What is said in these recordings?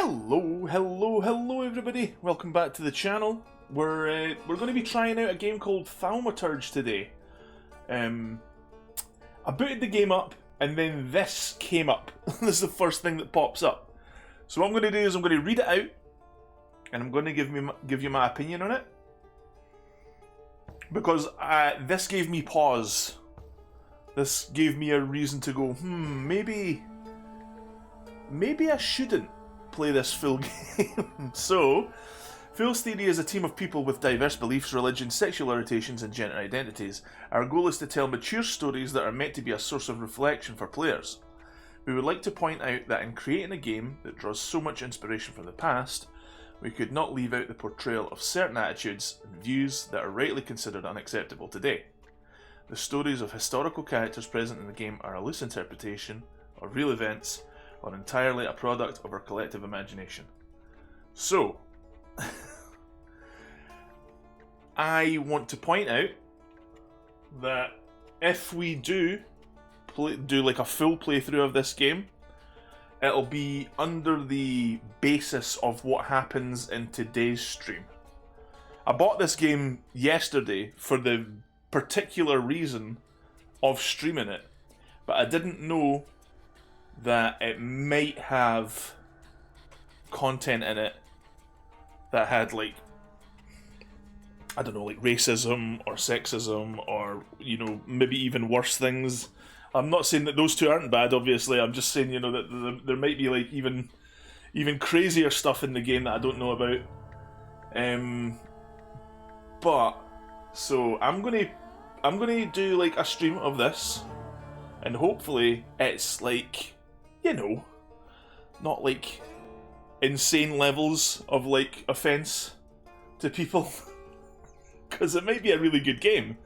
Hello everybody. Welcome back to the channel. We're going to be trying out a game called Thaumaturge today. I booted the game up and then this came up. This is the first thing that pops up. So what I'm going to do is I'm going to read it out and I'm going to give you my opinion on it. Because this gave me pause. This gave me a reason to go, maybe I shouldn't play this full game. So, Fool's Theory is a team of people with diverse beliefs, religions, sexual orientations and gender identities. Our goal is to tell mature stories that are meant to be a source of reflection for players. We would like to point out that in creating a game that draws so much inspiration from the past, we could not leave out the portrayal of certain attitudes and views that are rightly considered unacceptable today. The stories of historical characters present in the game are a loose interpretation of real events or entirely a product of our collective imagination. So, I want to point out that if we do like a full playthrough of this game, it'll be under the basis of what happens in today's stream. I bought this game yesterday for the particular reason of streaming it, but I didn't know that it might have content in it that had, like, I don't know, like racism or sexism or, you know, maybe even worse things. I'm not saying that those two aren't bad, obviously. I'm just saying, you know, that there might be, like, even crazier stuff in the game that I don't know about. But so I'm gonna do like a stream of this, and hopefully it's like, you know, not like insane levels of like offense to people, because it might be a really good game.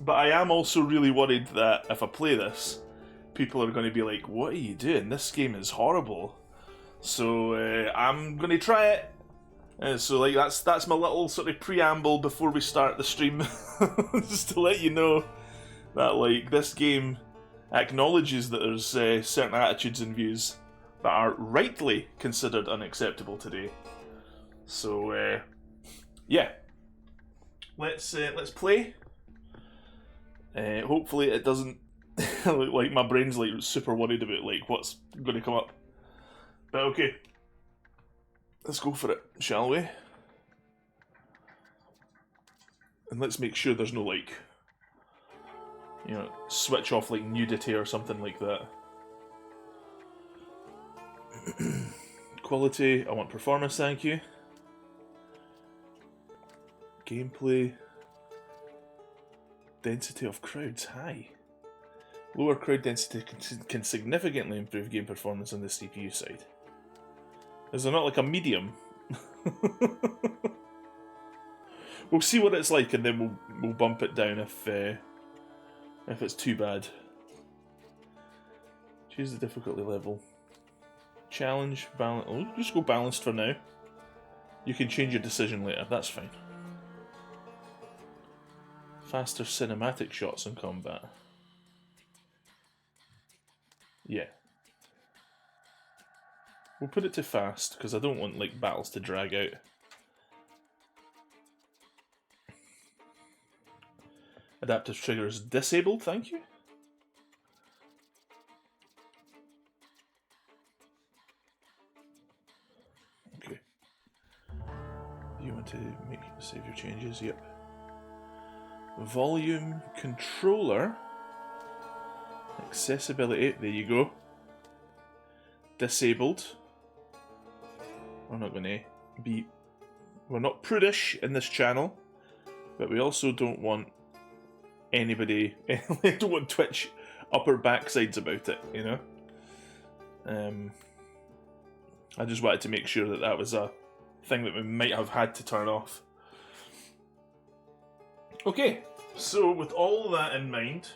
But I am also really worried that if I play this, people are going to be like, "What are you doing? This game is horrible." So I'm going to try it. So like that's my little sort of preamble before we start the stream, just to let you know that like this game acknowledges that there's certain attitudes and views that are rightly considered unacceptable today. So yeah, let's play. Hopefully it doesn't look like my brain's like super worried about like what's going to come up. But okay, let's go for it, shall we? And let's make sure there's no like, you know, switch off like nudity or something like that. Quality, I want performance, thank you. Gameplay. Density of crowds, high. Lower crowd density can significantly improve game performance on the CPU side. Is there not like a medium? We'll see what it's like and then we'll bump it down if it's too bad. Choose the difficulty level. Challenge, balance. Oh, just go balanced for now. You can change your decision later, that's fine. Faster cinematic shots in combat. Yeah. We'll put it to fast, because I don't want like battles to drag out. Adaptive triggers disabled, thank you. Okay. You want to save your changes? Yep. Volume controller. Accessibility, there you go. Disabled. We're not gonna be... We're not prudish in this channel, but we also don't want anybody... we don't want Twitch upper backsides about it, you know? I just wanted to make sure that that was a thing that we might have had to turn off. Okay, so with all that in mind,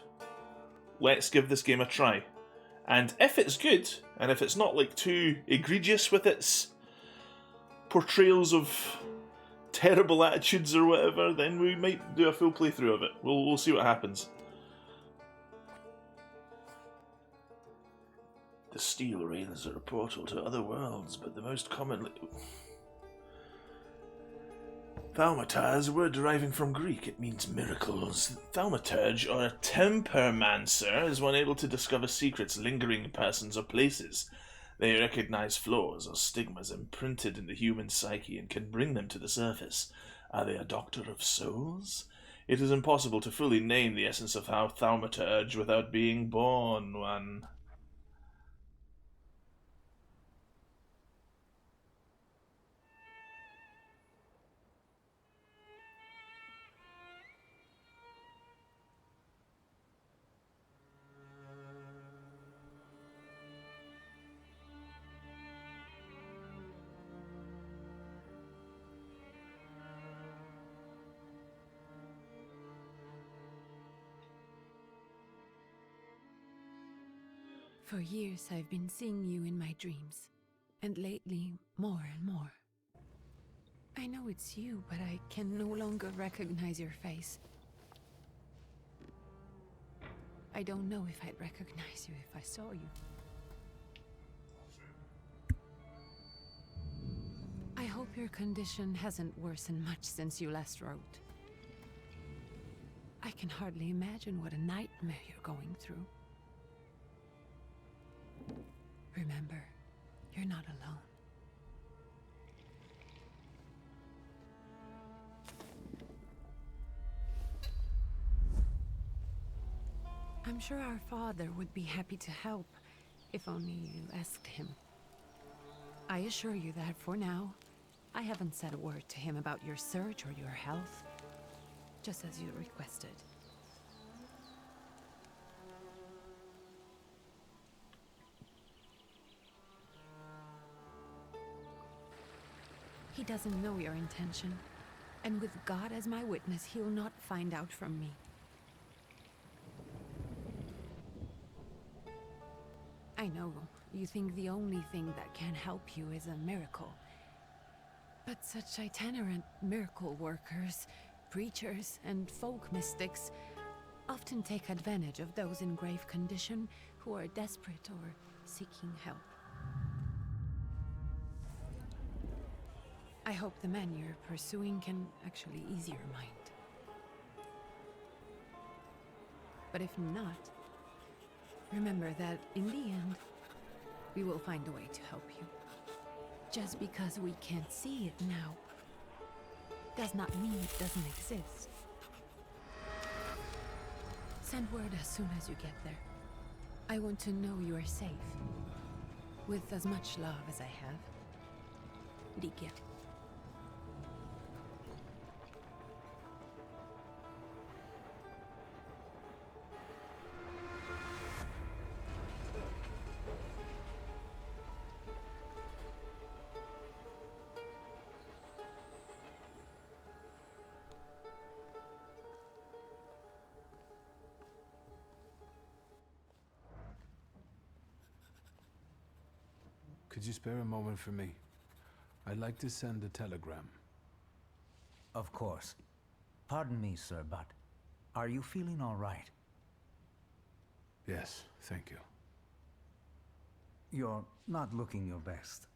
let's give this game a try. And if it's good, and if it's not like too egregious with its portrayals of terrible attitudes or whatever, then we might do a full playthrough of it. We'll see what happens. The steel rails are a portal to other worlds, but the most commonly... Thaumaturge is a word deriving from Greek. It means miracles. Thaumaturge, or a tempermancer, is one able to discover secrets lingering in persons or places. They recognize flaws or stigmas imprinted in the human psyche and can bring them to the surface. Are they a doctor of souls? It is impossible to fully name the essence of Thaumaturge without being born one. For years I've been seeing you in my dreams, and lately more and more. I know it's you, but I can no longer recognize your face. I don't know if I'd recognize you if I saw you. I hope your condition hasn't worsened much since you last wrote. I can hardly imagine what a nightmare you're going through. Remember, you're not alone. I'm sure our father would be happy to help, if only you asked him. I assure you that for now, I haven't said a word to him about your search or your health, just as you requested. He doesn't know your intention, and with God as my witness, he'll not find out from me. I know, you think the only thing that can help you is a miracle. But such itinerant miracle workers, preachers, and folk mystics often take advantage of those in grave condition who are desperate or seeking help. I hope the man you're pursuing can actually ease your mind. But if not, remember that in the end, we will find a way to help you. Just because we can't see it now, does not mean it doesn't exist. Send word as soon as you get there. I want to know you are safe. With as much love as I have. Ligia. Could you spare a moment for me? I'd like to send a telegram. Of course. Pardon me, sir, but are you feeling all right? Yes, thank you. You're not looking your best.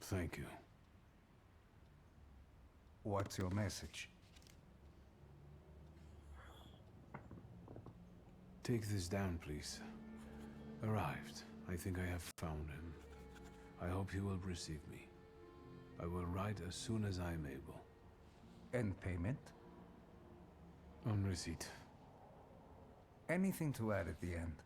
Thank you. What's your message? Take this down, please. Arrived. I think I have found him. I hope he will receive me. I will write as soon as I am able. And payment? On receipt. Anything to add at the end?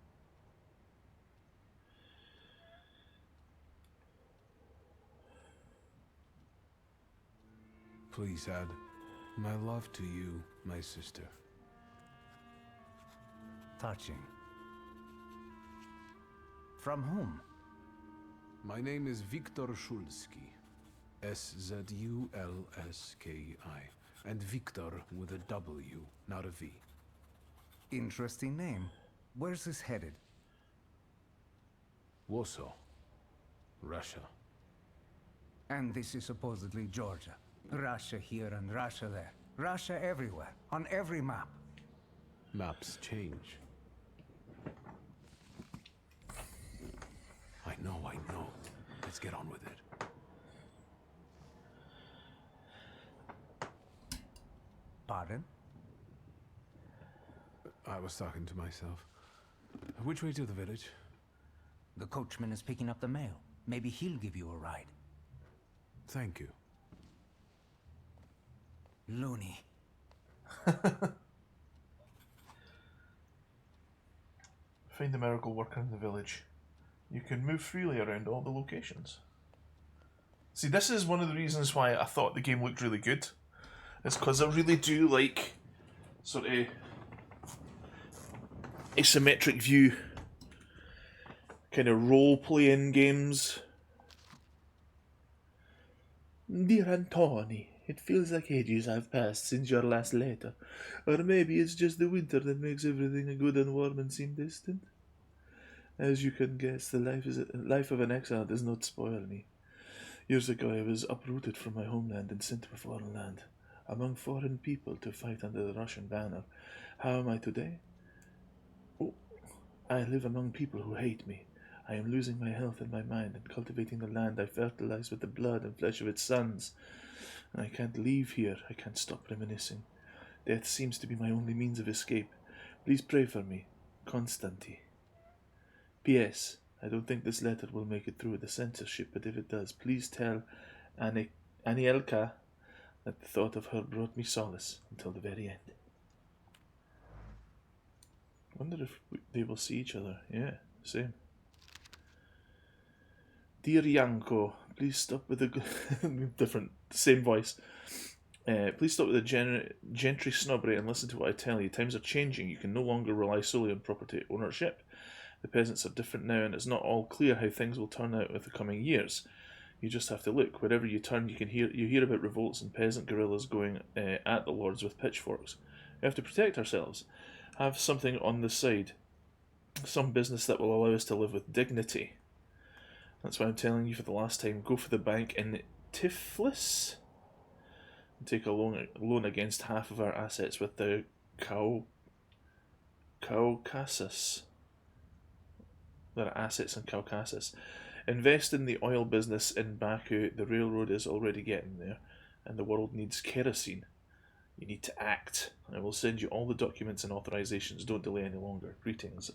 Please add, my love to you, my sister. Touching. From whom? My name is Viktor Szulski. S-Z-U-L-S-K-I. And Viktor with a W, not a V. Interesting name. Where's this headed? Warsaw. Russia. And this is supposedly Georgia. Russia here and Russia there. Russia everywhere, on every map. Maps change. I know. Let's get on with it. Pardon? I was talking to myself. Which way to the village? The coachman is picking up the mail. Maybe he'll give you a ride. Thank you. Loony. Find the miracle worker in the village. You can move freely around all the locations. See, this is one of the reasons why I thought the game looked really good. It's because I really do like sort of isometric view kind of role-playing games. Dear Antoni, it feels like ages have passed since your last letter. Or maybe it's just the winter that makes everything good and warm and seem distant. As you can guess, the life of an exile does not spoil me. Years ago I was uprooted from my homeland and sent to a foreign land, among foreign people to fight under the Russian banner. How am I today? Oh, I live among people who hate me. I am losing my health and my mind and cultivating the land I fertilized with the blood and flesh of its sons. And I can't leave here. I can't stop reminiscing. Death seems to be my only means of escape. Please pray for me. Constanti. P.S. I don't think this letter will make it through the censorship, but if it does, please tell Anielka that the thought of her brought me solace until the very end. Wonder if they will see each other. Yeah, same. Dear Yanko, please stop with the same voice. Please stop with the gentry snobbery and listen to what I tell you. Times are changing. You can no longer rely solely on property ownership. The peasants are different now, and it's not all clear how things will turn out with the coming years. You just have to look. Wherever you turn, you hear about revolts and peasant guerrillas going at the lords with pitchforks. We have to protect ourselves. Have something on the side. Some business that will allow us to live with dignity. That's why I'm telling you for the last time, go for the bank in Tiflis and take a loan against half of our assets with the Caucasus. There are assets in Caucasus. Invest in the oil business in Baku. The railroad is already getting there, and the world needs kerosene. You need to act. I will send you all the documents and authorizations. Don't delay any longer. Greetings,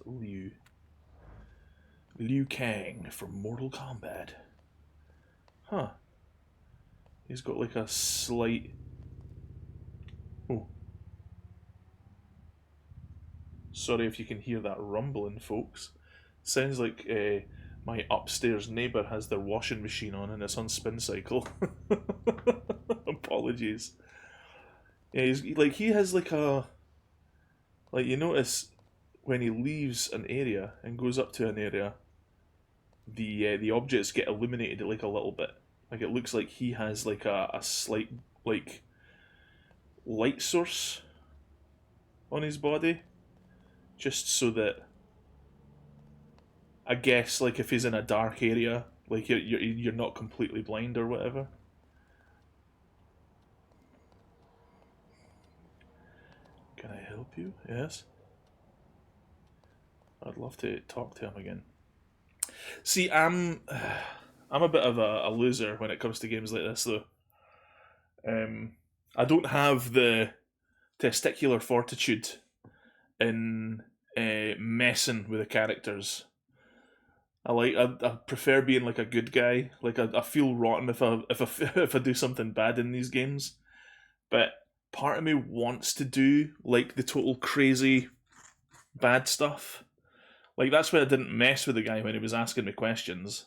Liu Kang from Mortal Kombat. Huh. He's got like a slight... Oh. Sorry if you can hear that rumbling, folks. Sounds like my upstairs neighbour has their washing machine on and it's on spin cycle. Apologies. Yeah, he has like a... Like, you notice when he leaves an area and goes up to an area, the objects get illuminated like a little bit. Like, it looks like he has like a slight like light source on his body, just so that, I guess, like if he's in a dark area, like you're not completely blind or whatever. Can I help you? Yes. I'd love to talk to him again. See, I'm a bit of a loser when it comes to games like this, though. I don't have the testicular fortitude in messing with the characters. I prefer being like a good guy. Like I feel rotten if I do something bad in these games, but part of me wants to do like the total crazy bad stuff. Like, that's why I didn't mess with the guy when he was asking me questions.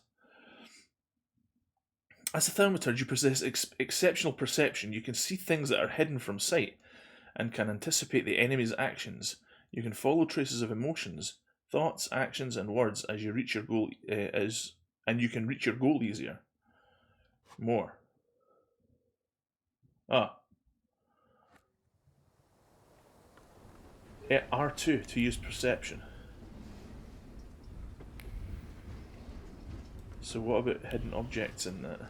As a thaumaturge, you possess exceptional perception. You can see things that are hidden from sight and can anticipate the enemy's actions. You can follow traces of emotions, thoughts, actions, and words as you reach your goal, and you can reach your goal easier. More. R2 to use perception. So what about hidden objects in that?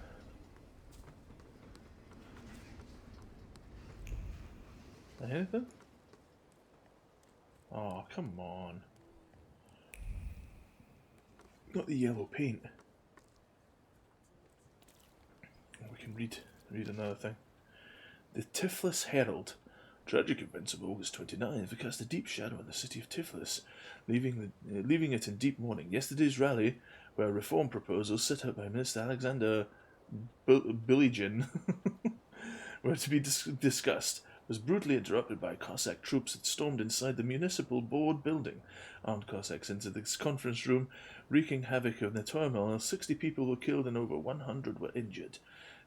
Anything? Oh, come on. Not the yellow paint. We can read another thing. The Tiflis Herald. Tragic events of August 29th cast a deep shadow on the city of Tiflis, leaving it in deep mourning. Yesterday's rally, where reform proposals set out by Minister Alexander Biligin were to be discussed, was brutally interrupted by Cossack troops that stormed inside the municipal board building. Armed Cossacks entered this conference room, wreaking havoc in the turmoil. 60 people were killed and over 100 were injured.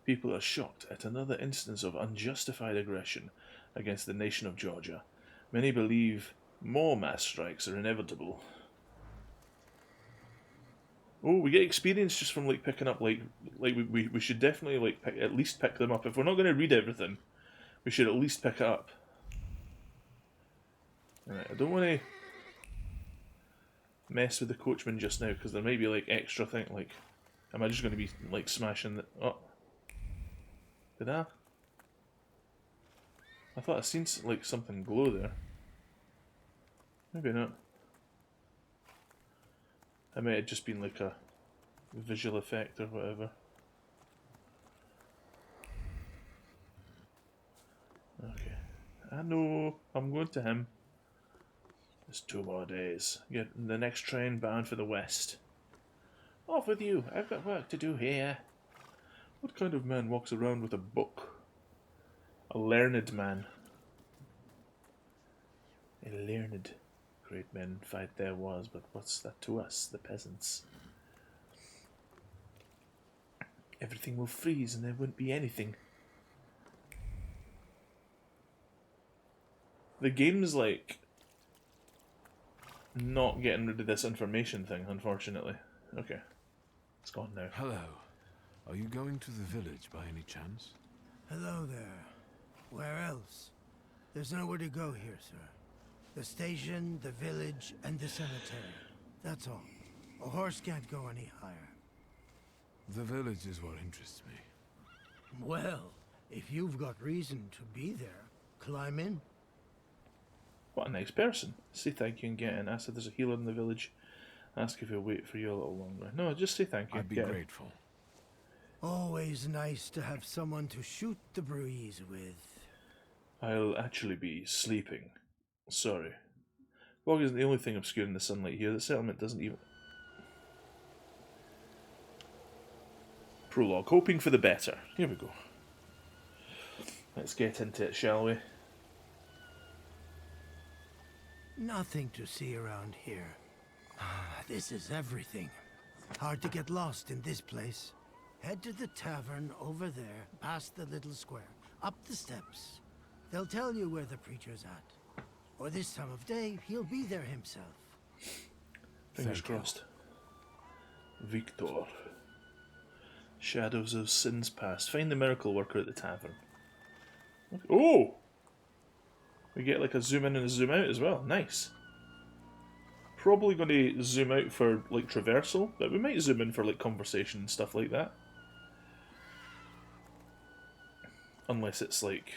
People are shocked at another instance of unjustified aggression against the nation of Georgia. Many believe more mass strikes are inevitable. Oh, we get experience just from like picking up we should definitely like at least pick them up. If we're not going to read everything, we should at least pick it up. Alright, I don't want to mess with the coachman just now because there may be like extra thing. Like, am I just going to be like smashing the? Oh, did I? I thought I seen like something glow there. Maybe not. It might have just been like a visual effect or whatever. Okay. I know. I'm going to him. There's 2 more days. Get the next train bound for the west. Off with you. I've got work to do here. What kind of man walks around with a book? A learned man. A learned. Great men fight their wars, but what's that to us, the peasants? Everything will freeze and there won't be anything. The game's like not getting rid of this information thing, unfortunately. Okay. It's gone now. Hello. Are you going to the village by any chance? Hello there. Where else? There's nowhere to go here, sir. The station, the village, and the cemetery. That's all. A horse can't go any higher. The village is what interests me. Well, if you've got reason to be there, climb in. What a nice person. Say thank you and get in. Ask if there's a healer in the village. Ask if he'll wait for you a little longer. No, just say thank you. I'd be get grateful. Always nice to have someone to shoot the breeze with. I'll actually be sleeping. Sorry. Fog isn't the only thing obscuring the sunlight here. The settlement doesn't even... Prologue. Hoping for the better. Here we go. Let's get into it, shall we? Nothing to see around here. This is everything. Hard to get lost in this place. Head to the tavern over there, past the little square, up the steps. They'll tell you where the preacher's at. Or this time of day, he'll be there himself. Fingers crossed. Victor. Shadows of sins past. Find the miracle worker at the tavern. Oh! We get like a zoom in and a zoom out as well. Nice. Probably going to zoom out for like traversal, but we might zoom in for like conversation and stuff like that. Unless it's like...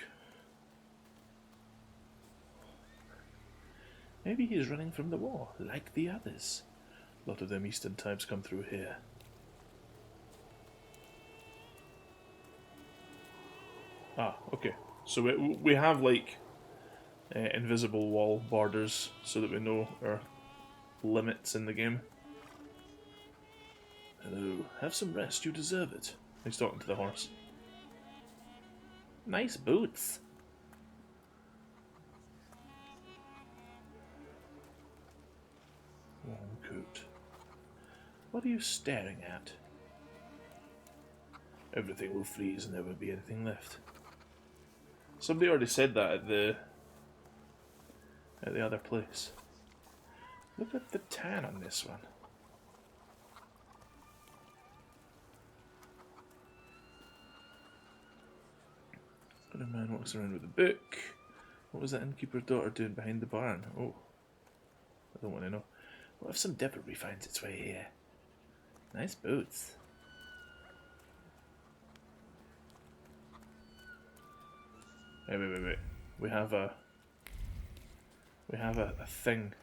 Maybe he's running from the war, like the others. A lot of them Eastern types come through here. Ah, okay. So we have like invisible wall borders so that we know our limits in the game. Hello, have some rest, you deserve it. He's talking to the horse. Nice boots. Warm coat. What are you staring at? Everything will freeze and there won't be anything left. Somebody already said that at the other place. Look at the tan on this one. But a man walks around with a book. What was that innkeeper's daughter doing behind the barn? Oh, I don't want to know. What if some devilry finds its way here? Nice boots. Wait. We have a thing.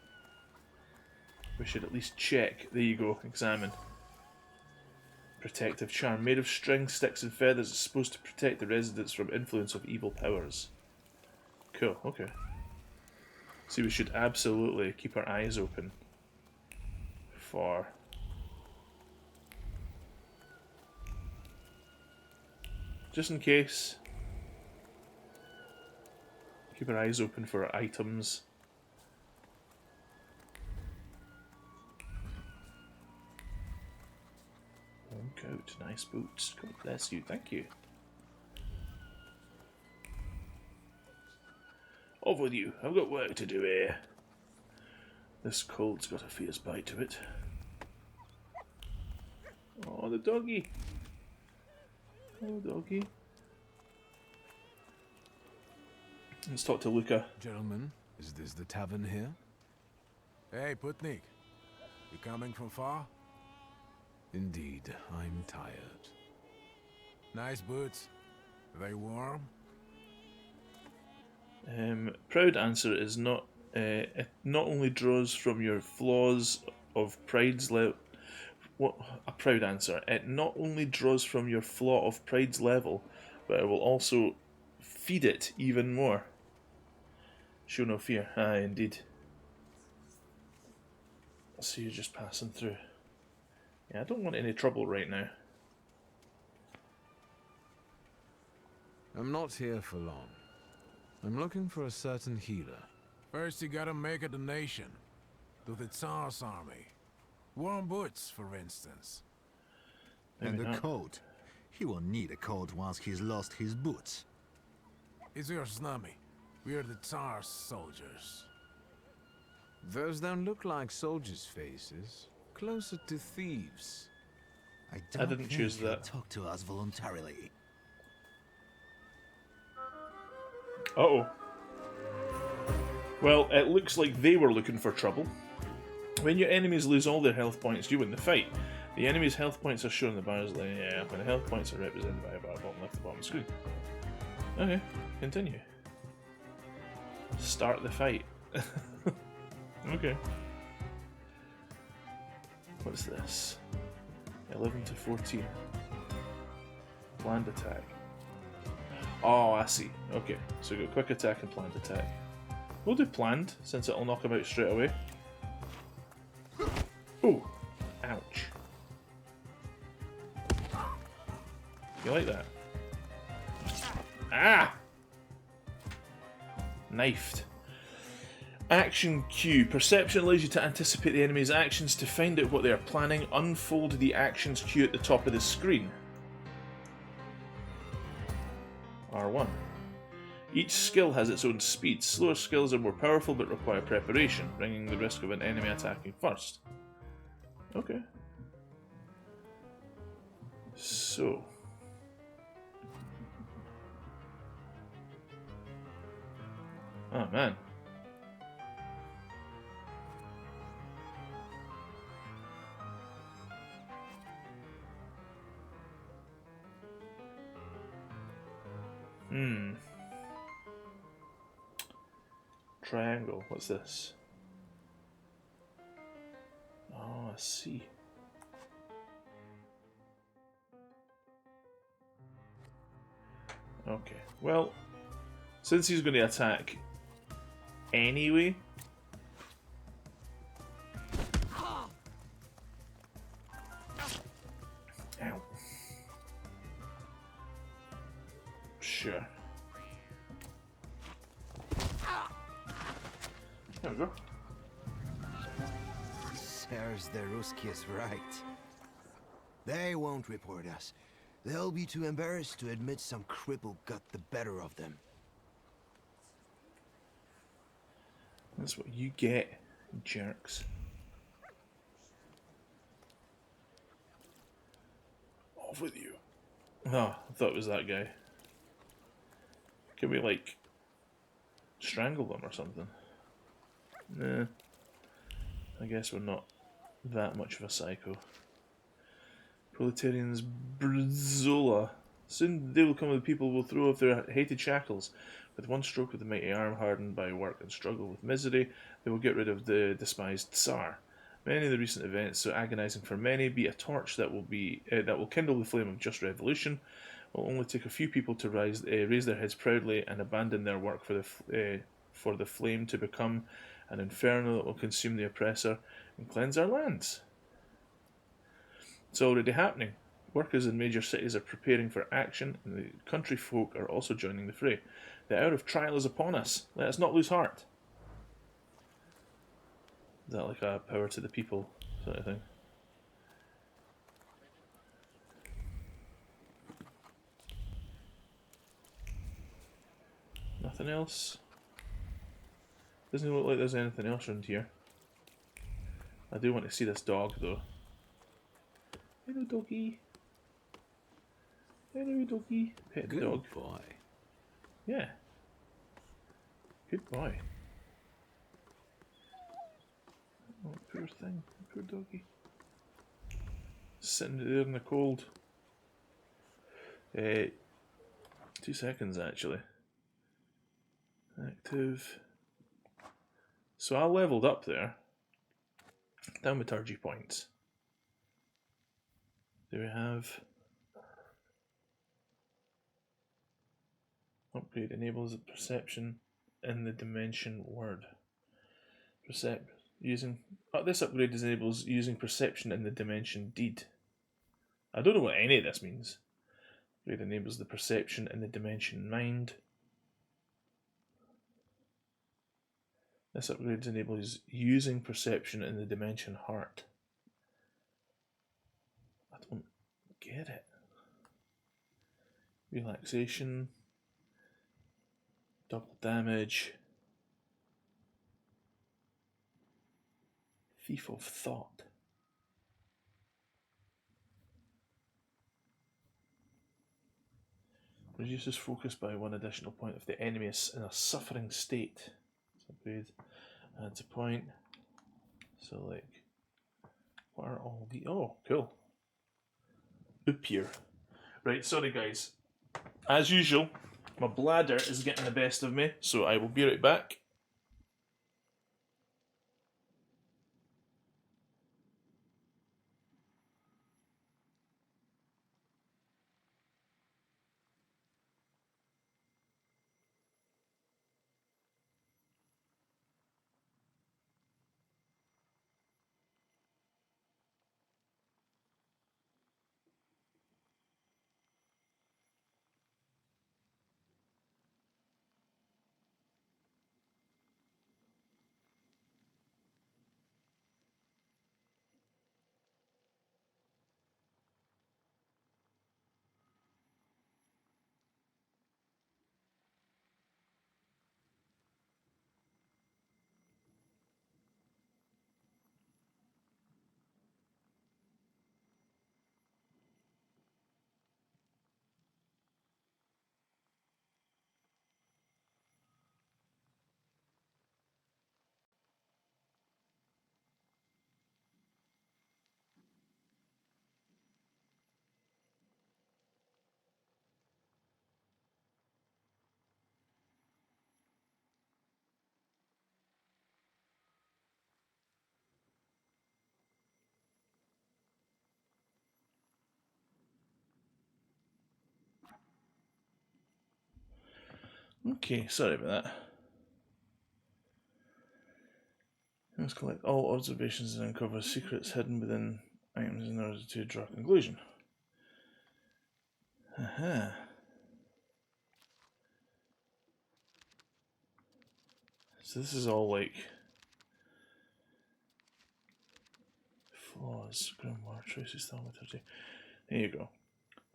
We should at least check. There you go, examine. Protective charm. Made of string, sticks and feathers. It's supposed to protect the residents from influence of evil powers. Cool, okay. See, we should absolutely keep our eyes open for... just in case. Keep our eyes open for items. Warm coat, nice boots. God bless you, thank you. Off with you, I've got work to do here. This cold's got a fierce bite to it. Oh, the doggy. Oh, doggy. Let's talk to Luca. Gentlemen, is this the tavern here? Hey, Putnik. You coming from far? Indeed, I'm tired. Nice boots. Are they warm? Proud answer is not. It not only draws from your flaws of pride's level. What a proud answer! It not only draws from your flaw of pride's level, but it will also feed it even more. Show no fear. Ah, indeed. So you're just passing through. Yeah, I don't want any trouble right now. I'm not here for long. I'm looking for a certain healer. First you gotta make a donation to the Tsar's army. Warm boots, for instance. Maybe And a not. coat. He will need a coat once he's lost his boots. It's your snummy. We are the Tsar's soldiers. Those don't look like soldiers' faces. Closer to thieves. I didn't think choose he'll that. talk to us voluntarily. Uh-oh. Well, it looks like they were looking for trouble. When your enemies lose all their health points, you win the fight. The enemy's health points are shown in the bars. Yeah, when the health points are represented by a bar bottom left, the bottom of the screen. Okay, continue. Start the fight. Okay. What's this? 11 to 14. Planned attack. Oh, I see. Okay, so we've got quick attack and planned attack. We'll do planned, since it'll knock him out straight away. Oh, ouch. You like that? Ah! Knifed. Action Q. Perception allows you to anticipate the enemy's actions. To find out what they are planning, unfold the actions queue at the top of the screen. R1. Each skill has its own speed. Slower skills are more powerful but require preparation, bringing the risk of an enemy attacking first. Okay. So. Oh man. Triangle. What's this? Oh, I see. Okay. Well, since he's going to attack anyway. Ow. Sure. There we go. Serves the Ruskies right. They won't report us. They'll be too embarrassed to admit some cripple got the better of them. That's what you get, jerks. Off with you. Oh, I thought it was that guy. Can we, like, strangle them or something? Nah. I guess we're not that much of a psycho. Proletarians Brzola. Soon they will come with people who will throw off their hated shackles. With one stroke of the mighty arm hardened by work and struggle with misery, they will get rid of the despised Tsar. Many of the recent events, so agonizing for many, be a torch that will kindle the flame of just revolution. It will only take a few people to raise their heads proudly and abandon their work for the flame to become an inferno that will consume the oppressor and cleanse our lands. It's already happening. Workers in major cities are preparing for action, and the country folk are also joining the fray. The hour of trial is upon us. Let us not lose heart. Is that like a power to the people sort of thing? Nothing else? Doesn't look like there's anything else around here. I do want to see this dog though. Hello doggy. Hello doggy. Pet Good dog. boy. Yeah. Good boy. Oh, poor thing. Poor doggy. Sitting there in the cold. 2 seconds actually. Active. So I leveled up there. Thaumaturge points. Do we have... Upgrade enables perception in the dimension word. This upgrade enables using perception in the dimension deed. I don't know what any of this means. Upgrade enables the perception in the dimension mind. This upgrade enables using perception in the dimension heart. I don't get it. Relaxation. Double damage. Thief of thought. Reduces focus by 1 additional point if the enemy is in a suffering state. Upgrade. Adds a point. So like, what are all the... Oh, cool. Up here. Right, sorry guys. As usual, my bladder is getting the best of me, so I will be right back. Okay, sorry about that. Let's collect all observations and uncover secrets hidden within items in order to draw a conclusion. Aha. So this is all like flaws, grimoire, choices, thaumaturge. There you go.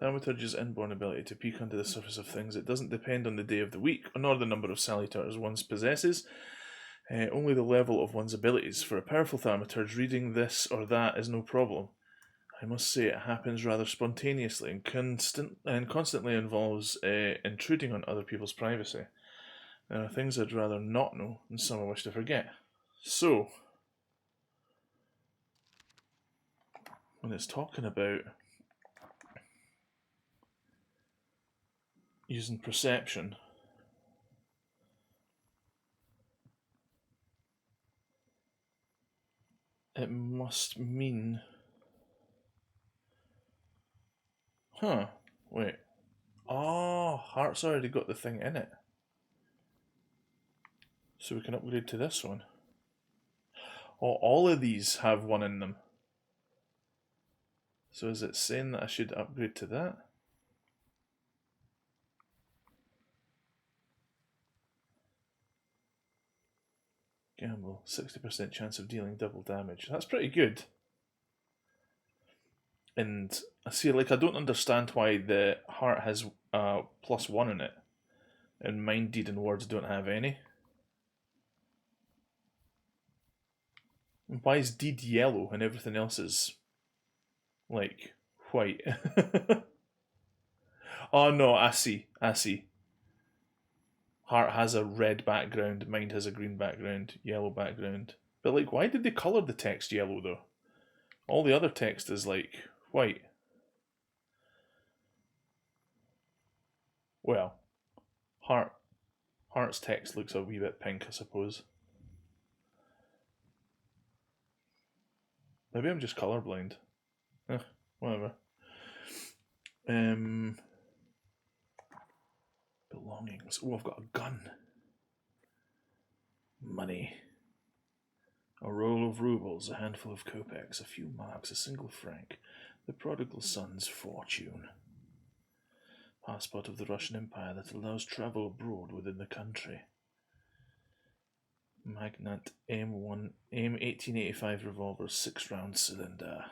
Thaumaturge's inborn ability to peek under the surface of things. It doesn't depend on the day of the week, nor the number of salutars one possesses. Only the level of one's abilities. For a powerful thaumaturge, reading this or that is no problem. I must say it happens rather spontaneously and constantly involves intruding on other people's privacy. There are things I'd rather not know and some I wish to forget. So, when it's talking about using perception, it must mean... Huh, wait. Oh, Heart's already got the thing in it. So we can upgrade to this one. Oh, all of these have one in them. So is it saying that I should upgrade to that? Gamble, 60% chance of dealing double damage. That's pretty good. And I see, like, I don't understand why the heart has +1 in it, and Mind, Deed, and Words don't have any. And why is Deed yellow and everything else is, like, white? Oh no, I see. Heart has a red background, Mind has a green background, yellow background. But, like, why did they colour the text yellow, though? All the other text is, like, white. Well, Heart's text looks a wee bit pink, I suppose. Maybe I'm just colourblind. Whatever. Belongings. Oh, I've got a gun. Money. A roll of rubles, a handful of kopecks, a few marks, a single franc. The prodigal son's fortune. Passport of the Russian Empire that allows travel abroad within the country. Magnat aim 1885 revolver, 6-round cylinder.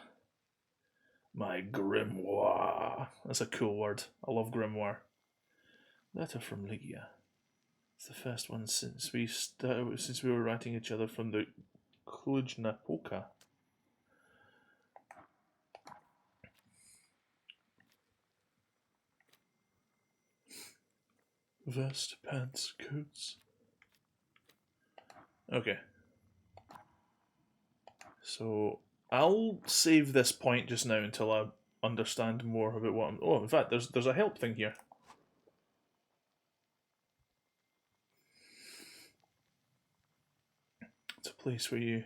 My grimoire. That's a cool word. I love grimoire. Letter from Lygia. It's the first one since we were writing each other from the Cluj-Napoca. Vest, pants, coats. Okay. So I'll save this point just now until I understand more about what I'm... Oh, in fact, there's a help thing here. It's a place where you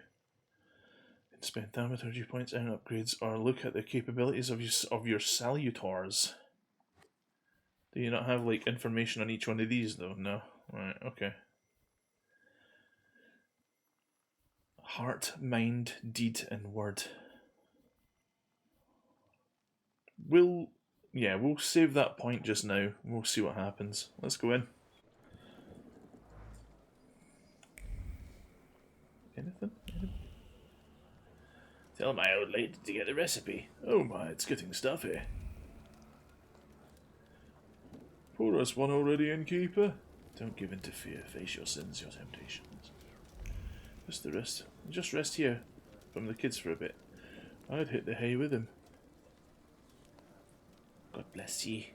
can spend Thaumaturge points, earn upgrades, or look at the capabilities of your salutars. Do you not have, like, information on each one of these, though? No? Right, okay. Heart, Mind, Deed, and Word. We'll save that point just now. We'll see what happens. Let's go in. Anything? Tell my old lady to get the recipe. Oh my, it's getting stuffy. Pour us one already, innkeeper. Don't give in to fear. Face your sins, your temptations. Just rest here from the kids for a bit. I'd hit the hay with him. God bless ye.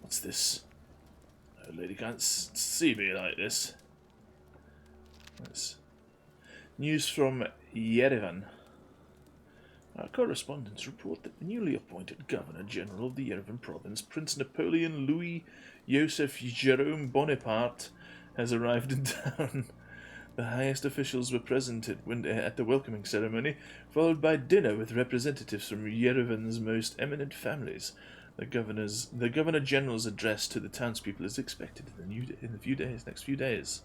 What's this? Old lady can't see me like this. That's news from Yerevan. Our correspondents report that the newly appointed Governor-General of the Yerevan province, Prince Napoleon Louis Joseph Jerome Bonaparte, has arrived in town. The highest officials were present at the welcoming ceremony, followed by dinner with representatives from Yerevan's most eminent families. The Governor-General's address to the townspeople is expected in the next few days.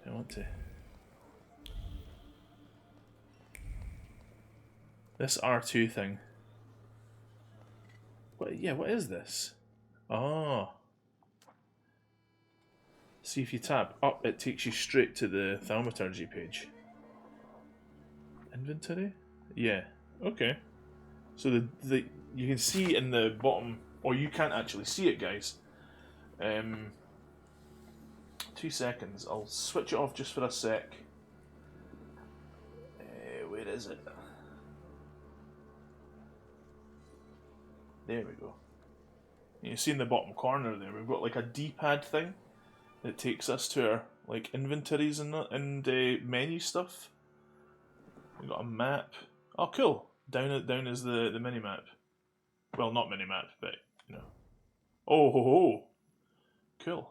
I want to... This R2 thing. What is this? Oh. See, if you tap up, it takes you straight to the Thaumaturge page. Inventory? Yeah. Okay. So you can see in the bottom, or you can't actually see it, guys. 2 seconds. I'll switch it off just for a sec. Where is it? There we go. You see in the bottom corner there, we've got like a D-pad thing that takes us to our like inventories and menu stuff. We've got a map. Oh, cool. Down is the mini map. Well, not mini map, but you know. Oh ho ho. Cool.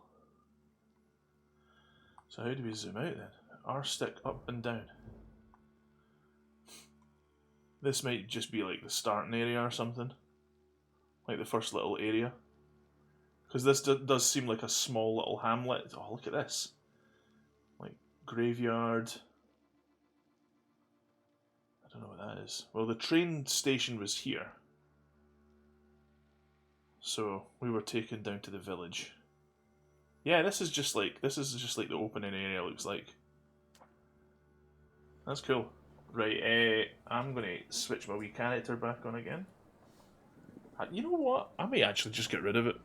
So how do we zoom out then? R stick up and down. This might just be like the starting area or something. Like the first little area. Because this does seem like a small little hamlet. Oh, look at this. Like, graveyard. I don't know what that is. Well, the train station was here. So, we were taken down to the village. Yeah, this is just like the opening area looks like. That's cool. Right, I'm gonna switch my wee character back on again. You know what? I may actually just get rid of it.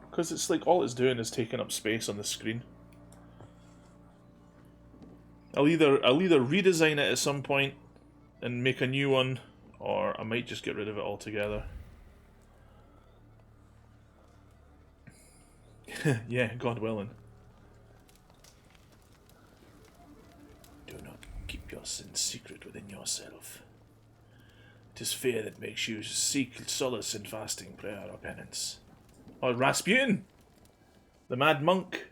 Because it's like all it's doing is taking up space on the screen. I'll either redesign it at some point and make a new one, or I might just get rid of it altogether. Yeah, God willing. Do not keep your sins secret within yourself. It is fear that makes you seek solace in fasting, prayer, or penance. Or Rasputin, the mad monk.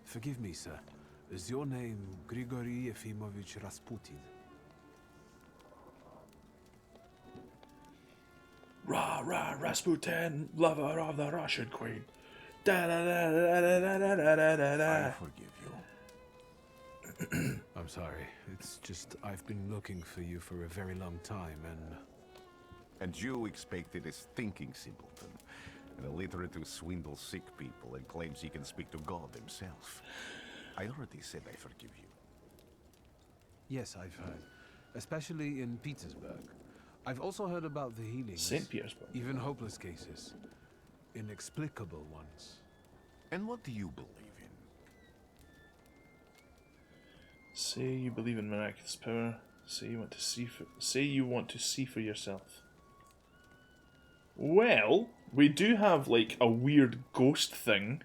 Forgive me, sir. Is your name Grigory Efimovich Rasputin? Rah, rah, Rasputin, lover of the Russian queen. Da da da da da da da da da da. I forgive you. I'm sorry. It's just I've been looking for you for a very long time, and... And you expected a thinking simpleton, an illiterate who swindles sick people and claims he can speak to God himself. I already said I forgive you. Yes, I've heard. Especially in Petersburg. I've also heard about the healings. St. Petersburg. Even hopeless cases. Inexplicable ones. And what do you believe in? Say you believe in miraculous power. Say you want to see for yourself. Well, we do have like a weird ghost thing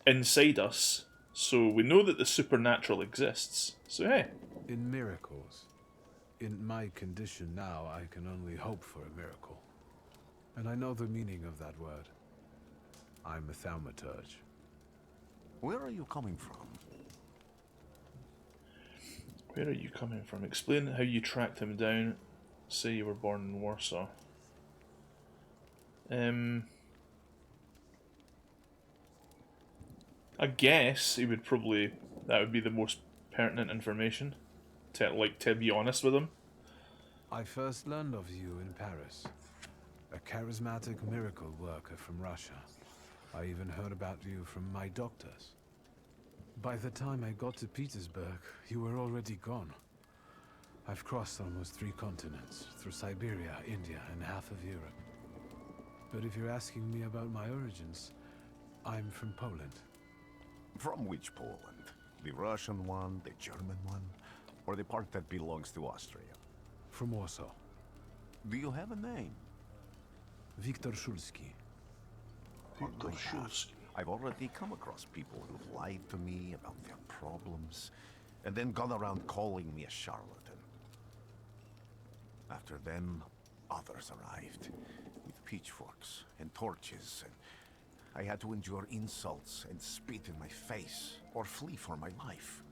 inside us, so we know that the supernatural exists. So hey. In miracles. In my condition now, I can only hope for a miracle. And I know the meaning of that word. I'm a Thaumaturge. Where are you coming from? Where are you coming from? Explain how you tracked him down. Say you were born in Warsaw. I guess he would probably... That would be the most pertinent information. To be honest with him. I first learned of you in Paris. A charismatic miracle worker from Russia. I even heard about you from my doctors. By the time I got to Petersburg, you were already gone. I've crossed almost 3 continents, through Siberia, India, and half of Europe. But if you're asking me about my origins, I'm from Poland. From which Poland? The Russian one, the German one, or the part that belongs to Austria? From Warsaw. Do you have a name? Viktor Szulski. I've already come across people who've lied to me about their problems, and then gone around calling me a charlatan. After them, others arrived, with pitchforks and torches, and I had to endure insults and spit in my face, or flee for my life.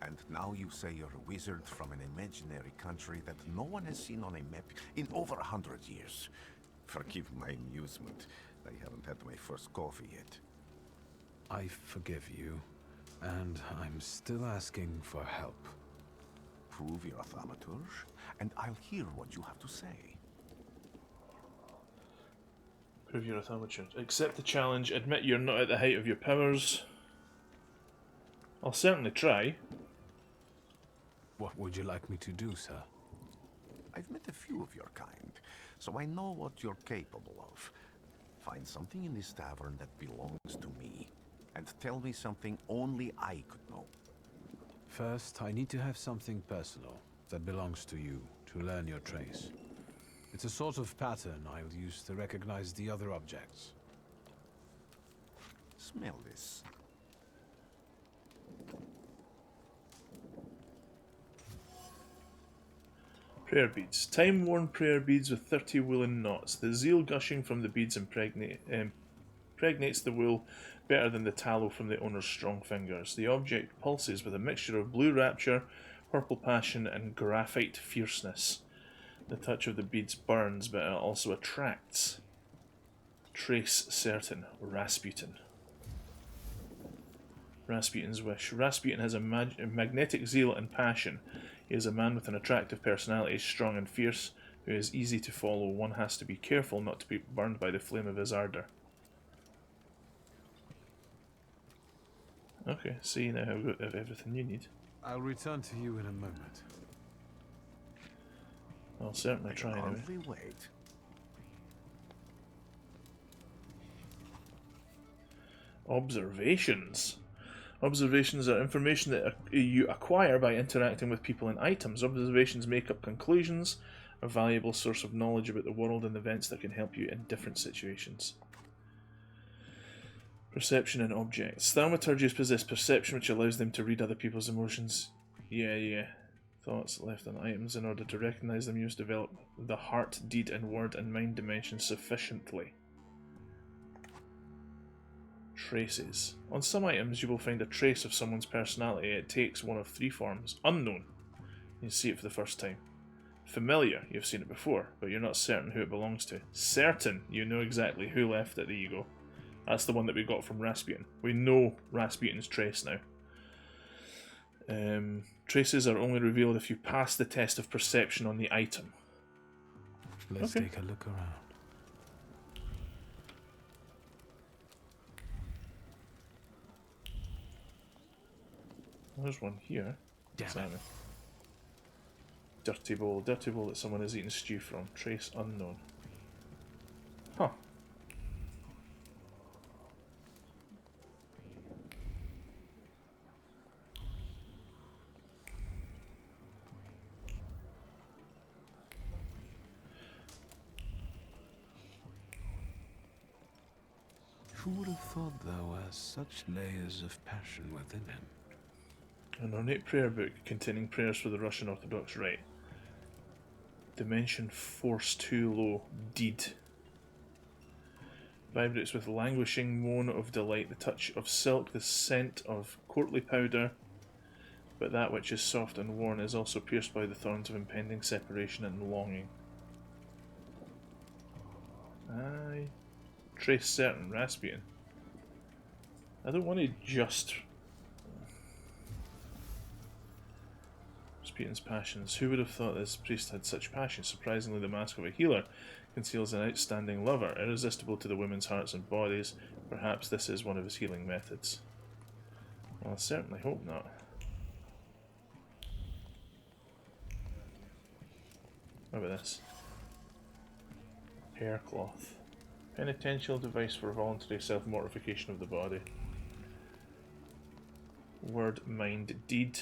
And now you say you're a wizard from an imaginary country that no one has seen on a map in over 100 years. Forgive my amusement. I haven't had my first coffee yet. I forgive you, and I'm still asking for help. Prove you're a Thaumaturge, and I'll hear what you have to say. Prove you're a Thaumaturge. Accept the challenge. Admit you're not at the height of your powers. I'll certainly try. What would you like me to do, sir? I've met a few of your kind, so I know what you're capable of. Find something in this tavern that belongs to me, and tell me something only I could know. First, I need to have something personal that belongs to you to learn your trace. It's a sort of pattern I'll use to recognize the other objects. Smell this. Prayer beads. Time-worn prayer beads with 30 woolen knots. The zeal gushing from the beads impregnates the wool better than the tallow from the owner's strong fingers. The object pulses with a mixture of blue rapture, purple passion, and graphite fierceness. The touch of the beads burns, but it also attracts. Trace certain. Rasputin. Rasputin's wish. Rasputin has a magnetic zeal and passion. He is a man with an attractive personality, strong and fierce, who is easy to follow. One has to be careful not to be burned by the flame of his ardour. Okay, see, now I've got everything you need. I'll return to you in a moment. I'll certainly try anyway. Hardly wait. Observations. Observations are information that you acquire by interacting with people and items. Observations make up conclusions, a valuable source of knowledge about the world and events that can help you in different situations. Perception in objects. Thaumaturges possess perception, which allows them to read other people's emotions. Yeah. Thoughts left on items. In order to recognize them, you must develop the heart, deed, and word and mind dimensions sufficiently. Traces. On some items, you will find a trace of someone's personality. It takes one of three forms. Unknown. You see it for the first time. Familiar. You've seen it before, but you're not certain who it belongs to. Certain. You know exactly who left it. There you go. That's the one that we got from Rasputin. We know Rasputin's trace now. Traces are only revealed if you pass the test of perception on the item. Let's take a look around. There's one here. Damn it. Dirty bowl that someone is eating stew from. Trace unknown. Huh. Who would have thought there were such layers of passion within him? An ornate prayer book containing prayers for the Russian Orthodox Rite. Dimension force too low. Deed. Vibrates with languishing moan of delight, the touch of silk, the scent of courtly powder, but that which is soft and worn is also pierced by the thorns of impending separation and longing. Aye. Trace certain. Rasputin. I don't want to just... Rasputin's passions. Who would have thought this priest had such passion? Surprisingly, the mask of a healer conceals an outstanding lover, irresistible to the women's hearts and bodies. Perhaps this is one of his healing methods. Well, I certainly hope not. What about this? Hair cloth. Penitential device for voluntary self-mortification of the body. Word, mind, deed.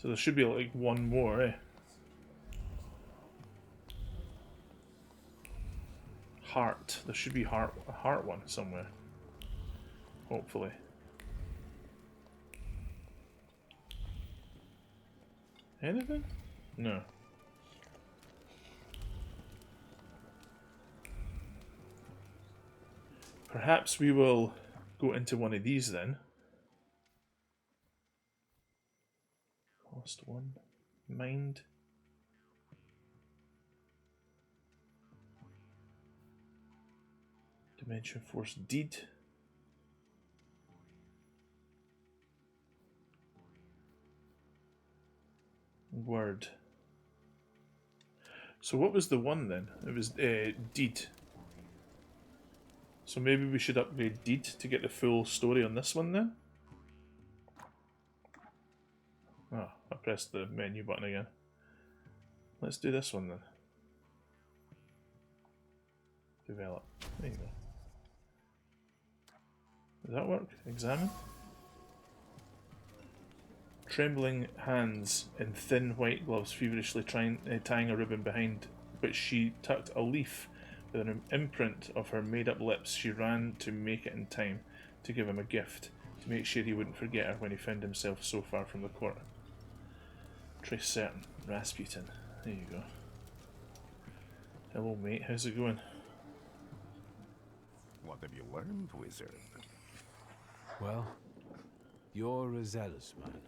So there should be like one more, eh? Heart. There should be a heart one somewhere. Hopefully. Anything? No. Perhaps we will go into one of these then. Cost one. Mind. Dimension force deed. Word. So what was the one then? It was deed. So maybe we should upgrade deed to get the full story on this one then? Ah, I pressed the menu button again. Let's do this one then. Develop. There you go. Does that work? Examine. Trembling hands in thin white gloves feverishly tying a ribbon behind which she tucked a leaf. With an imprint of her made-up lips, she ran to make it in time to give him a gift, to make sure he wouldn't forget her when he found himself so far from the court. Trace certain. Rasputin. There you go. Hello, mate. How's it going? What have you learned, wizard? Well, you're a zealous man.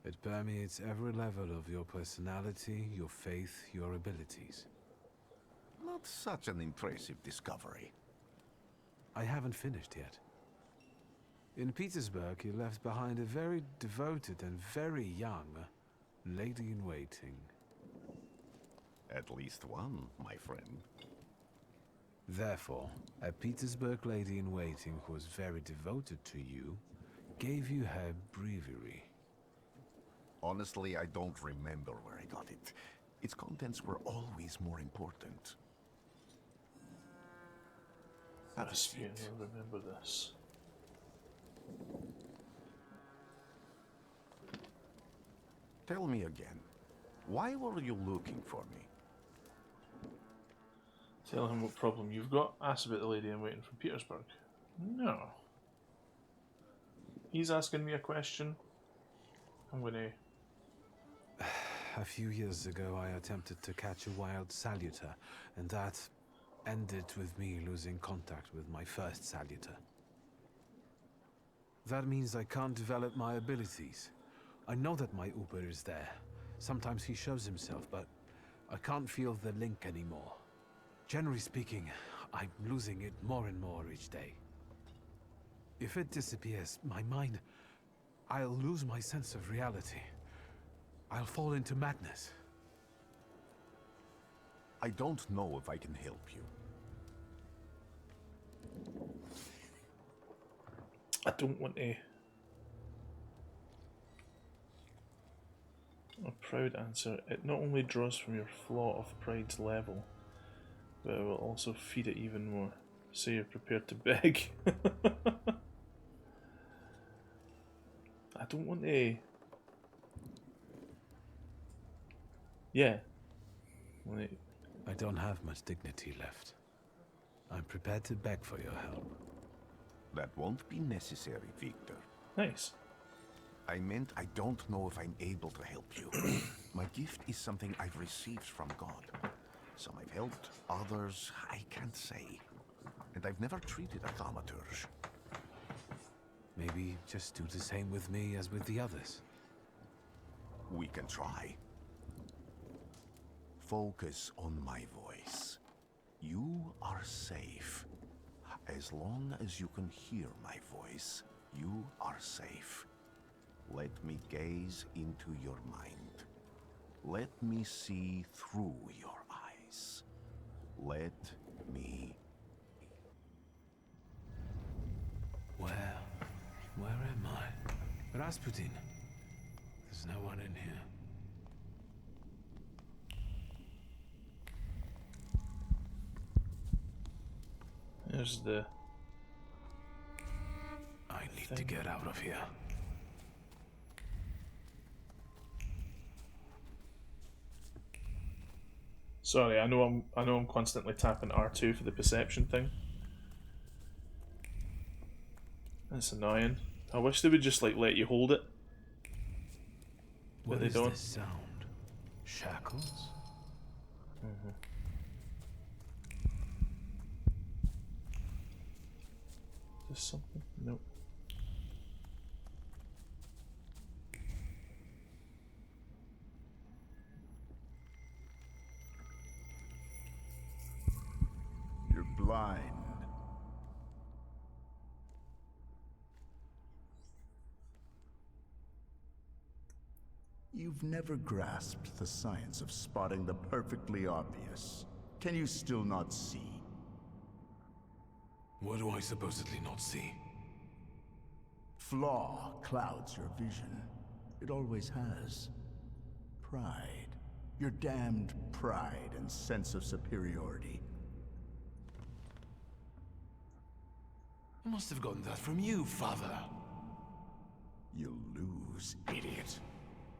It permeates every level of your personality, your faith, your abilities. Not such an impressive discovery. I haven't finished yet. In Petersburg, you left behind a very devoted and very young lady-in-waiting. At least one, my friend. Therefore, a Petersburg lady-in-waiting who was very devoted to you gave you her breviary. Honestly, I don't remember where I got it. Its contents were always more important. I have a feeling I remember this. Tell me again, why were you looking for me? Tell him what problem you've got. Ask about the lady in waiting from Petersburg. No. He's asking me a question. I'm gonna... A few years ago, I attempted to catch a wild saluter, and that ended with me losing contact with my first saluter. That means I can't develop my abilities. I know that my Uber is there. Sometimes he shows himself, but I can't feel the link anymore. Generally speaking, I'm losing it more and more each day. If it disappears, my mind... I'll lose my sense of reality. I'll fall into madness. I don't know if I can help you. I don't want to... A proud answer. It not only draws from your flaw of pride's level, but it will also feed it even more. So you're prepared to beg. I don't want to... Yeah. Wait. I don't have much dignity left. I'm prepared to beg for your help. That won't be necessary, Victor. Nice. I meant I don't know if I'm able to help you. My gift is something I've received from God. Some I've helped, others I can't say. And I've never treated a Thaumaturge. Maybe just do the same with me as with the others. We can try. Focus on my voice. You are safe. As long as you can hear my voice, you are safe. Let me gaze into your mind. Let me see through your eyes. Let me... Where am I? Rasputin. There's no one in here. There's the... I need to get out of here. Sorry, I know I'm constantly tapping R2 for the perception thing. That's annoying. I wish they would just like let you hold it. But What they is don't. this sound? Shackles? Is this something? Nope. You're blind. You've never grasped the science of spotting the perfectly obvious. Can you still not see? What do I supposedly not see? Flaw clouds your vision. It always has. Pride. Your damned pride and sense of superiority. I must have gotten that from you, father. You'll lose, idiot.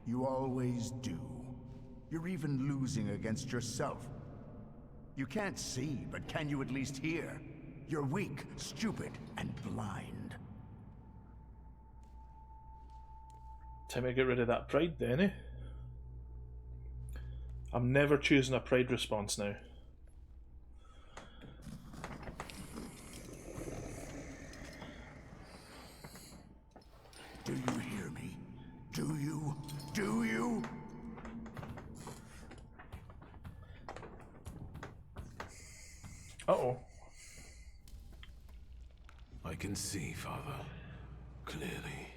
You always do. You're even losing against yourself. You can't see, but can you at least hear? You're weak, stupid, and blind. Time to get rid of that pride then, eh? I'm never choosing a pride response now. Do you? Uh-oh. I can see, Father. Clearly.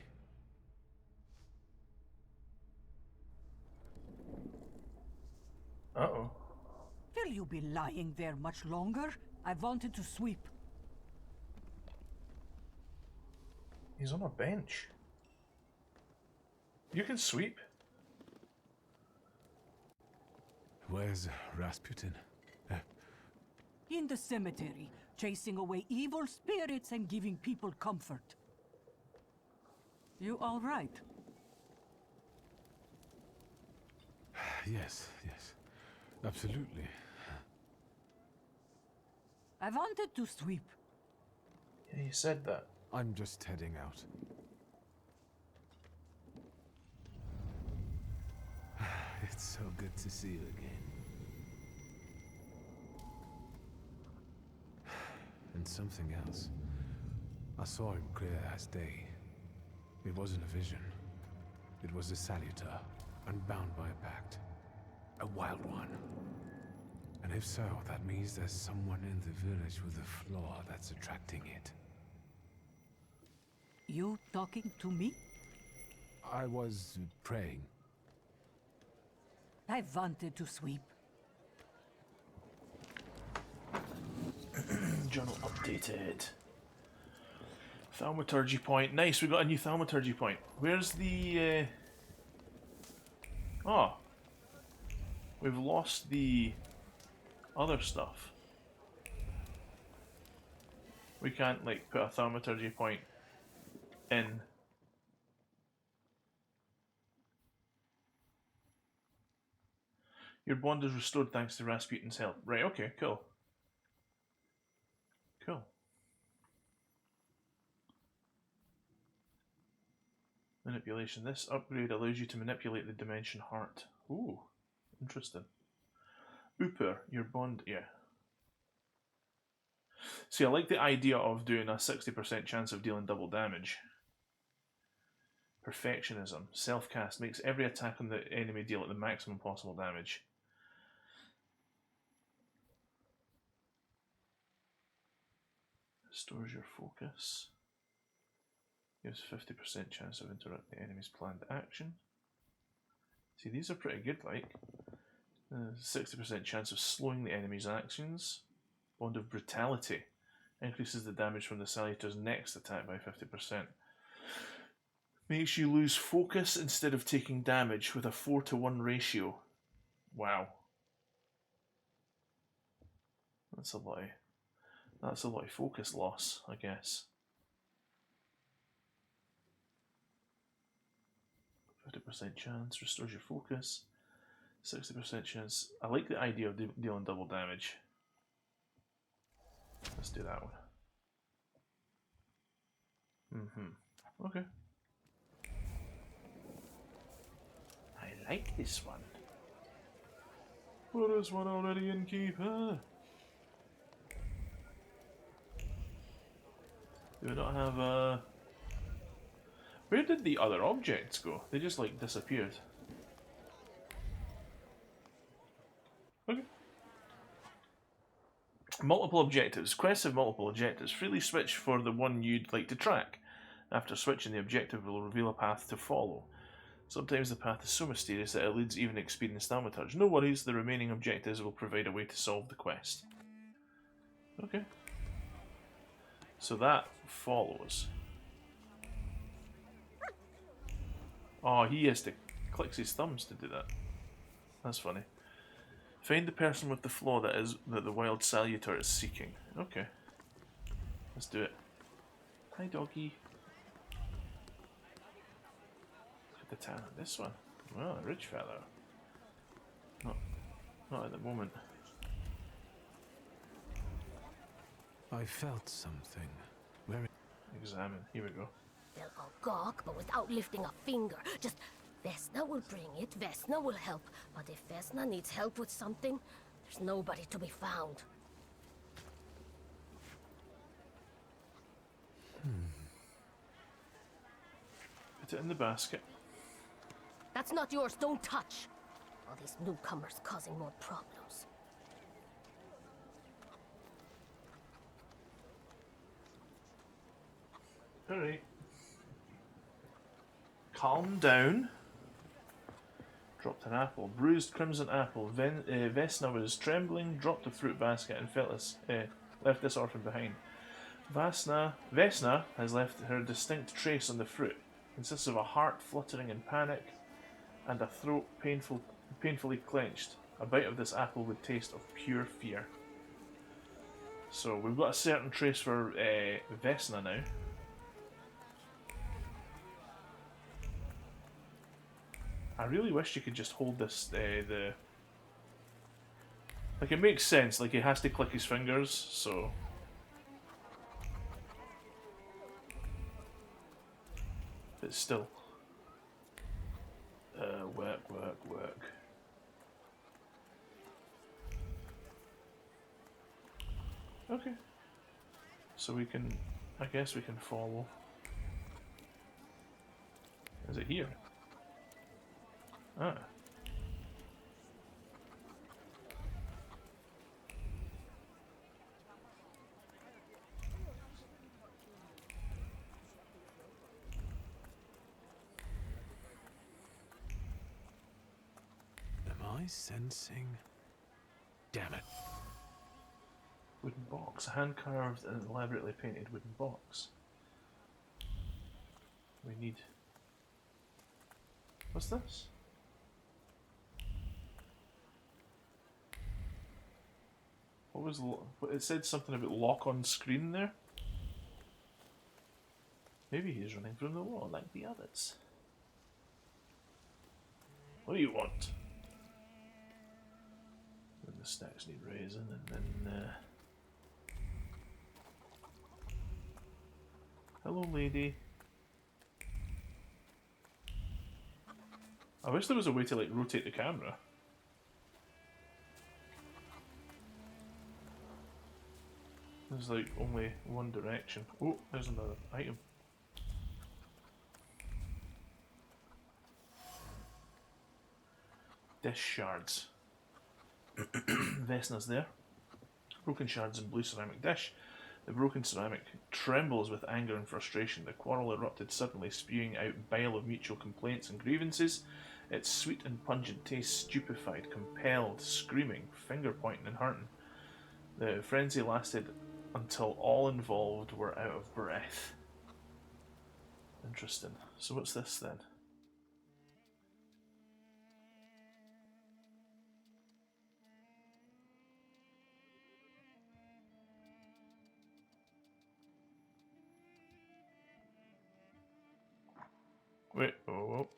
Uh-oh. Will you be lying there much longer? I wanted to sweep. He's on a bench. You can sweep. Where's Rasputin? In the cemetery, chasing away evil spirits and giving people comfort. You all right? Yes, yes. Absolutely. I wanted to sweep. Yeah, you said that. I'm just heading out. It's so good to see you again. And something else. I saw him clear as day. It wasn't a vision. It was a salutar, unbound by a pact. A wild one. And if so, that means there's someone in the village with a flaw that's attracting it. You talking to me? I was praying. I wanted to sweep. Journal updated. Thaumaturge point. Nice, we got a new Thaumaturge point. Where's the... Oh. We've lost the other stuff. We can't, like, put a Thaumaturge point in. Your bond is restored thanks to Rasputin's help. Right, okay, cool. Cool. Manipulation. This upgrade allows you to manipulate the dimension heart. Ooh, interesting. Ooper, your bond, yeah. See, I like the idea of doing a 60% chance of dealing double damage. Perfectionism. Self-cast makes every attack on the enemy deal at the maximum possible damage. Restores your focus. Gives 50% chance of interrupting the enemy's planned action. See, these are pretty good, like. 60% chance of slowing the enemy's actions. Bond of Brutality. Increases the damage from the salutar's next attack by 50%. Makes you lose focus instead of taking damage with a 4-to-1 ratio. Wow. That's a lot of focus loss, I guess. 50% chance, restores your focus. 60% chance. I like the idea of dealing double damage. Let's do that one. Okay. I like this one. Well, there's one already in keeper. Do we not have a... Where did the other objects go? They just, like, disappeared. Okay. Multiple objectives. Quests have multiple objectives. Freely switch for the one you'd like to track. After switching, the objective will reveal a path to follow. Sometimes the path is so mysterious that it leads even experienced Thaumaturge. No worries, the remaining objectives will provide a way to solve the quest. Okay. So that follows. Oh, he has to click his thumbs to do that. That's funny. Find the person with the flaw that the wild salutar is seeking. Okay. Let's do it. Hi, doggy. Look at the talent. This one. Well, a rich fellow. Not at the moment. I felt something. Where? Examine. Here we go. They'll go gawk, but without lifting a finger. Just, Vesna will bring it, Vesna will help. But if Vesna needs help with something, there's nobody to be found. Put it in the basket. That's not yours. Don't touch. All these newcomers causing more problems. Alright. Calm down. Dropped an apple. Bruised crimson apple. Vesna was trembling, dropped the fruit basket, and left this orphan behind. Vesna has left her distinct trace on the fruit. Consists of a heart fluttering in panic and a throat painfully clenched. A bite of this apple would taste of pure fear. So we've got a certain trace for Vesna now. I really wish you could just hold this, like, it makes sense, like he has to click his fingers, so... But still. Work. Okay. So we can, I guess we can follow. Is it here? Ah. Am I sensing? Damn it. Wooden box. A hand-carved and elaborately painted wooden box. We need... What's this? What was it said something about lock on screen there? Maybe he's running from the wall like the others. What do you want? Then the stacks need raising, and then hello lady. I wish there was a way to like rotate the camera. There's like only one direction. Oh, there's another item. Dish shards. Vesna's there. Broken shards in blue ceramic dish. The broken ceramic trembles with anger and frustration. The quarrel erupted suddenly, spewing out bile of mutual complaints and grievances. Its sweet and pungent taste stupefied, compelled, screaming, finger pointing and hurting. The frenzy lasted until all involved were out of breath. Interesting. So what's this then? Wait, oh.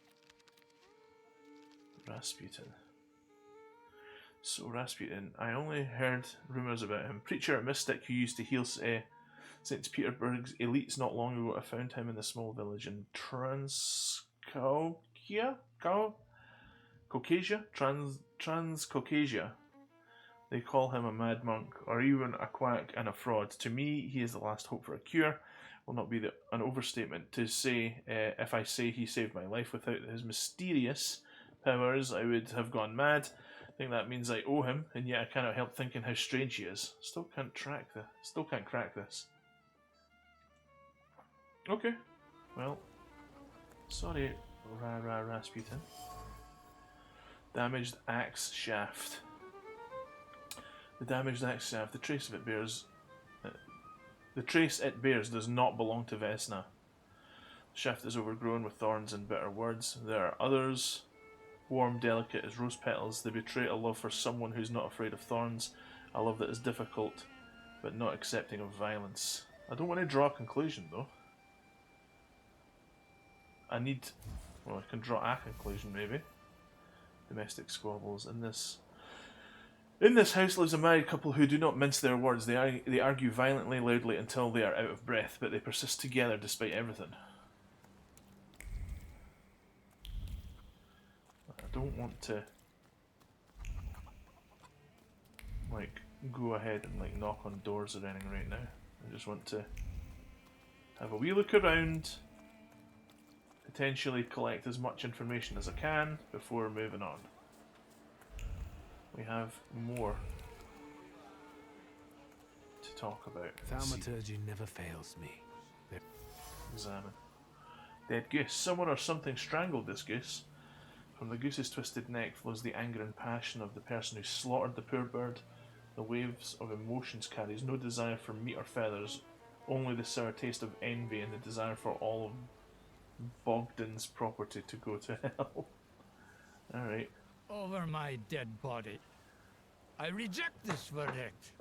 Rasputin. So Rasputin, I only heard rumours about him. Preacher, a mystic who used to heal St. Petersburg's elites not long ago. I found him in the small village in Transcaucasia? Transcaucasia. They call him a mad monk, or even a quack and a fraud. To me, he is the last hope for a cure. Will not be an overstatement to say, if I say he saved my life. Without his mysterious powers, I would have gone mad. I think that means I owe him, and yet I cannot help thinking how strange he is. Still can't crack this. Okay. Well, sorry, Rasputin. Damaged axe shaft. The damaged axe shaft. The trace it bears does not belong to Vesna. The shaft is overgrown with thorns and bitter words. There are others, warm, delicate as rose petals. They betray a love for someone who's not afraid of thorns. A love that is difficult, but not accepting of violence. I don't want to draw a conclusion, though. I can draw a conclusion, maybe. Domestic squabbles. In this house lives a married couple who do not mince their words. They argue violently, loudly, until they are out of breath, but they persist together despite everything. I don't want to, like, go ahead and, like, knock on doors or anything right now. I just want to have a wee look around, potentially collect as much information as I can before moving on. We have more to talk about. Thaumaturge never fails me. Examine. Dead goose. Someone or something strangled this goose. From the goose's twisted neck flows the anger and passion of the person who slaughtered the poor bird. The waves of emotions carries no desire for meat or feathers, only the sour taste of envy and the desire for all of Bogdan's property to go to hell. Alright. Over my dead body. I reject this verdict.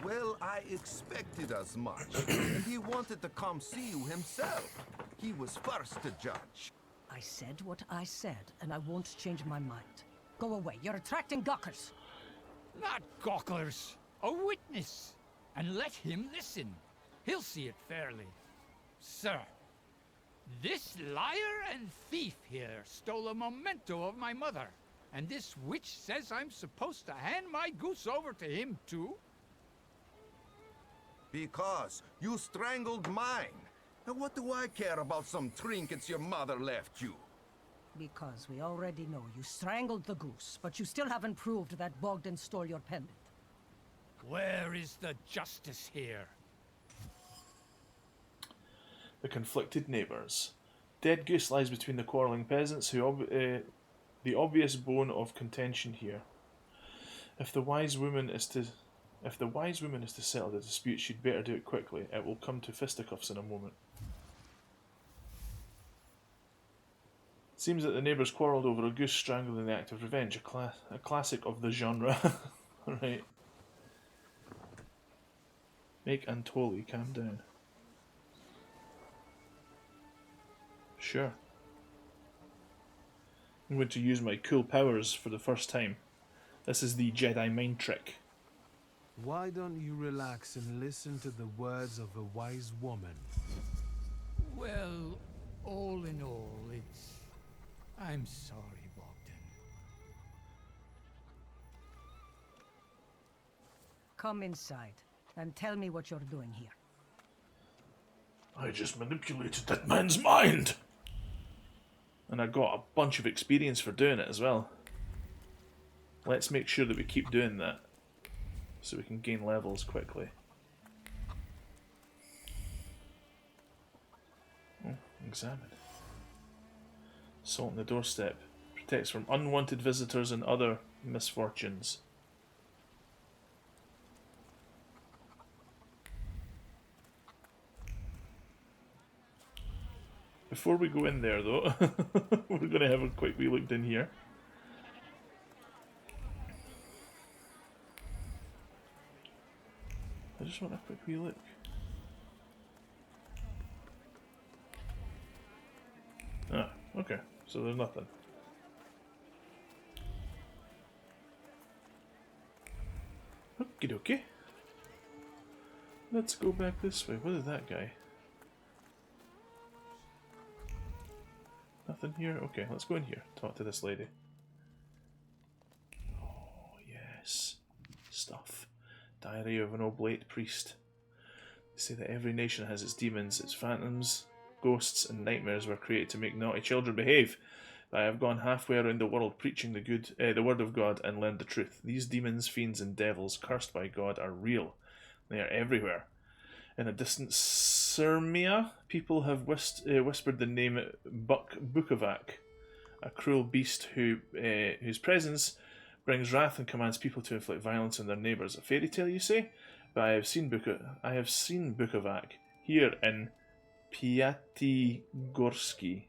Well, I expected as much. And he wanted to come see you himself. He was first to judge. I said what I said, and I won't change my mind. Go away. You're attracting gawkers. Not gawkers. A witness. And let him listen. He'll see it fairly. Sir, this liar and thief here stole a memento of my mother. And this witch says I'm supposed to hand my goose over to him too? Because you strangled mine. And what do I care about some trinkets your mother left you? Because we already know you strangled the goose, but you still haven't proved that Bogdan stole your pendant. Where is the justice here? The conflicted neighbours. Dead goose lies between the quarrelling peasants, the obvious bone of contention here. If the wise woman is to settle the dispute, she'd better do it quickly. It will come to fisticuffs in a moment. It seems that the neighbours quarrelled over a goose strangled in the act of revenge, a classic of the genre. Right. Make Antoli calm down. Sure. I'm going to use my cool powers for the first time. This is the Jedi mind trick. Why don't you relax and listen to the words of a wise woman? Well, all in all, it's... I'm sorry, Bogdan. Come inside, and tell me what you're doing here. I just manipulated that man's mind! And I got a bunch of experience for doing it as well. Let's make sure that we keep doing that, so we can gain levels quickly. Oh, examine. Salt on the doorstep. Protects from unwanted visitors and other misfortunes. Before we go in there though, we're going to have a quick wee look in here. I just want a quick wee look. Ah, okay. So there's nothing. Okie dokie. Let's go back this way. What is that guy? Nothing here? Okay, let's go in here. Talk to this lady. Oh, yes. Stuff. Diary of an Oblate Priest. They say that every nation has its demons, its phantoms, ghosts, and nightmares were created to make naughty children behave. But I have gone halfway around the world preaching the word of God and learned the truth. These demons, fiends, and devils cursed by God are real. They are everywhere. In a distant Sirmia, people have whispered the name Bukovac, a cruel beast whose presence brings wrath and commands people to inflict violence on their neighbours. A fairy tale, you say? But I have seen Bukovac here in Piatigorsky.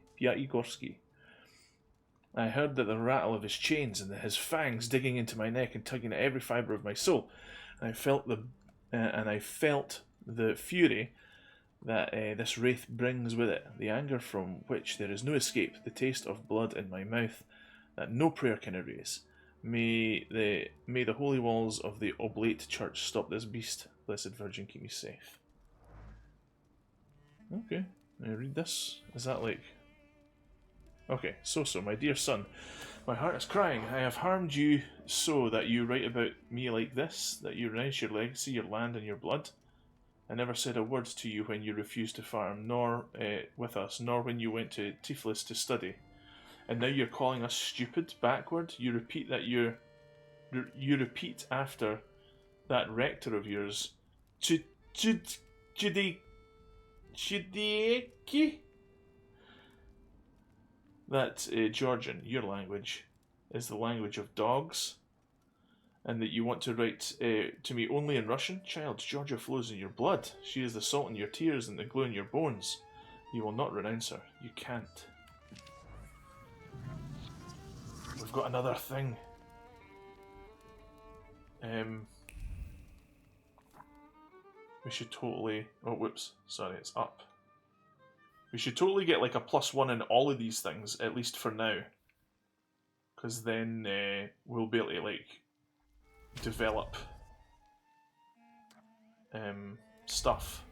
I heard that the rattle of his chains and his fangs digging into my neck and tugging at every fibre of my soul. And I felt the fury that this wraith brings with it, the anger from which there is no escape, the taste of blood in my mouth that no prayer can erase. May the holy walls of the Oblate Church stop this beast. Blessed Virgin, keep me safe. Okay, I read this. Is that like... Okay, so, my dear son, my heart is crying. I have harmed you so that you write about me like this, that you renounce your legacy, your land, and your blood. I never said a word to you when you refused to farm, nor with us, nor when you went to Tiflis to study. And now you're calling us stupid, backward? You repeat after that rector of yours. Gies'a GO? That Georgian, your language, is the language of dogs, and that you want to write to me only in Russian? Child, Georgia flows in your blood. She is the salt in your tears and the glue in your bones. You will not renounce her. You can't. We've got another thing. We should totally... Oh, whoops. Sorry, it's up. We should totally get like a +1 in all of these things, at least for now. Because then we'll be able to like develop stuff.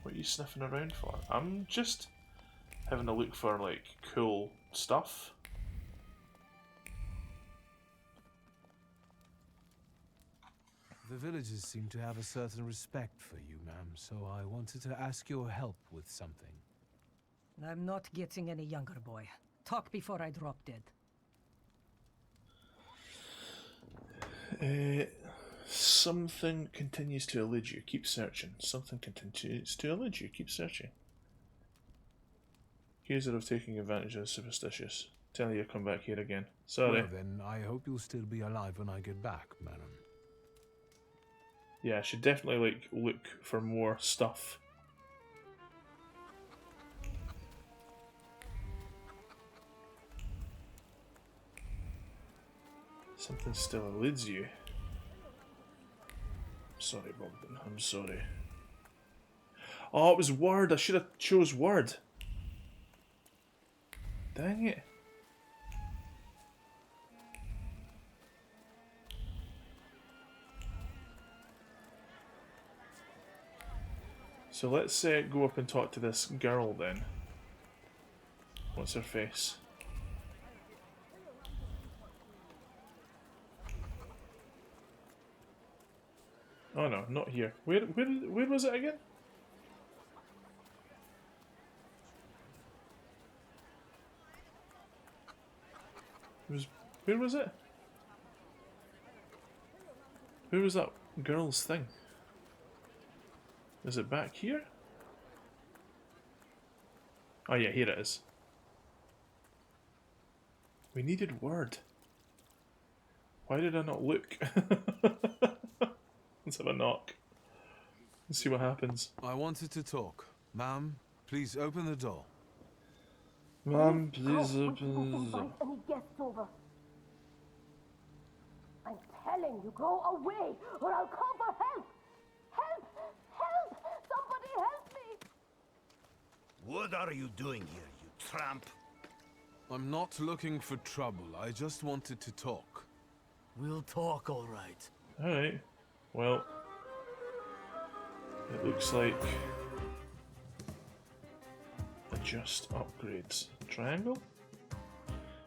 What are you sniffing around for? I'm just having a look for like cool stuff. The villagers seem to have a certain respect for you, ma'am, so I wanted to ask your help with something. I'm not getting any younger, boy. Talk before I drop dead. Something continues to elude you. Keep searching. Something continues to elude you. Keep searching. Accuser of taking advantage of the superstitious. Tell you to come back here again. Sorry. Well then, I hope you'll still be alive when I get back, madam. Yeah, I should definitely like look for more stuff. Something still eludes you. Sorry, Bogdan. I'm sorry. Oh, it was word. I should have chose word. Dang it. So let's go up and talk to this girl then. What's her face? Oh no, not here. Where was it again? Where was it? Where was that girl's thing? Is it back here? Oh yeah, here it is. We needed word. Why did I not look? Let's have a knock. Let's see what happens. I wanted to talk. Ma'am, please open the door. Ma'am, please open the door. Any guests over? I'm telling you, go away, or I'll call for help! Help! Help! Somebody help me! What are you doing here, you tramp? I'm not looking for trouble. I just wanted to talk. We'll talk, all right. Alright. Well, it looks like adjust upgrades. Triangle?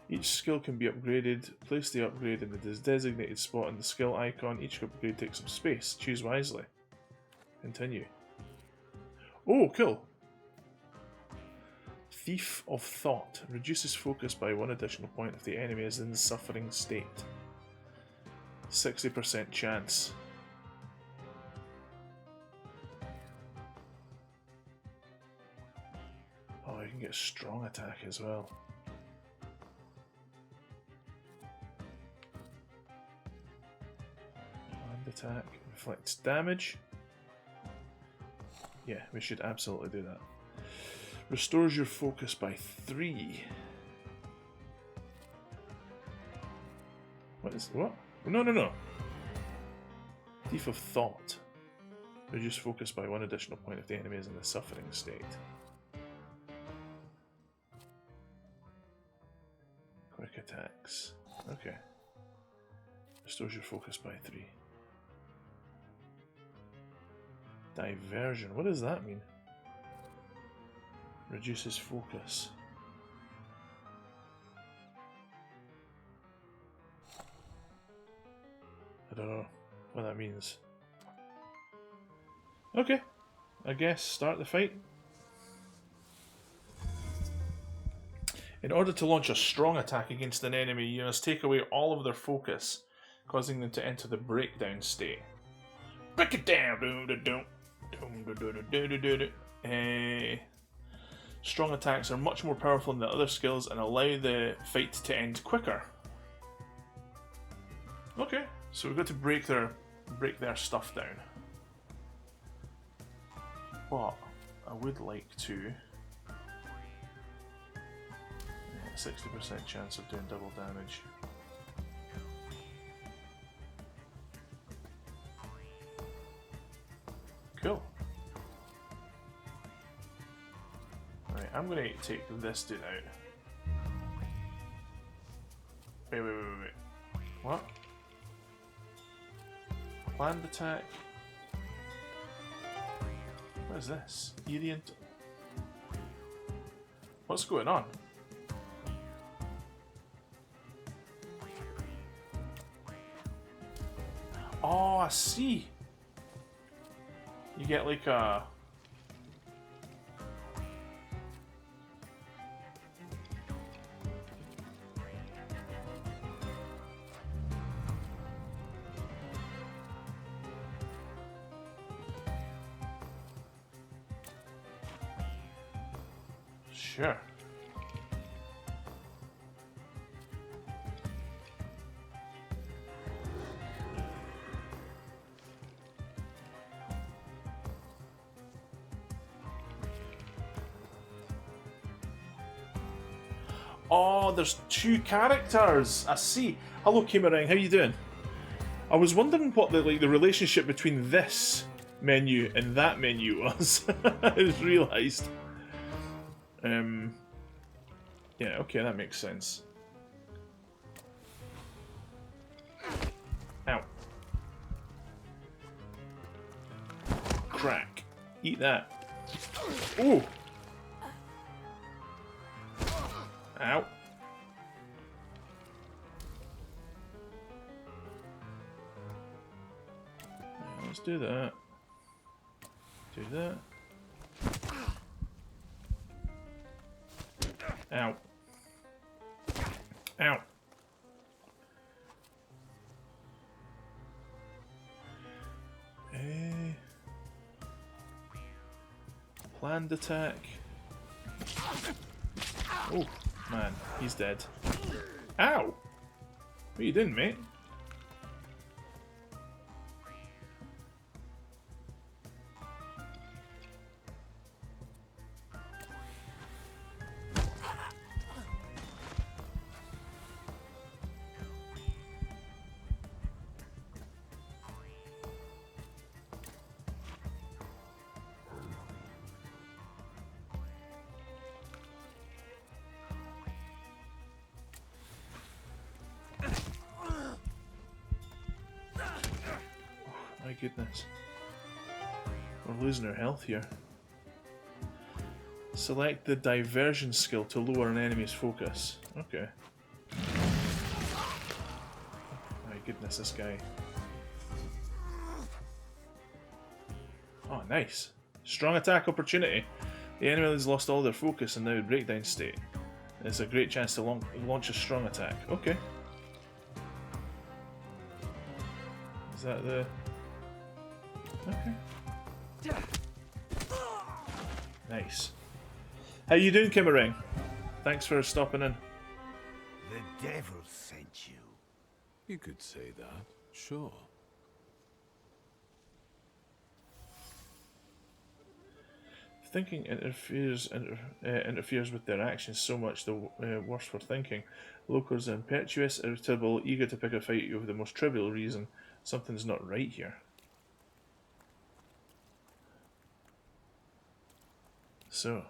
Each skill can be upgraded. Place the upgrade in the designated spot in the skill icon. Each upgrade takes some space. Choose wisely. Continue. Oh, cool! Thief of Thought. Reduces focus by 1 additional point if the enemy is in the suffering state. 60% chance. Oh, you can get strong attack as well. Hand attack inflicts damage. Yeah, we should absolutely do that. Restores your focus by 3. What? No. Thief of Thought. Reduce focus by 1 additional point if the enemy is in the suffering state. Quick attacks. Okay. Restores your focus by 3. Diversion. What does that mean? Reduces focus. I don't know what that means. Okay, I guess start the fight. In order to launch a strong attack against an enemy, you must take away all of their focus, causing them to enter the breakdown state. Break it down! Strong attacks are much more powerful than the other skills and allow the fight to end quicker. Okay, so we've got to break their stuff down. But I would like to 60% chance of doing double damage. Cool. Alright, I'm gonna take this dude out. Wait. What? Planned attack. What is this? Erient. What's going on? Oh, I see. You get like a... Sure. Oh, there's two characters. I see. Hello, Kimerang. How you doing? I was wondering what the relationship between this menu and that menu was. I just realised. Yeah. Okay, that makes sense. Ow. Crack. Eat that. Ooh. Ow. Let's do that. Do that. Ow. Ow. Planned attack. Oh, man, he's dead. Ow! What are you doing, mate? My goodness. We're losing our health here. Select the diversion skill to lower an enemy's focus. Okay. My goodness, this guy. Oh, nice. Strong attack opportunity. The enemy has lost all their focus and now in breakdown state. It's a great chance to launch a strong attack. Okay. Is that the... Okay. Nice. How you doing, Kimerang? Thanks for stopping in. The devil sent you. You could say that, sure. Thinking interferes with their actions so much, the worse for thinking. Locals are impetuous, irritable, eager to pick a fight over the most trivial reason. Something's not right here. So.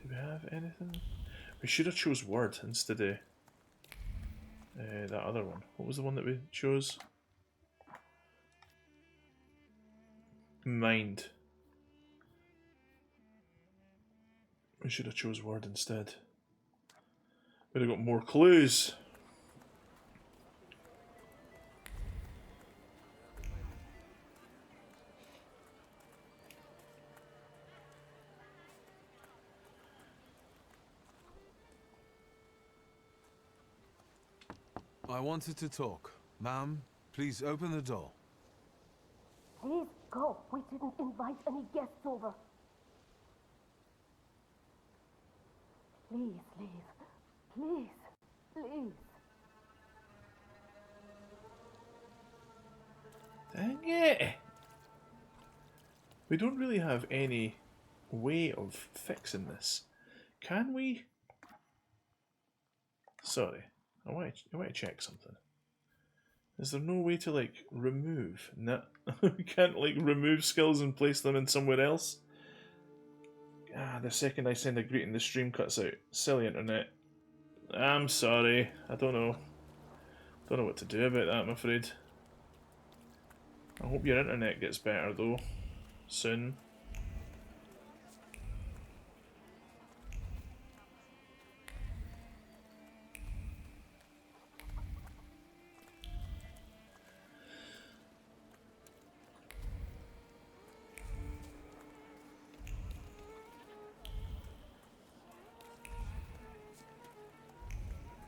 Do we have anything? We should have chose word instead of that other one. What was the one that we chose? Mind. We should have chose word instead. Would have got more clues. I wanted to talk. Ma'am, please open the door. Please go. We didn't invite any guests over. Please leave. Please. Please. Dang it! We don't really have any way of fixing this. Can we? Sorry, I want to check something. Is there no way to like remove? No, we can't like remove skills and place them in somewhere else. Ah, the second I send a greeting, the stream cuts out. Silly internet. I'm sorry. I don't know. Don't know what to do about that, I'm afraid. I hope your internet gets better though. Soon.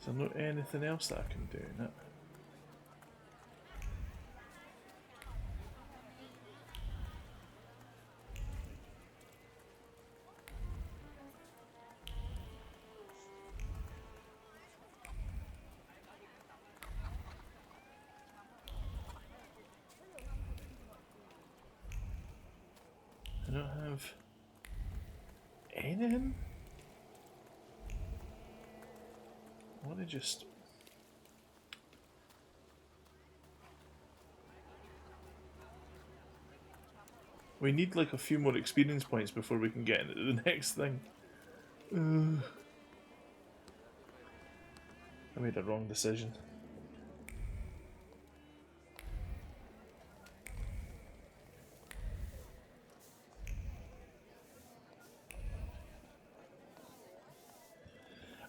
Is there not anything else that I can do in it? I don't have anything? I want to just... We need like a few more experience points before we can get into the next thing. I made a wrong decision.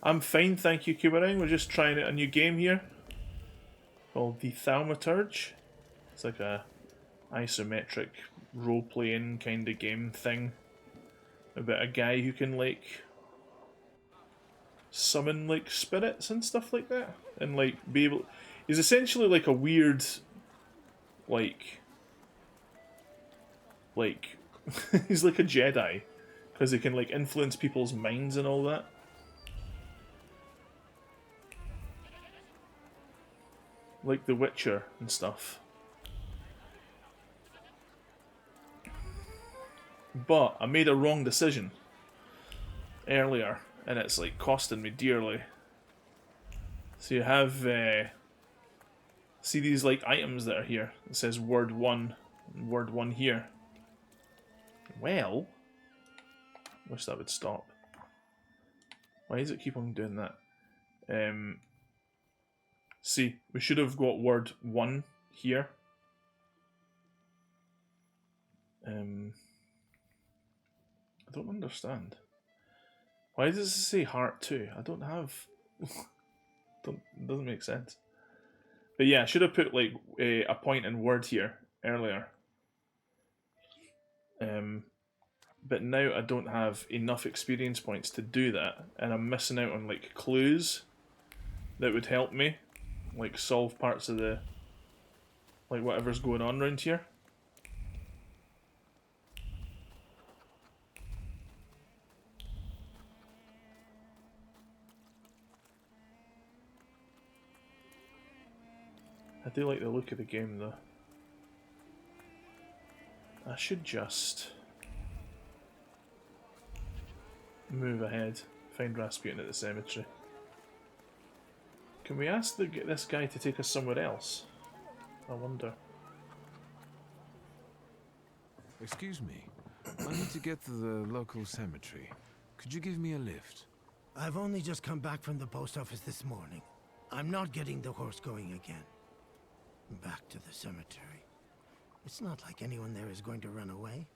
I'm fine, thank you, Kubarang. We're just trying out a new game here called the Thaumaturge. It's like a isometric role-playing kind of game thing about a guy who can like summon like spirits and stuff like that, and like be able. He's essentially like a weird, like he's like a Jedi because he can like influence people's minds and all that. Like The Witcher and stuff. But I made a wrong decision earlier, and it's like costing me dearly. So you have, see these like items that are here? It says word 1, and word 1 here. Well, wish that would stop. Why does it keep on doing that? See, we should have got word 1 here. I don't understand. Why does it say heart 2? I don't have... it doesn't make sense. But yeah, I should have put like a point in word here earlier. But now I don't have enough experience points to do that, and I'm missing out on like clues that would help me like solve parts of the like whatever's going on around here. I do like the look of the game though. I should just move ahead, find Rasputin at the cemetery. Can we ask this guy to take us somewhere else? I wonder. Excuse me. I need to get to the local cemetery. Could you give me a lift? I've only just come back from the post office this morning. I'm not getting the horse going again. Back to the cemetery. It's not like anyone there is going to run away.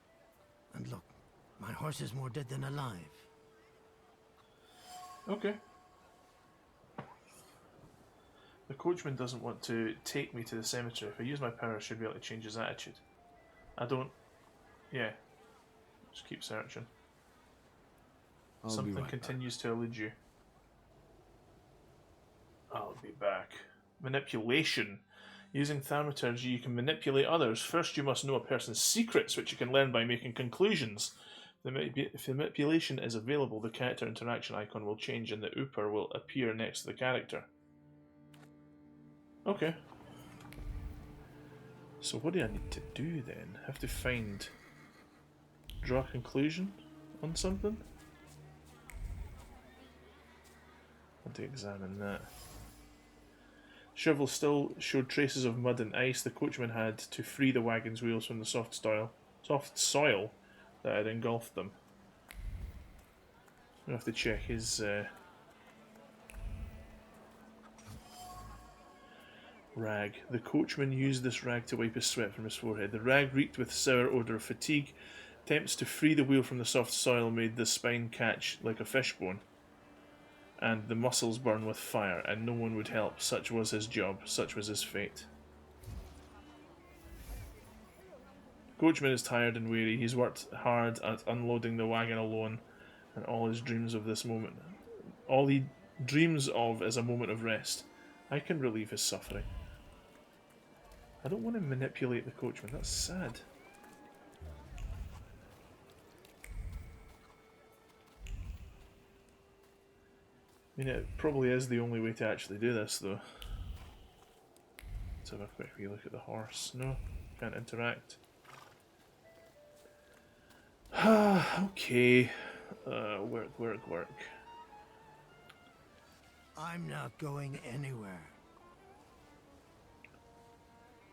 And look, my horse is more dead than alive. Okay. The coachman doesn't want to take me to the cemetery. If I use my power, I should be able to change his attitude. I don't... Yeah. Just keep searching. Something continues to elude you. I'll be back. Manipulation. Using Thaumaturge, you can manipulate others. First, you must know a person's secrets, which you can learn by making conclusions. If the manipulation is available, the character interaction icon will change and the Ooper will appear next to the character. Okay. So what do I need to do then? I have to find... Draw a conclusion on something? I want to examine that. Shovel still showed traces of mud and ice. The coachman had to free the wagon's wheels from the soft soil that had engulfed them. I have to check his rag. The coachman used this rag to wipe his sweat from his forehead. The rag reeked with sour odour of fatigue. Attempts to free the wheel from the soft soil made the spine catch like a fishbone, and the muscles burn with fire, and no one would help. Such was his job, such was his fate. Coachman is tired and weary. He's worked hard at unloading the wagon alone, and all he dreams of is a moment of rest. I can relieve his suffering. I don't want to manipulate the coachman, that's sad. I mean, it probably is the only way to actually do this, though. Let's have a quick wee look at the horse. No, can't interact. Okay. Work. I'm not going anywhere.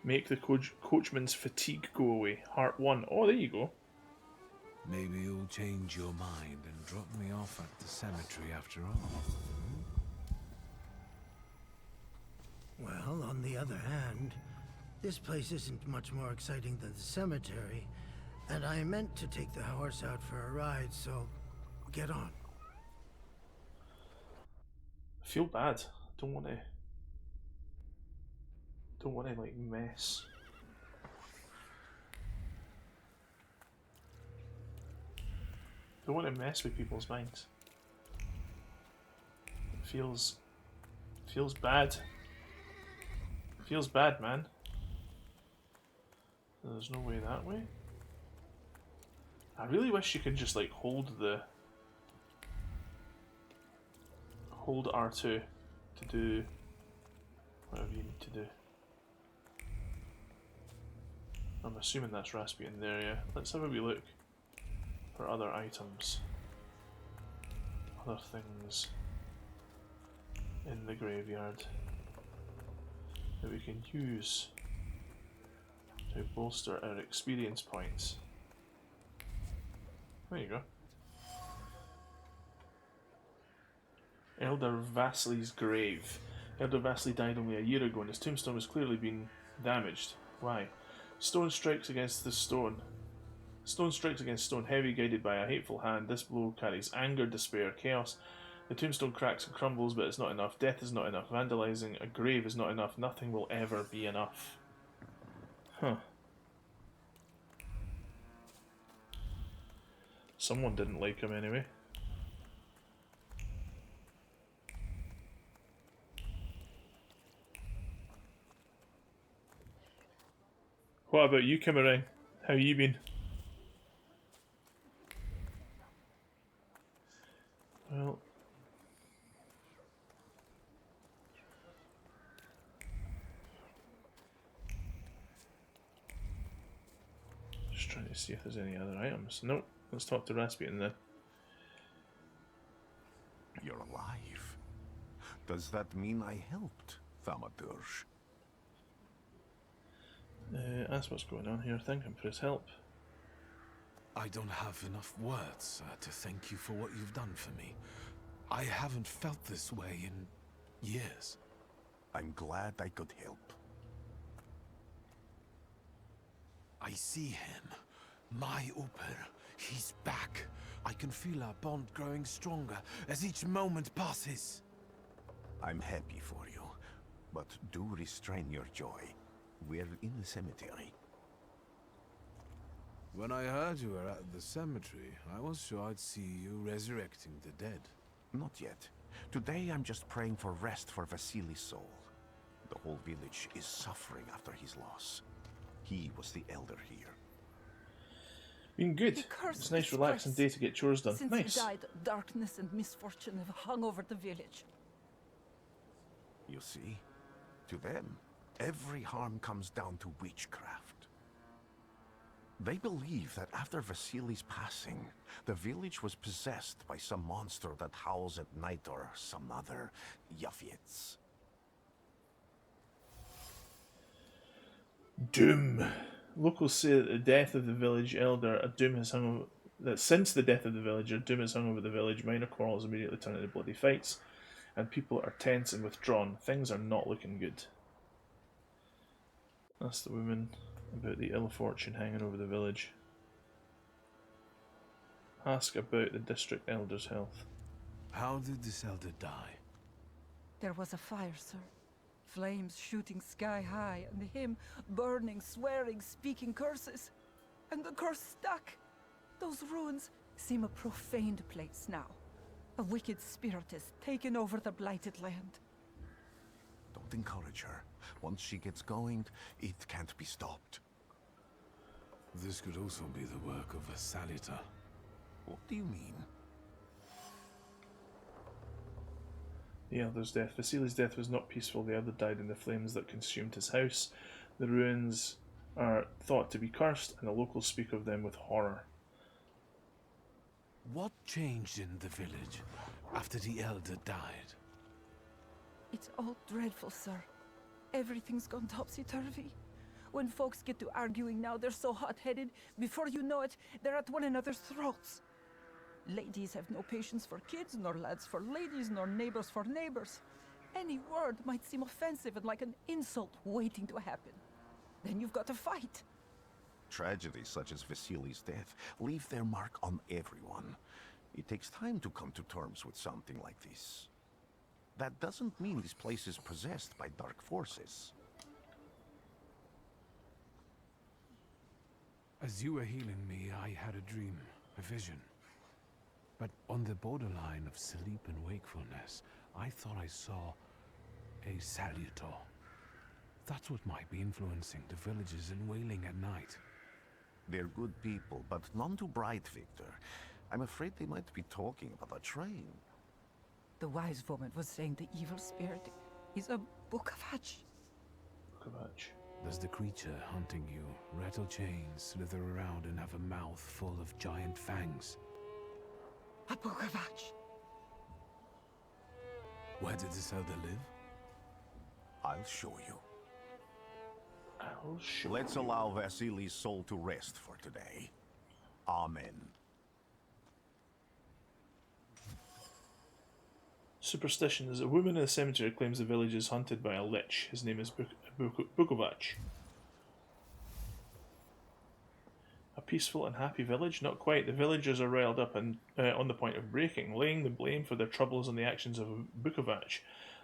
Make the coachman's fatigue go away. Heart 1. Oh, there you go. Maybe you'll change your mind and drop me off at the cemetery after all. Well, on the other hand, this place isn't much more exciting than the cemetery, and I meant to take the horse out for a ride, so get on. I feel bad. Don't want to like mess. Don't want to mess with people's minds. It feels bad. Feels bad, man. There's no way that way. I really wish you could just like hold R2 to do whatever you need to do. I'm assuming that's Rasputin there, yeah. Let's have a wee look for other items. Other things in the graveyard that we can use to bolster our experience points. There you go. Elder Vasili's grave. Elder Vasily died only a year ago and his tombstone has clearly been damaged. Why? Stone strikes against stone. Stone strikes against stone, heavy, guided by a hateful hand. This blow carries anger, despair, chaos. The tombstone cracks and crumbles, but it's not enough. Death is not enough. Vandalizing a grave is not enough. Nothing will ever be enough. Huh. Someone didn't like him anyway. What about you, Kimmerang? How you been? Well, just trying to see if there's any other items. Nope. Let's talk to Rasputin then. You're alive. Does that mean I helped, Thaumaturge? Ask what's going on here. Thank him for his help. I don't have enough words to thank you for what you've done for me. I haven't felt this way in years. I'm glad I could help. I see him, My Uper, he's back. I can feel our bond growing stronger as each moment passes. I'm happy for you, but do restrain your joy. We're in the cemetery. When I heard you were at the cemetery, I was sure I'd see you resurrecting the dead. Not yet. Today I'm just praying for rest for Vasily's soul. The whole village is suffering after his loss. He was the elder here. Been good. It's a nice relaxing day to get chores done. Since Nice. he died, darkness and misfortune have hung over the village. You see? To them, every harm comes down to witchcraft. They believe that after Vasily's passing, the village was possessed by some monster that howls at night or some other Yafits. Doom. Locals say that the death of the village elder, a doom has hung over, that since the death of the villager, doom has hung over the village. Minor quarrels immediately turn into bloody fights, and people are tense and withdrawn. Things are not looking good. That's the woman about the ill fortune hanging over the village. Ask about the district elder's health. How did this elder die? There was a fire, sir. Flames shooting sky high, and him burning, swearing, speaking curses. And the curse stuck. Those ruins seem a profaned place now. A wicked spirit has taken over the blighted land. Don't encourage her. Once she gets going, it can't be stopped. This could also be the work of a Salita. What do you mean? The elder's death. Vasily's death was not peaceful. The elder died in the flames that consumed his house. The ruins are thought to be cursed, and the locals speak of them with horror. What changed in the village after the elder died? It's all dreadful, sir. Everything's gone topsy-turvy. When folks get to arguing now, they're so hot-headed, before you know it, they're at one another's throats. Ladies have no patience for kids, nor lads for ladies, nor neighbors for neighbors. Any word might seem offensive and like an insult waiting to happen. Then you've got to fight. Tragedies such as Vasily's death leave their mark on everyone. It takes time to come to terms with something like this. That doesn't mean this place is possessed by dark forces. As you were healing me, I had a dream, a vision. But on the borderline of sleep and wakefulness, I thought I saw a Salutor. That's what might be influencing the villagers in Wailing at night. They're good people, but none too bright, Victor. I'm afraid they might be talking about a train. The wise woman was saying the evil spirit is a Bukovach. Bukovach. Does the creature hunting you rattle chains, slither around, and have a mouth full of giant fangs? A Bukovach. Where did this elder live? I'll show you. I'll show Let's you. allow Vasily's soul to rest for today. Amen. Superstitions. A woman in the cemetery claims the village is haunted by a lich. His name is Bukovach. A peaceful and happy village? Not quite. The villagers are riled up and on the point of breaking, laying the blame for their troubles on the actions of Bukovach.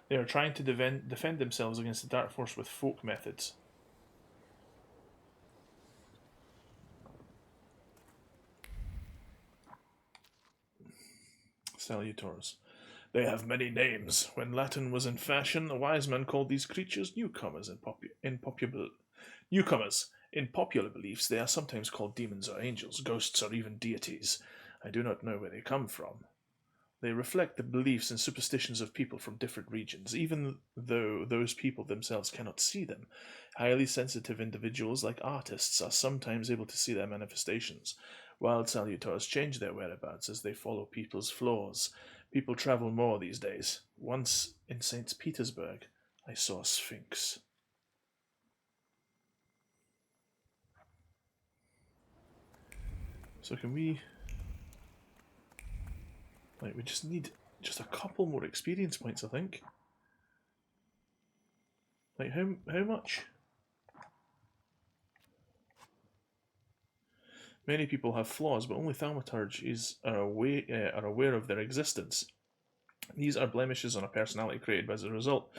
They are trying to defend themselves against the dark force with folk methods. Salutors. They have many names. When Latin was in fashion, a wise man called these creatures newcomers in popular beliefs. They are sometimes called demons or angels, ghosts or even deities. I do not know where they come from. They reflect the beliefs and superstitions of people from different regions, even though those people themselves cannot see them. Highly sensitive individuals, like artists, are sometimes able to see their manifestations. Wild salutors change their whereabouts as they follow people's flaws. People travel more these days. Once in St. Petersburg, I saw a sphinx. So can we... Like, we just need just a couple more experience points, I think. Like, how much? Many people have flaws, but only thaumaturges are aware of their existence. These are blemishes on a personality created as a result.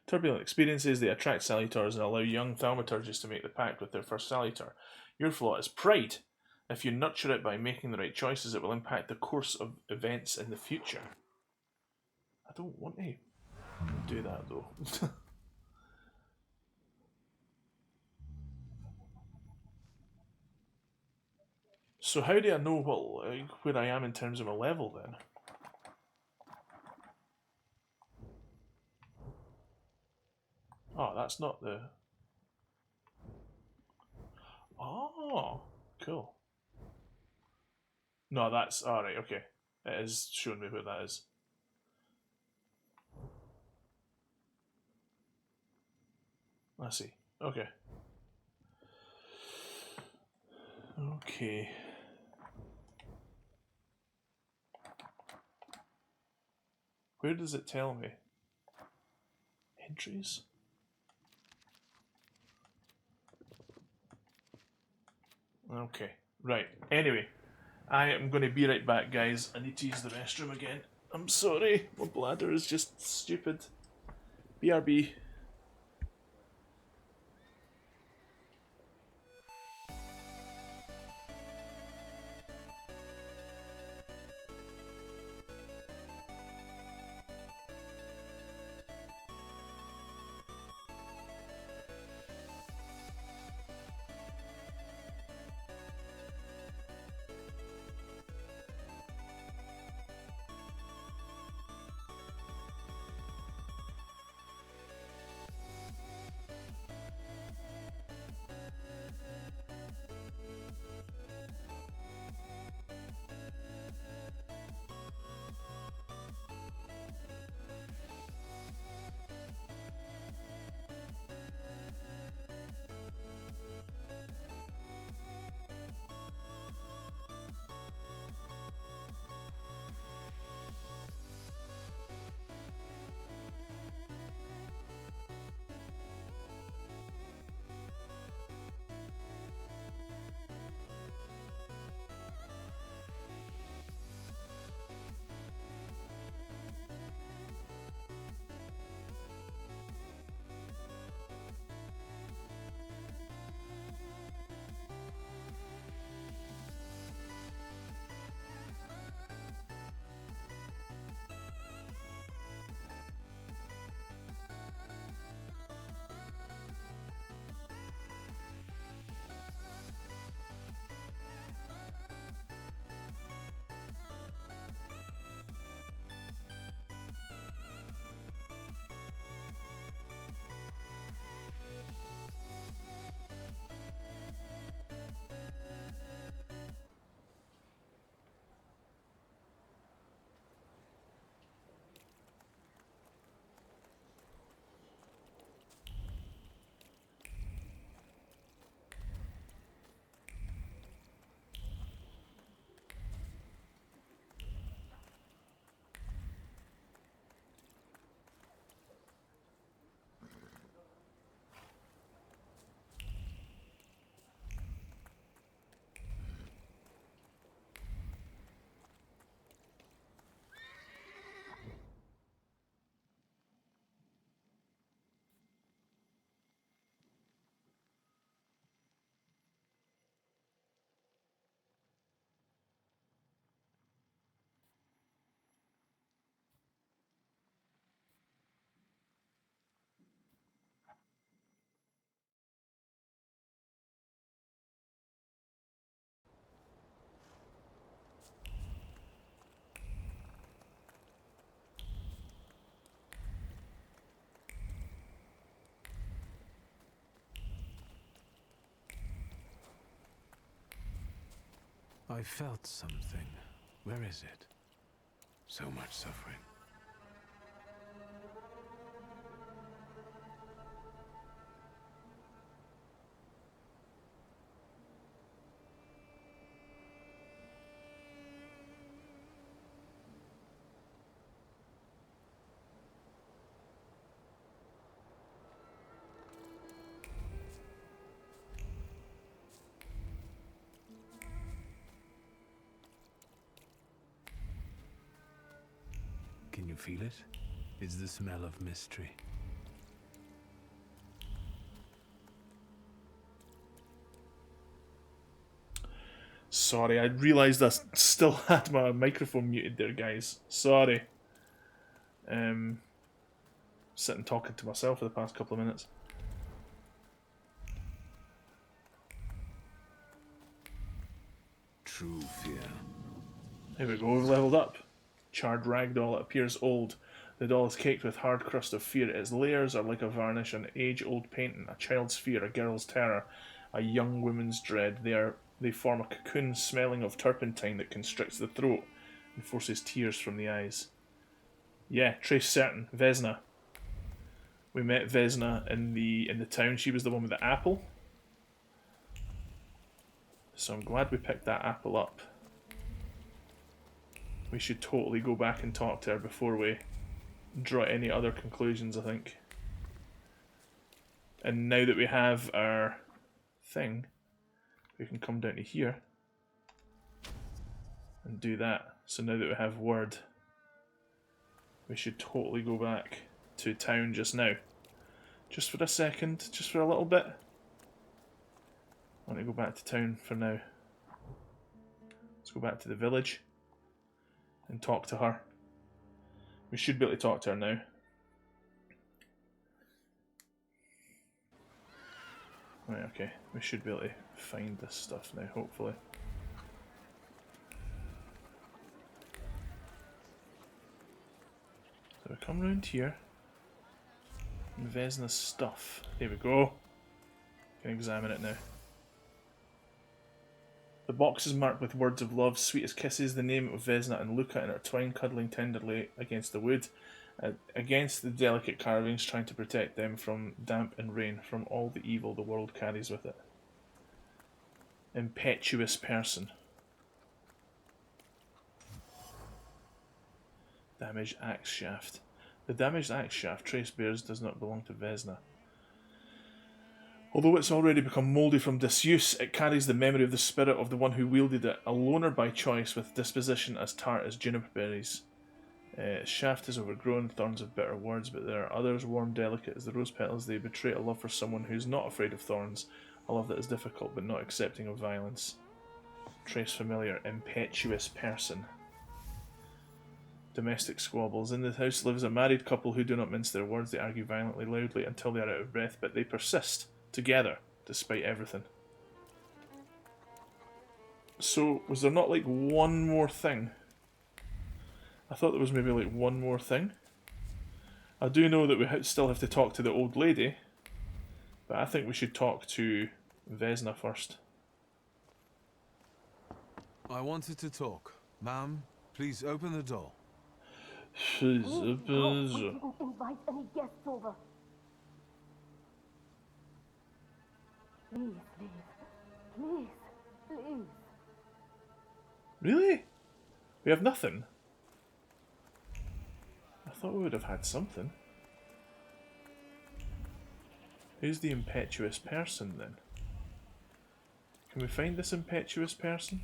Turbulent experiences, they attract salutars and allow young thaumaturges to make the pact with their first salutar. Your flaw is pride. If you nurture it by making the right choices, it will impact the course of events in the future. I don't want to do that though. So how do I know where I am in terms of a level then? Oh, that's not the... Oh, cool. No, that's... Alright, okay. It is showing me where that is. I see. Okay. Okay. Where does it tell me? Entries? Okay, right. Anyway, I am going to be right back, guys. I need to use the restroom again. I'm sorry, my bladder is just stupid. BRB. I felt something. Where is it? So much suffering. feel it? It's the smell of mystery. Sorry, I realised I still had my microphone muted there, guys. Sorry. Sitting talking to myself for the past couple of minutes. True fear. Here we go, we've leveled up. Charred ragdoll, it appears old. The doll is caked with hard crust of fear. Its layers are like a varnish, an age-old painting, a child's fear, a girl's terror, a young woman's dread. They form a cocoon smelling of turpentine that constricts the throat and forces tears from the eyes. Yeah, trace certain. Vesna. We met Vesna in the town. She was the one with the apple. So I'm glad we picked that apple up. We should totally go back and talk to her before we draw any other conclusions, I think. And now that we have our thing, we can come down to here and do that. So now that we have word, we should totally go back to town just now. Just for a second, just for a little bit. I want to go back to town for now. Let's go back to the village and talk to her. We should be able to talk to her now. Right, okay. We should be able to find this stuff now, hopefully. So we come round here. And Vesna's stuff. There we go. Can examine it now. The box is marked with words of love, sweet as kisses, the name of Vesna and Luca intertwined, cuddling tenderly against the wood, against the delicate carvings, trying to protect them from damp and rain, from all the evil the world carries with it. Impetuous person. Damaged axe shaft. The damaged axe shaft trace bears does not belong to Vesna. Although it's already become mouldy from disuse, it carries the memory of the spirit of the one who wielded it, a loner by choice with disposition as tart as juniper berries. Its shaft is overgrown, thorns of bitter words, but there are others, warm, delicate as the rose petals. They betray a love for someone who's not afraid of thorns, a love that is difficult but not accepting of violence. Trace familiar, impetuous person. Domestic squabbles. In the house lives a married couple who do not mince their words. They argue violently, loudly, until they are out of breath, but they persist. Together, despite everything. So, was there not like one more thing? I thought there was maybe like one more thing. I do know that we still have to talk to the old lady, but I think we should talk to Vesna first. I wanted to talk. Ma'am, please open the door. We didn't invite any guests over. Please, please, please, please. Really? We have nothing? I thought we would have had something. Who's the impetuous person then? Can we find this impetuous person?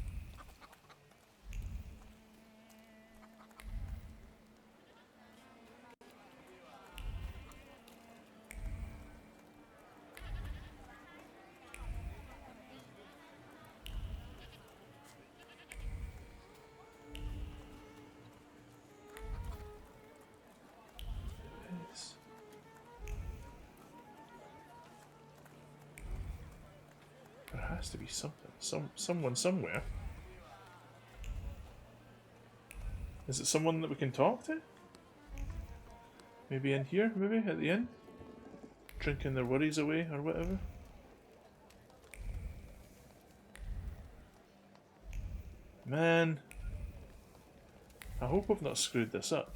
There has to be something. Someone somewhere. Is it someone that we can talk to? Maybe in here, maybe at the inn? Drinking their worries away or whatever? Man. I hope I've not screwed this up.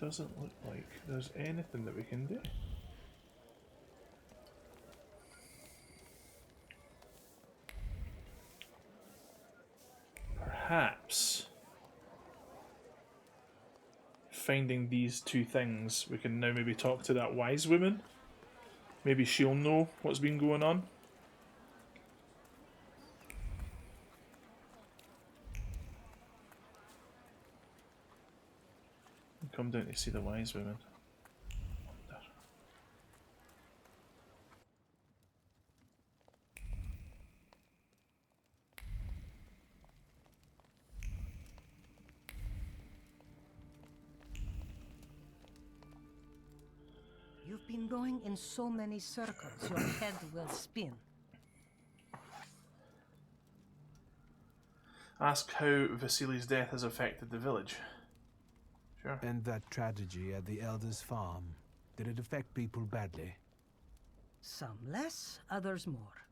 Doesn't look like there's anything that we can do. Perhaps finding these two things, we can now maybe talk to that wise woman. Maybe she'll know what's been going on. come down to see the wise women? You've been going in so many circles, your head will spin. Ask how Vasily's death has affected the village. Sure. And that tragedy at the Elder's farm, did it affect people badly? Some less, others more.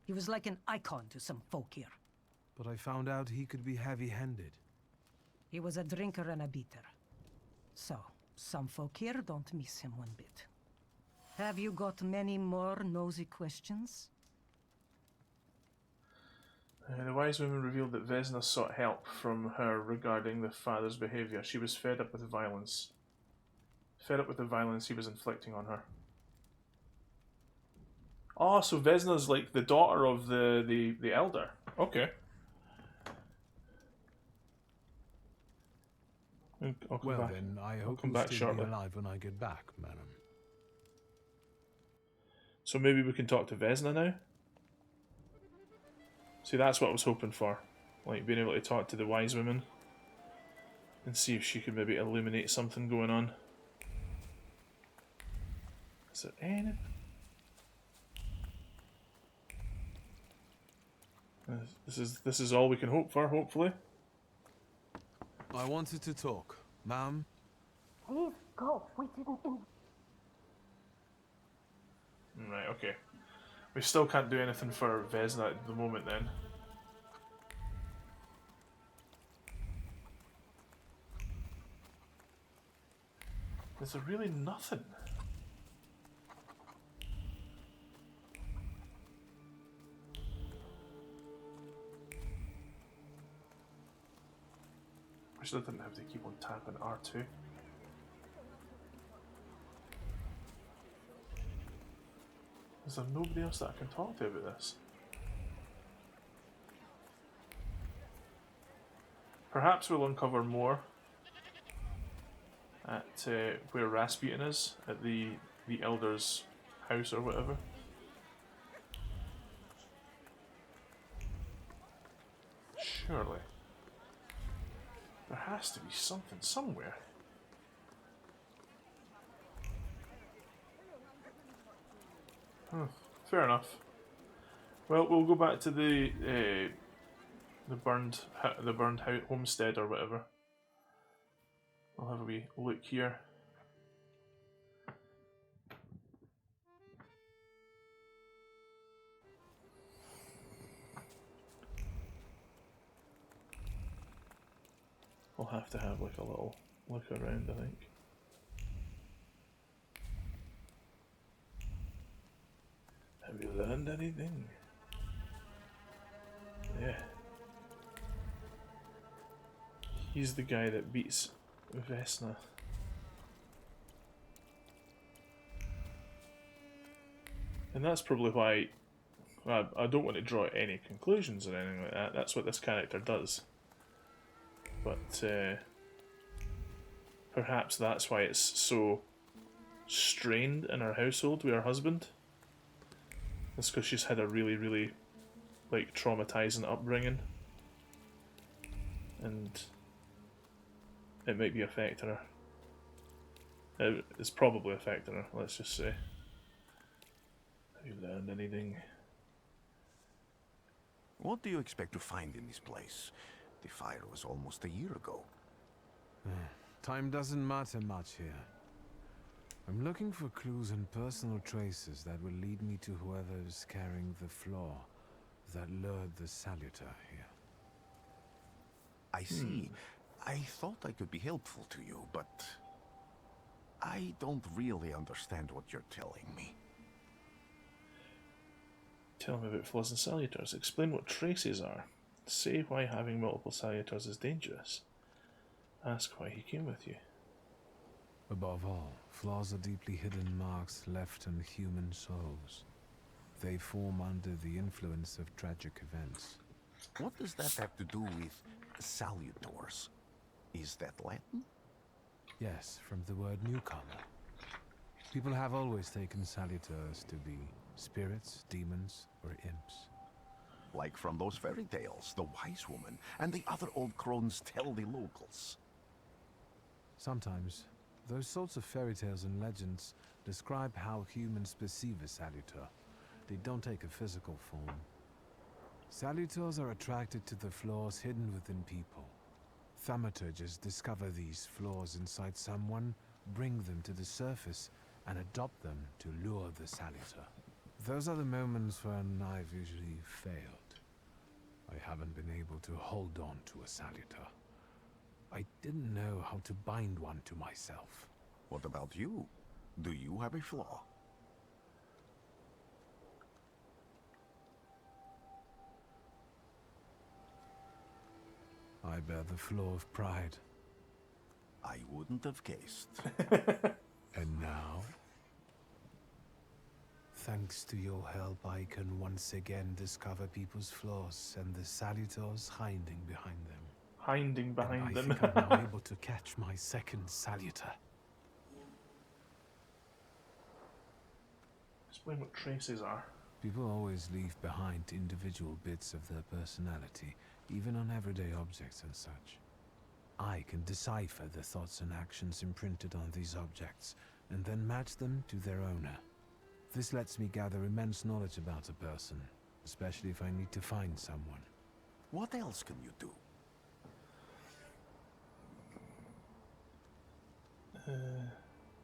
He was like an icon to some folk here. But I found out he could be heavy-handed. He was a drinker and a beater. So, some folk here don't miss him one bit. Have you got many more nosy questions? The wise woman revealed that Vesna sought help from her regarding the father's behaviour. She was fed up with the violence. Fed up with the violence he was inflicting on her. Oh, so Vesna's like the daughter of the elder. Okay. I'll come Well back. then, I I'll hope come you'll back still shortly. be alive when I get back, madam. So maybe we can talk to Vesna now? See, that's what I was hoping for. Like, being able to talk to the wise woman. And see if she could maybe illuminate something going on. Is there anything? This is all we can hope for, hopefully. I wanted to talk. Ma'am? Please go. We didn't. Right, okay. We still can't do anything for Vesna at the moment then. Is there really nothing? Wish I didn't have to keep on tapping R2. Is there nobody else that I can talk to about this? Perhaps we'll uncover more at where Rasputin is, at the Elder's house or whatever. Surely. There has to be something somewhere. Fair enough. Well, we'll go back to the burned homestead or whatever. I'll have a wee look here. I'll have to have like a little look around, I think. Have you learned anything? Yeah. He's the guy that beats Vesna. And that's probably why I don't want to draw any conclusions or anything like that. That's what this character does. But perhaps that's why it's so strained in her household with her husband. It's because she's had a really, really like traumatizing upbringing. And it might be affecting her. It's probably affecting her, let's just say. Have you learned anything? What do you expect to find in this place? The fire was almost a year ago. Time doesn't matter much here. I'm looking for clues and personal traces that will lead me to whoever's carrying the flaw that lured the Salutar here. I see. I thought I could be helpful to you, but I don't really understand what you're telling me. Tell me about flaws and salutars. Explain what traces are. Say why having multiple salutars is dangerous. Ask why he came with you. Above all, flaws are deeply hidden marks left in human souls. They form under the influence of tragic events. What does that have to do with salutors? Is that Latin? Yes, from the word newcomer. People have always taken saluteurs to be spirits, demons, or imps. Like from those fairy tales, the wise woman and the other old crones tell the locals. Sometimes, those sorts of fairy tales and legends describe how humans perceive a saluteur. They don't take a physical form. Saluteurs are attracted to the flaws hidden within people. Thaumaturges discover these flaws inside someone, bring them to the surface, and adopt them to lure the saluteur. Those are the moments when I've usually failed. I haven't been able to hold on to a saluteur. I didn't know how to bind one to myself. What about you? Do you have a flaw? I bear the flaw of pride. I wouldn't have guessed. And now, thanks to your help, I can once again discover people's flaws and the saluteurs hiding behind them. Hiding behind them. I think I'm now able to catch my second saluteur. Explain what traces are. People always leave behind individual bits of their personality, even on everyday objects and such. I can decipher the thoughts and actions imprinted on these objects, and then match them to their owner. This lets me gather immense knowledge about a person, especially if I need to find someone. What else can you do?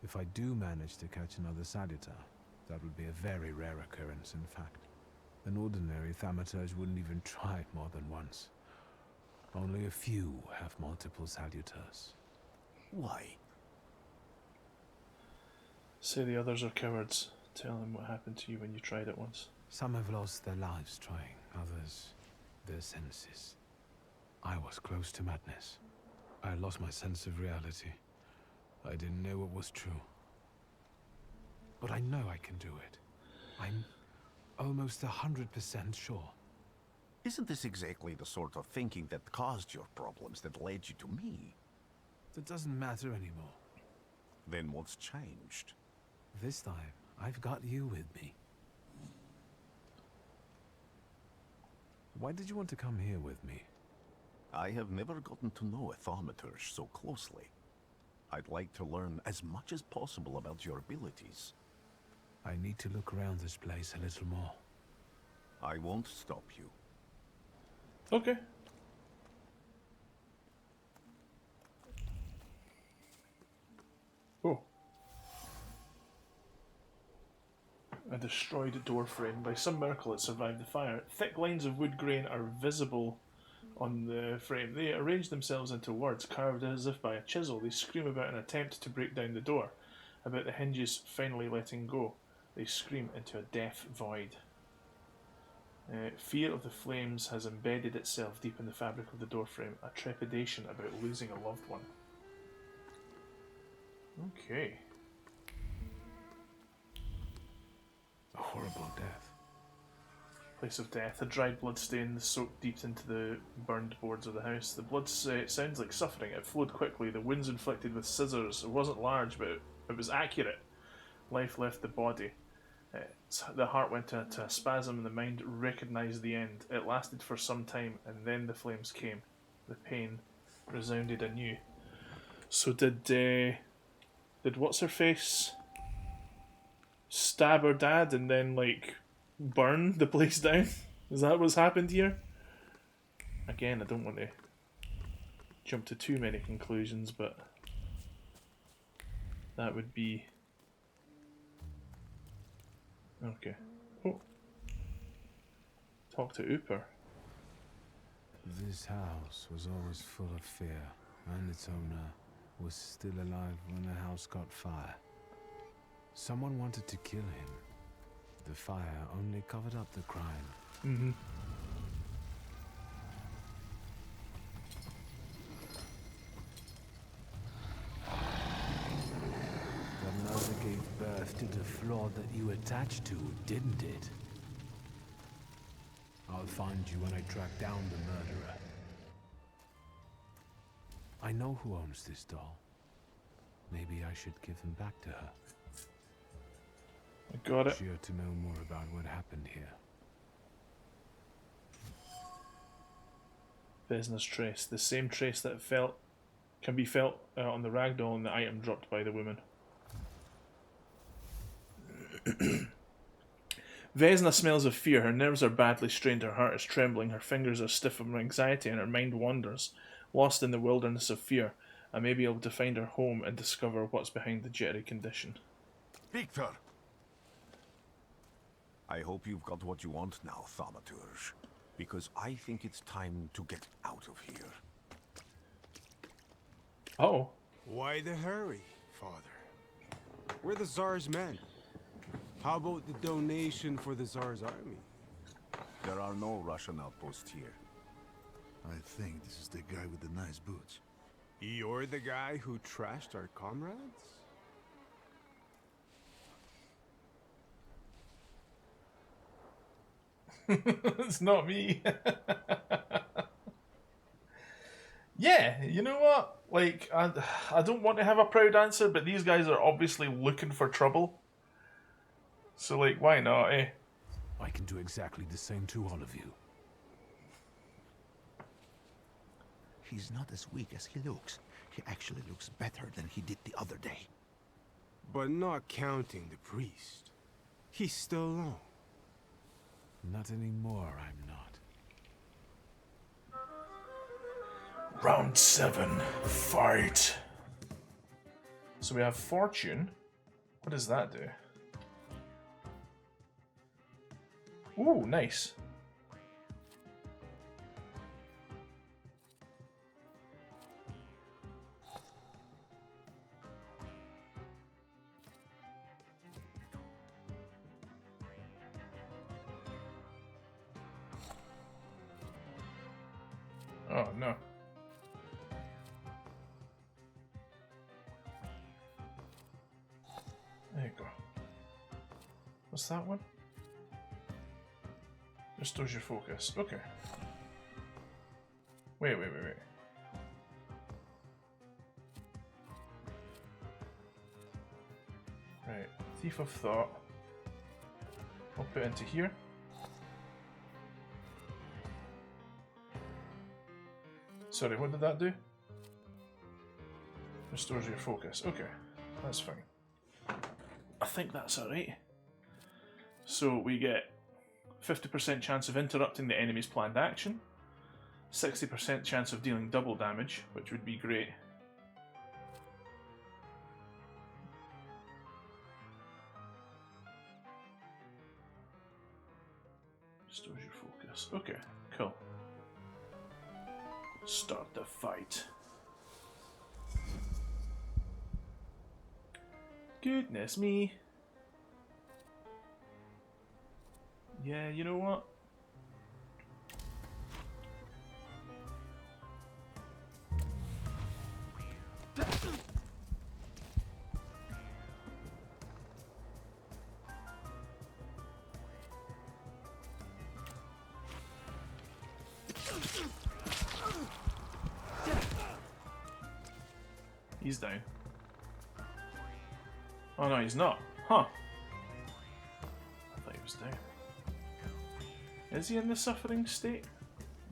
If I do manage to catch another saluteur, that would be a very rare occurrence, in fact. An ordinary thaumaturge wouldn't even try it more than once. Only a few have multiple saluteurs. Why? Say the others are cowards. Tell them what happened to you when you tried it once. Some have lost their lives trying, others their senses. I was close to madness. I lost my sense of reality. I didn't know what was true. But I know I can do it. I'm almost 100% sure. Isn't this exactly the sort of thinking that caused your problems that led you to me? That doesn't matter anymore. Then what's changed? This time, I've got you with me. Why did you want to come here with me? I have never gotten to know a thaumaturge so closely. I'd like to learn as much as possible about your abilities. I need to look around this place a little more. I won't stop you. Okay. Oh. A destroyed door frame. By some miracle it survived the fire. Thick lines of wood grain are visible on the frame. They arrange themselves into words, carved as if by a chisel. They scream about an attempt to break down the door, about the hinges finally letting go. They scream into a deaf void. Fear of the flames has embedded itself deep in the fabric of the doorframe, a trepidation about losing a loved one. Okay. A horrible death. Place of death. A dried blood stain soaked deep into the burned boards of the house. The blood sounds like suffering. It flowed quickly. The wounds inflicted with scissors. It wasn't large, but it was accurate. Life left the body. The heart went into a spasm and the mind recognised the end. It lasted for some time and then the flames came. The pain resounded anew. So did what's her face stab her dad and then like burn the place down? Is that what's happened here? Again, I don't want to jump to too many conclusions, but that would be okay. Oh. Talk to Ooper. This house was always full of fear, and its owner was still alive when the house caught fire. Someone wanted to kill him. The fire only covered up the crime. Mm-hmm. That murder gave birth to the flaw that you attached to, didn't it? I'll find you when I track down the murderer. I know who owns this doll. Maybe I should give them back to her. I got it. She ought to know more about what happened here. Vesna's trace. The same trace that can be felt on the ragdoll and the item dropped by the woman. Vesna smells of fear. Her nerves are badly strained. Her heart is trembling. Her fingers are stiff from anxiety and her mind wanders, lost in the wilderness of fear. I may be able to find her home and discover what's behind the jittery condition. Victor! I hope you've got what you want now, Thaumaturge. Because I think it's time to get out of here. Oh. Why the hurry, Father? We're the Tsar's men. How about the donation for the Tsar's army? There are no Russian outposts here. I think this is the guy with the nice boots. You're the guy who trashed our comrades? It's not me. Yeah, you know what? Like, I don't want to have a proud answer, but these guys are obviously looking for trouble. So, like, why not, eh? I can do exactly the same to all of you. He's not as weak as he looks. He actually looks better than he did the other day. But not counting the priest. He's still low. Not anymore, I'm not. Round 7. Fight. So we have Fortune. What does that do? Ooh, nice. Oh, no. There you go. What's that one? Restores your focus. Okay. Wait. Right. Thief of Thought. I'll put it into here. Sorry, what did that do? Restores your focus. Okay, that's fine. I think that's alright. So we get 50% chance of interrupting the enemy's planned action, 60% chance of dealing double damage, which would be great. Restores your focus. Okay, cool. Start the fight. Goodness me. Yeah, you know what? He's down. Oh no, he's not. Huh. I thought he was down. Is he in the suffering state?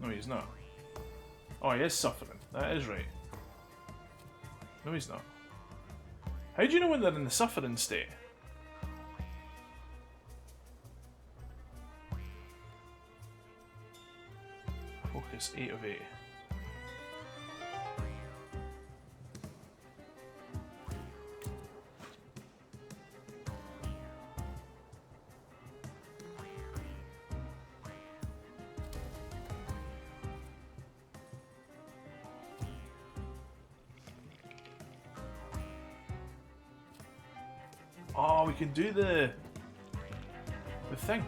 No, he's not. Oh, he is suffering. That is right. No, he's not. How do you know when they're in the suffering state? Focus 8 of 8. Oh, we can do the thing.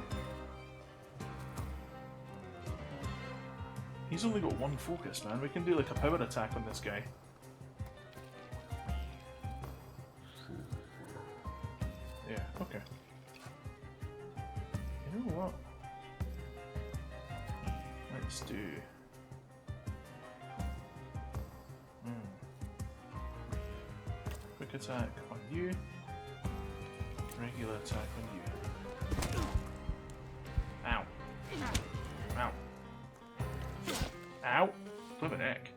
He's only got one focus, man. We can do like a power attack on this guy. Yeah, okay. You know what? Let's do... Quick quick attack on you. Regular attack on you. Ow. Ow. Ow! Flippin' heck.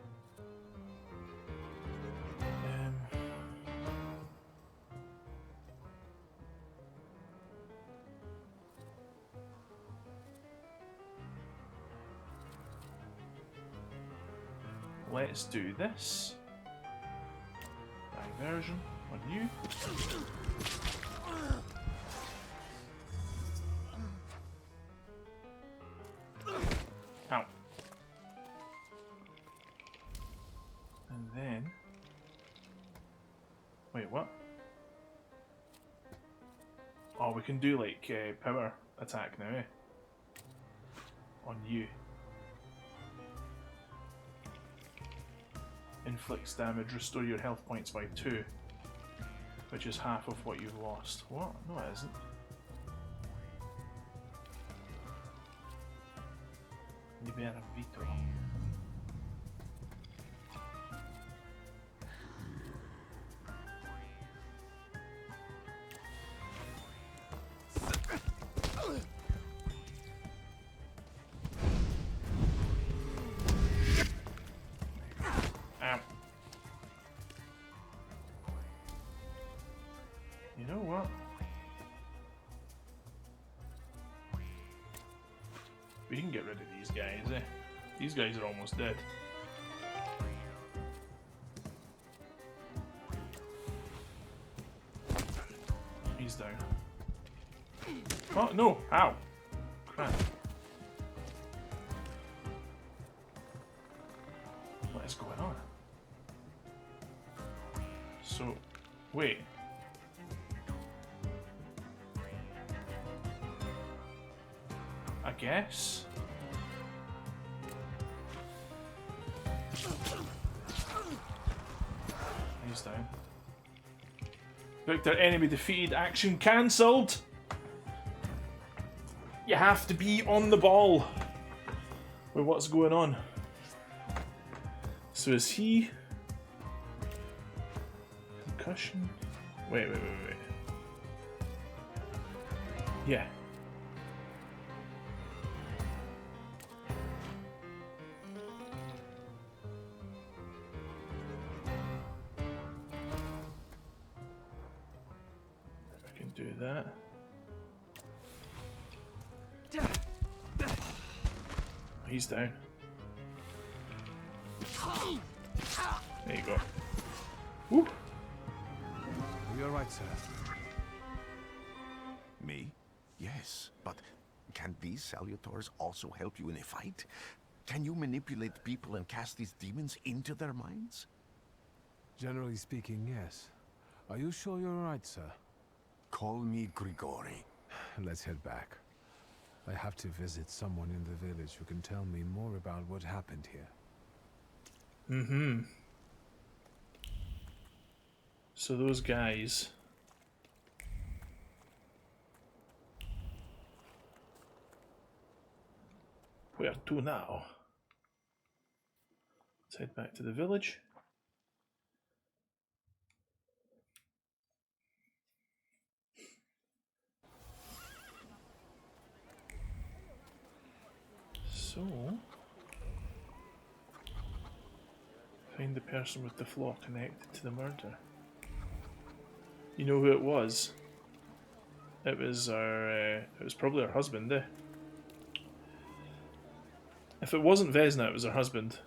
Let's do this. Diversion on you. Ow. And then... Wait, what? Oh, we can do like power attack now, eh? On you. Inflicts damage, restore your health points by 2, which is half of what you've lost. What? No, it isn't. Libera Vito. You know what? We can get rid of these guys, eh? These guys are almost dead. He's down. Oh, no! Ow! Crap. What is going on? So, wait. I guess. He's down. Victor, enemy defeated, action cancelled! You have to be on the ball with what's going on. So is he... Concussion? Wait. Yeah. Do that. He's down. There you go. Woo. You're right, sir. Me? Yes, but can these salutors also help you in a fight? Can you manipulate people and cast these demons into their minds? Generally speaking, yes. Are you sure you're right, sir? Call me Grigori. Let's head back. I have to visit someone in the village who can tell me more about what happened here. Mm-hmm. So those guys... Where to now? Let's head back to the village. So, find the person with the flaw connected to the murder. You know who it was? It was our. It was probably her husband, eh? If it wasn't Vesna, it was her husband.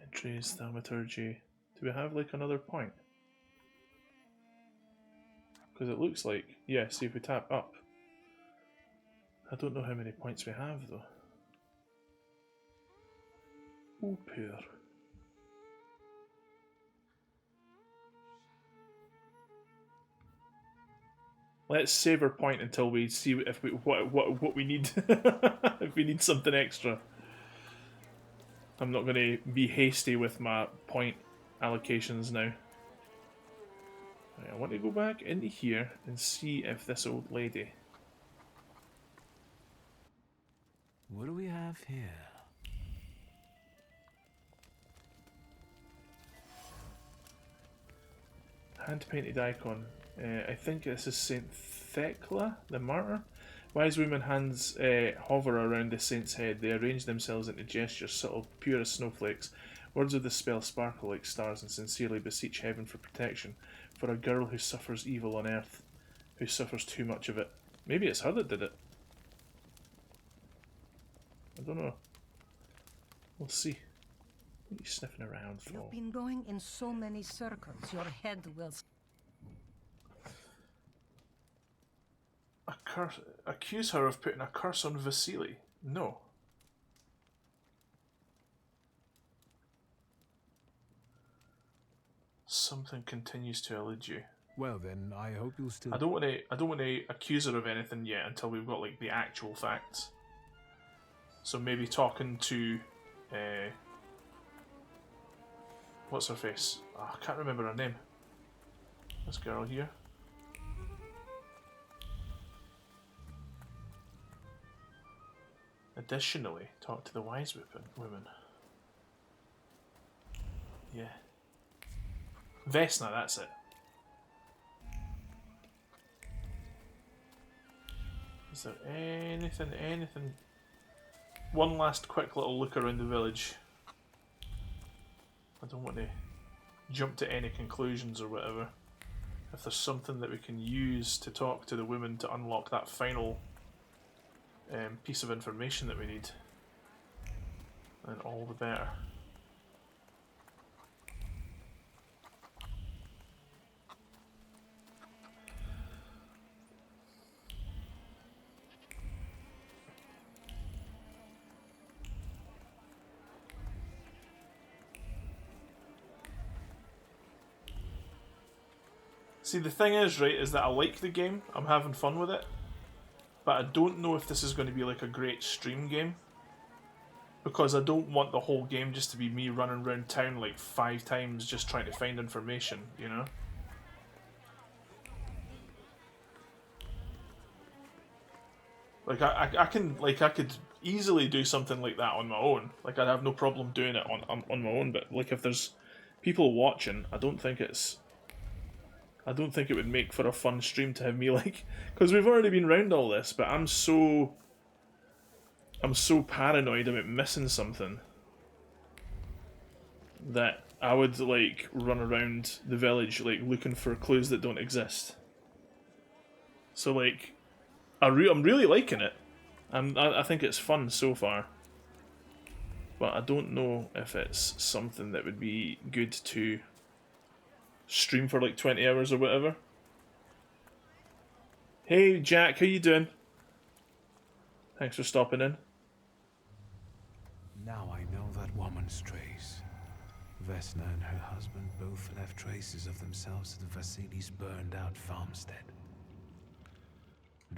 Entries, Thaumaturge. Do we have like another point? Because it looks like, yeah, see if we tap up. I don't know how many points we have though. Oh, poor. Let's save our point until we see if we what we need. If we need something extra. I'm not going to be hasty with my point allocations now. I want to go back into here and see if this old lady... What do we have here? Hand-painted icon. I think this is Saint Thecla, the martyr. Wise women hands hover around the saint's head. They arrange themselves into gestures, subtle, pure as snowflakes. Words of the spell sparkle like stars and sincerely beseech heaven for protection for a girl who suffers evil on earth, who suffers too much of it. Maybe it's her that did it. I don't know. We'll see. What are you sniffing around for? You've been going in so many circles, your head will... Accuse her of putting a curse on Vasily. No. Something continues to elude you. Well then, I hope you'll still... I don't want to accuse her of anything yet until we've got like the actual facts. So maybe talking to what's her face? Oh, I can't remember her name. This girl here. Additionally, talk to the wise woman. Yeah. Vesna, that's it. Is there anything? One last quick little look around the village. I don't want to jump to any conclusions or whatever. If there's something that we can use to talk to the women to unlock that final piece of information that we need, then all the better. See, the thing is, right, is that I like the game, I'm having fun with it, but I don't know if this is going to be like a great stream game, because I don't want the whole game just to be me running around town like 5 times just trying to find information, you know? Like, I could easily do something like that on my own. Like, I'd have no problem doing it on my own, but like if there's people watching, I don't think it would make for a fun stream to have me like, because we've already been round all this, but I'm so paranoid about missing something that I would like run around the village like looking for clues that don't exist. So like, I'm really liking it, and I think it's fun so far. But I don't know if it's something that would be good to stream for like 20 hours or whatever. Hey Jack, how you doing? Thanks for stopping in. Now I know that woman's trace. Vesna and her husband both left traces of themselves at Vasily's burned out farmstead.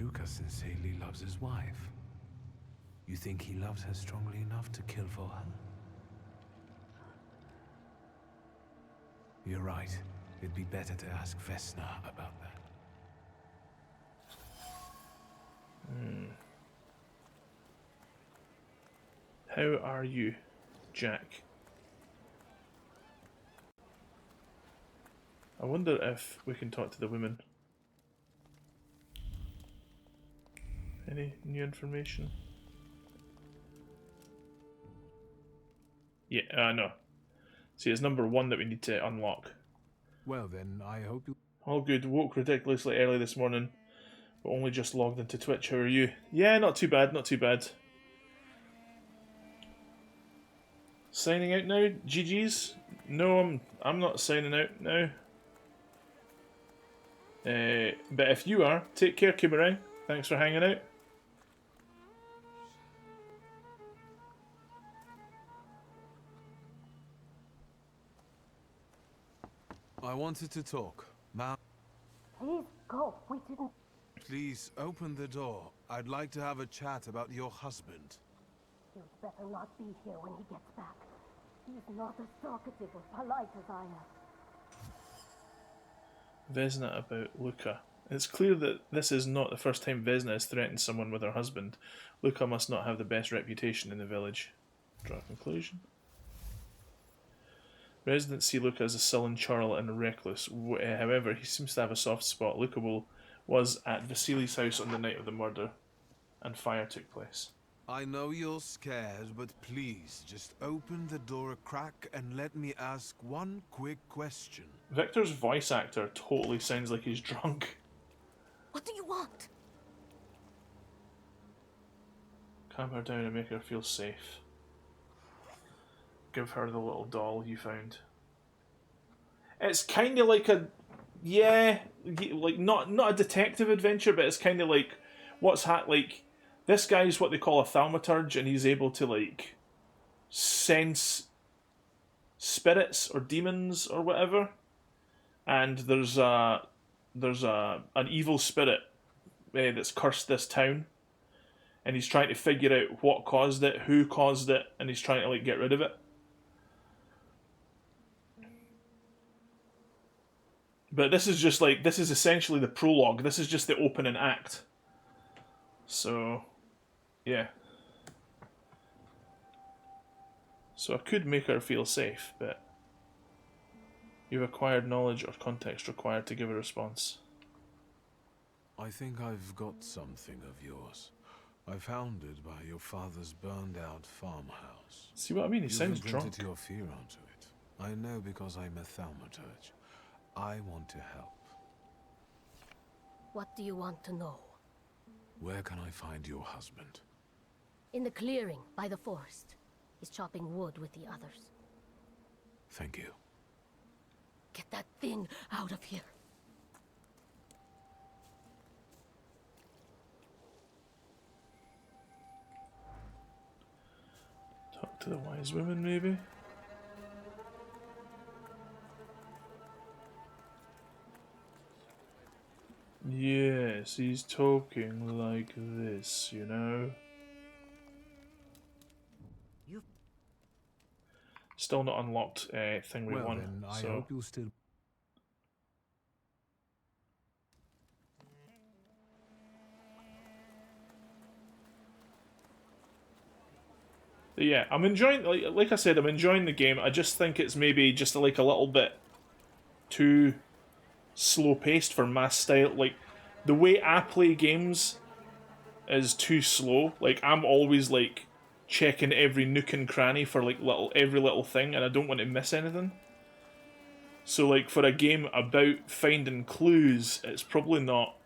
Luka sincerely loves his wife. You think he loves her strongly enough to kill for her? You're right. It'd be better to ask Vesna about that. How are you, Jack? I wonder if we can talk to the women. Any new information? Yeah, no. See, it's number 1 that we need to unlock. Well then, I hope you... All good. Woke ridiculously early this morning, but only just logged into Twitch. How are you? Yeah, not too bad, not too bad. Signing out now, GG's? No, I'm not signing out now. But if you are, take care, Kimarang. Thanks for hanging out. I wanted to talk. Now... Please go. We didn't... Please, open the door. I'd like to have a chat about your husband. You'd better not be here when he gets back. He's not as talkative or polite as I am. Vesna about Luka. It's clear that this is not the first time Vesna has threatened someone with her husband. Luka must not have the best reputation in the village. Draw a conclusion. Residents see Luca as a sullen churl and reckless. However, he seems to have a soft spot. Luca was at Vasily's house on the night of the murder, and fire took place. I know you're scared, but please, just open the door a crack and let me ask one quick question. Victor's voice actor totally sounds like he's drunk. What do you want? Calm her down and make her feel safe. Give her the little doll you found. It's kind of like a, yeah, like not a detective adventure, but it's kind of like like this guy's what they call a Thaumaturge, and he's able to like sense spirits or demons or whatever. And there's an evil spirit that's cursed this town, and he's trying to figure out what caused it, who caused it, and he's trying to like get rid of it. But this is just like, this is essentially the prologue. This is just the opening act. So, yeah. So I could make her feel safe, but you've acquired knowledge or context required to give a response. I think I've got something of yours. I found it by your father's burned-out farmhouse. See what I mean? He sounds drunk. You've imprinted your fear onto it. I know because I'm a Thaumaturge. I want to help. What do you want to know? Where can I find your husband? In the clearing, by the forest. He's chopping wood with the others. Thank you. Get that thing out of here. Talk to the wise women, maybe? Yes, he's talking like this, you know? Still not unlocked thing we won. Then, I so. hope you'll still... But yeah, I'm enjoying, like I said, I'm enjoying the game. I just think it's maybe just like a little bit too slow-paced for my style. Like, the way I play games is too slow. Like, I'm always, like, checking every nook and cranny for, like, every little thing, and I don't want to miss anything. So, like, for a game about finding clues, it's probably not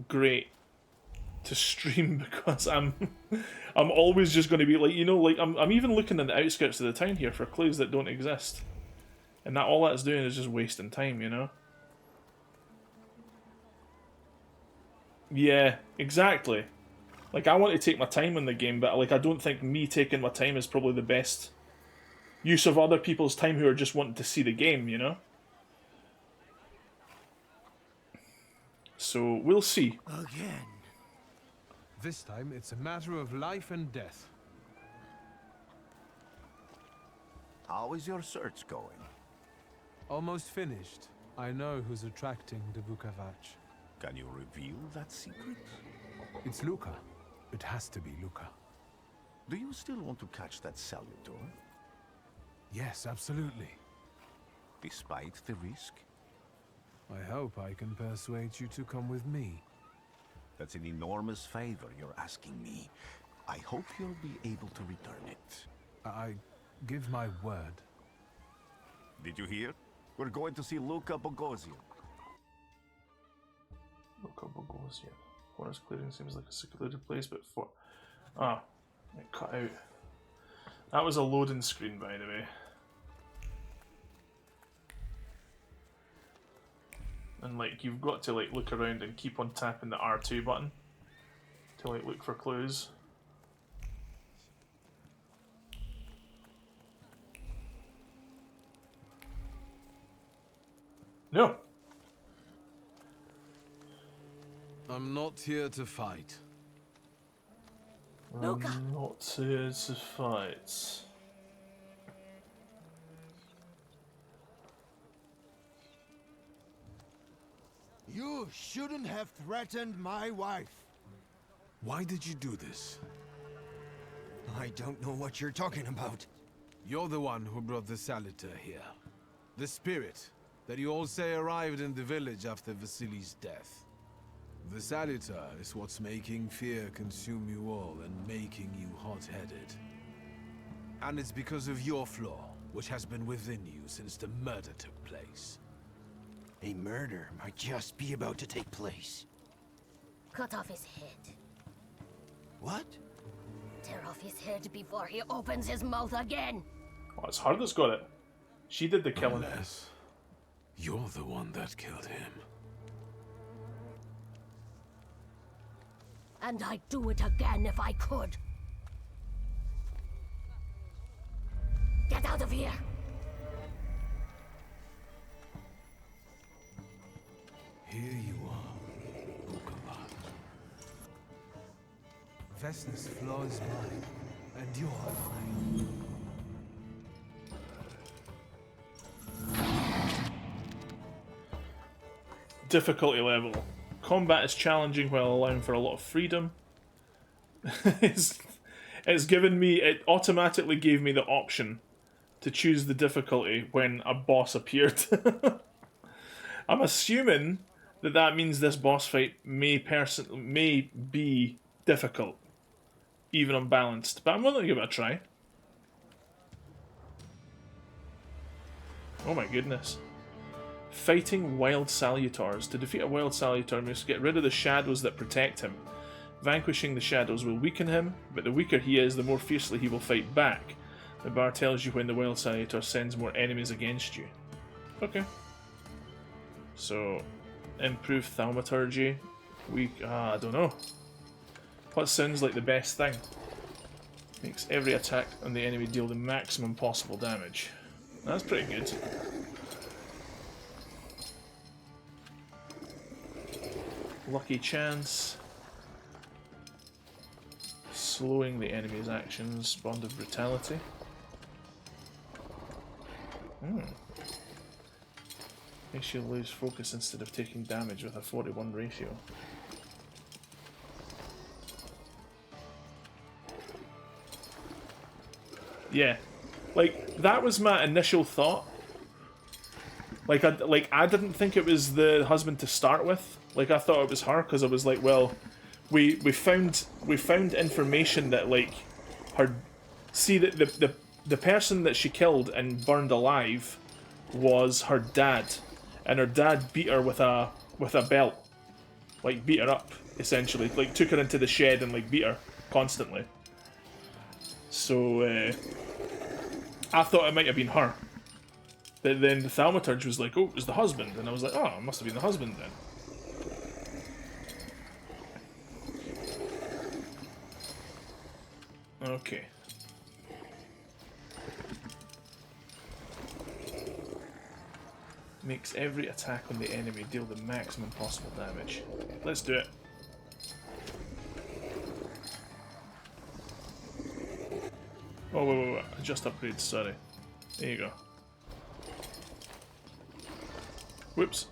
great to stream because I'm always just going to be, like, you know, like, I'm even looking in the outskirts of the town here for clues that don't exist. And that all that's doing is just wasting time, you know? Yeah, exactly. Like, I want to take my time in the game, but, like, I don't think me taking my time is probably the best use of other people's time who are just wanting to see the game, you know? So, we'll see. Again. This time, it's a matter of life and death. How is your search going? Almost finished. I know who's attracting the Vukovac. Can you reveal that secret? It's Luca. It has to be Luca. Do you still want to catch that Salutor? Yes, absolutely. Despite the risk? I hope I can persuade you to come with me. That's an enormous favor you're asking me. I hope you'll be able to return it. I give my word. Did you hear? We're going to see Luca Bogosian. Luca Bogosian. Forest clearing seems like a secluded place, but for... Ah, it cut out. That was a loading screen, by the way. And, like, you've got to, like, look around and keep on tapping the R2 button to, like, look for clues. No! I'm not here to fight. Luca! I'm not here to fight. You shouldn't have threatened my wife. Why did you do this? I don't know what you're talking about. You're the one who brought the Saliter here. The spirit that you all say arrived in the village after Vasily's death. The Saliter is what's making fear consume you all and making you hot-headed. And it's because of your flaw, which has been within you since the murder took place. A murder might just be about to take place. Cut off his head. What? Tear off his head before he opens his mouth again. Oh, it's her that's got it. She did the killing. Unless you're the one that killed him. And I'd do it again if I could. Get out of here! Here you are, Bukavat. Vesna's flaw is mine, and you're mine. Difficulty level. Combat is challenging while allowing for a lot of freedom. It's given me, it automatically gave me the option to choose the difficulty when a boss appeared. I'm assuming that that means this boss fight may be difficult, even unbalanced, but I'm willing to give it a try. Oh my goodness. Fighting wild salutars. To defeat a wild salutar, you must get rid of the shadows that protect him. Vanquishing the shadows will weaken him, but the weaker he is, the more fiercely he will fight back. The bar tells you when the wild salutar sends more enemies against you. Okay. So, improve Thaumaturge. I don't know. What sounds like the best thing? Makes every attack on the enemy deal the maximum possible damage. That's pretty good. Lucky chance. Slowing the enemy's actions. Bond of brutality. Makes you lose focus instead of taking damage with a 41 ratio. Yeah, like that was my initial thought. Like I didn't think it was the husband to start with. Like I thought it was her because I was like, well, we found information that like her. See that the person that she killed and burned alive was her dad, and her dad beat her with a belt, like beat her up essentially, like took her into the shed and like beat her constantly. So I thought it might have been her, but then the Thaumaturge was like, oh, it was the husband, and I was like, oh, it must have been the husband then. Okay. Makes every attack on the enemy deal the maximum possible damage. Let's do it. Oh, wait. I just upgraded, sorry. There you go. Whoops.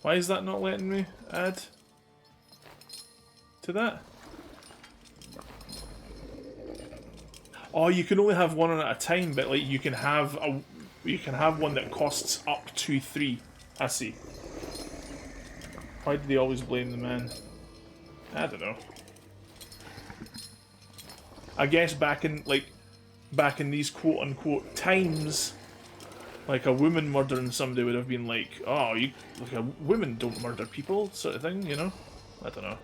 Why is that not letting me add to that? Oh, you can only have one at a time, but like you can have one that costs up to 3. I see. Why do they always blame the man? I don't know. I guess back in these quote unquote times, like a woman murdering somebody would have been like, oh, women don't murder people, sort of thing, you know? I don't know.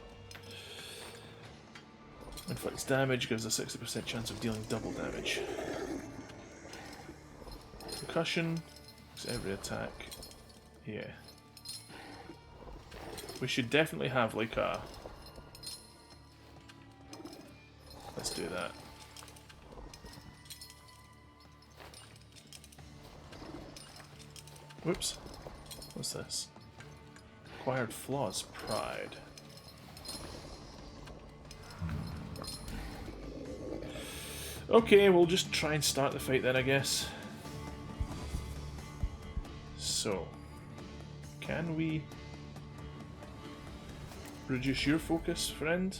Inflicts damage, gives a 60% chance of dealing double damage. Concussion, makes every attack. Yeah. We should definitely have like a... Let's do that. Whoops. What's this? Acquired flaws, pride. Okay, we'll just try and start the fight then, I guess. So, can we... reduce your focus, friend.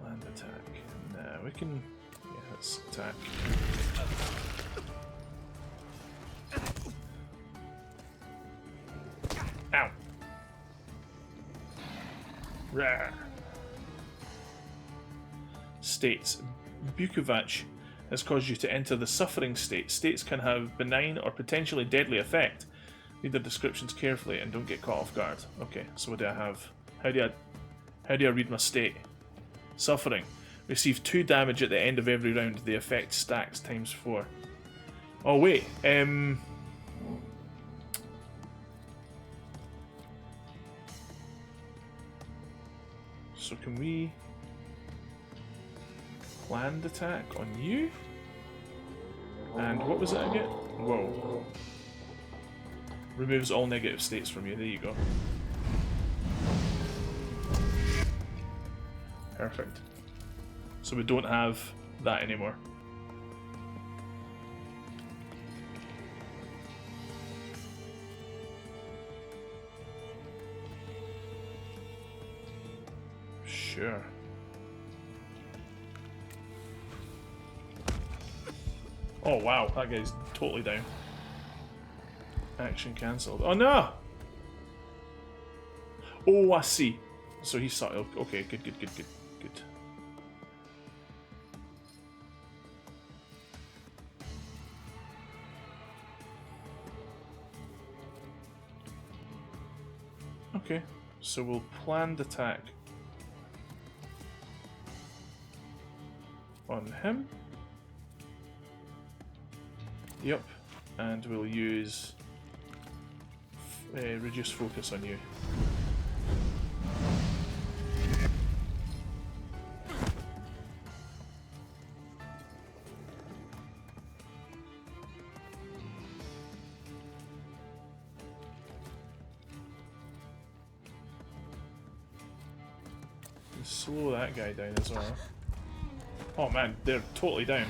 Land attack. Nah, we can. Yeah, let's attack. Ow. Rah. States. Bukovac has caused you to enter the suffering state. States can have benign or potentially deadly effect. Read the descriptions carefully and don't get caught off guard. Okay, so what do I have? How do I read my state? Suffering. Receive 2 damage at the end of every round. The effect stacks times 4. Oh wait, so can we planned attack on you? And what was that again? Whoa. Removes all negative states from you. There you go. Perfect. So we don't have that anymore. Sure. Oh wow, that guy's totally down. Action cancelled. Oh no! Oh, I see. So he's subtle. Okay, good. Okay, so we'll planned attack on him. Yep, and we'll use reduce focus on you. Slow that guy down as well. Oh man, they're totally down.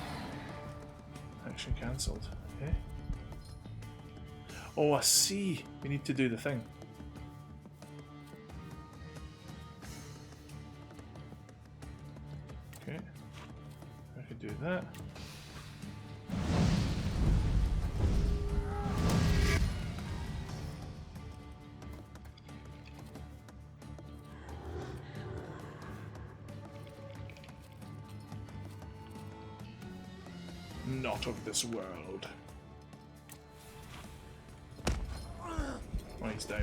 Action cancelled. Okay. Oh, I see. We need to do the thing. Okay. I could do that. Not of this world. Oh, he's down.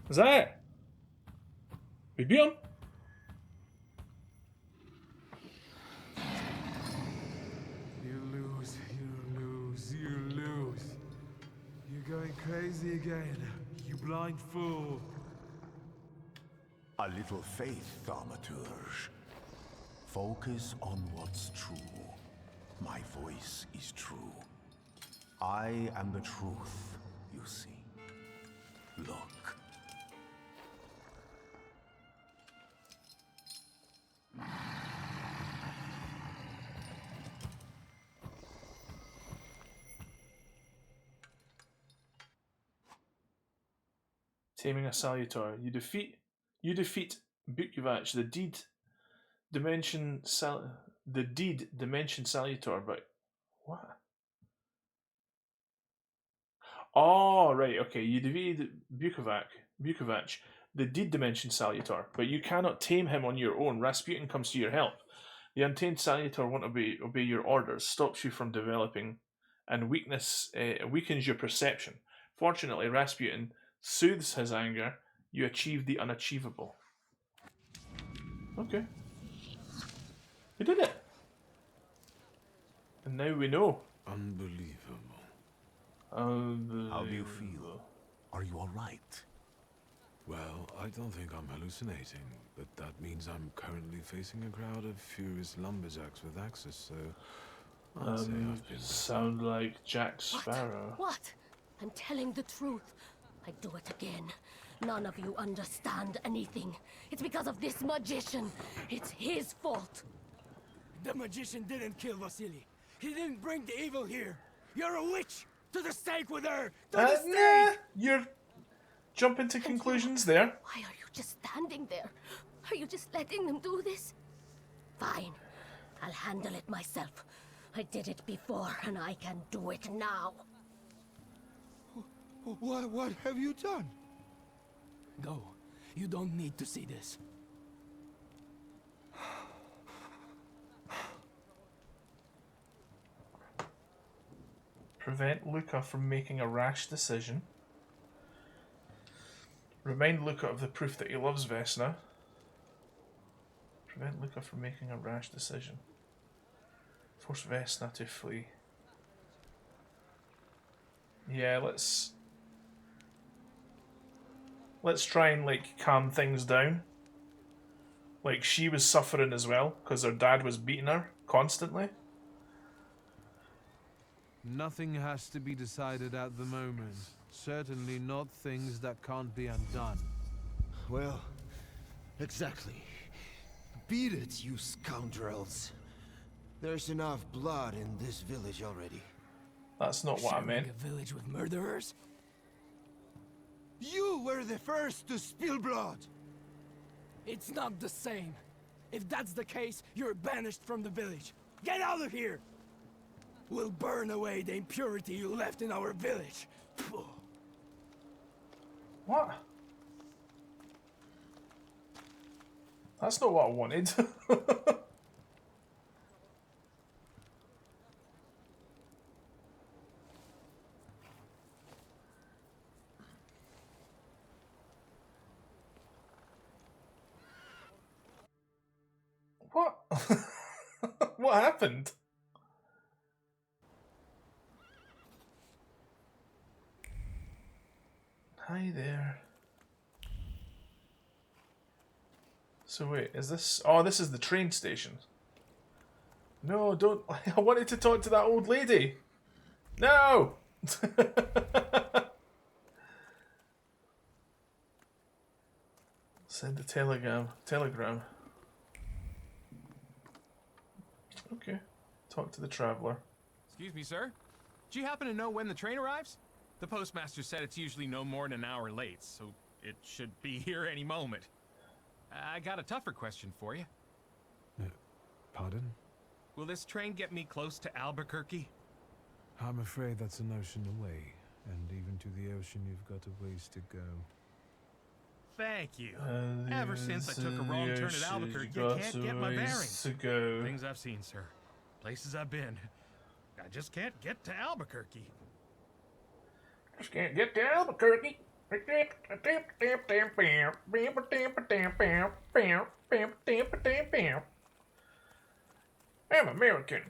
Is that it? We beat him? You lose. You're going crazy again, you blind fool. A little faith, Thaumaturge. Focus on what's true. My voice is true. I am the truth, you see. Look. Taming a Salutor. You defeat Bukovac, the Dimension Salutor, but what? Oh, right, okay. You defeated Bukovac, the Deed Dimension Salutor, but you cannot tame him on your own. Rasputin comes to your help. The Untamed Salutor won't obey your orders, stops you from developing, and weakens your perception. Fortunately, Rasputin soothes his anger. You achieve the unachievable. Okay. We did it! And now we know. Unbelievable. How do you feel? Are you alright? Well, I don't think I'm hallucinating, but that means I'm currently facing a crowd of furious lumberjacks with axes, so I'd say I've been... Sound like Jack Sparrow. What? I'm telling the truth. I do it again. None of you understand anything. It's because of this magician. It's his fault. The magician didn't kill Vasily. He didn't bring the evil here. You're a witch! To the stake with her! To the stake! Nah, you're jumping to conclusions there. Why are you just standing there? Are you just letting them do this? Fine. I'll handle it myself. I did it before, and I can do it now. What have you done? Go. You don't need to see this. Prevent Luca from making a rash decision. Remind Luca of the proof that he loves Vesna. Prevent Luca from making a rash decision. Force Vesna to flee. Yeah, let's try and like calm things down. Like she was suffering as well because her dad was beating her constantly. Nothing has to be decided at the moment. Certainly not things that can't be undone. Well, exactly. Beat it, you scoundrels. There's enough blood in this village already. That's not what I meant. A village with murderers? You were the first to spill blood! It's not the same. If that's the case, you're banished from the village. Get out of here! We'll burn away the impurity you left in our village. What? That's not what I wanted. What? What happened? Hi there. So wait, is this... Oh, this is the train station. No, don't... I wanted to talk to that old lady. No! Send a telegram. Okay. Talk to the traveler. Excuse me, sir. Do you happen to know when the train arrives? The postmaster said it's usually no more than an hour late, so it should be here any moment. I got a tougher question for you. Pardon? Will this train get me close to Albuquerque? I'm afraid that's an ocean away, and even to the ocean you've got a ways to go. Thank you. Ever since I took a wrong turn at Albuquerque, I can't get my bearings. Things I've seen, sir. Places I've been. I just can't get to Albuquerque. Just can't get to Albuquerque. I'm American.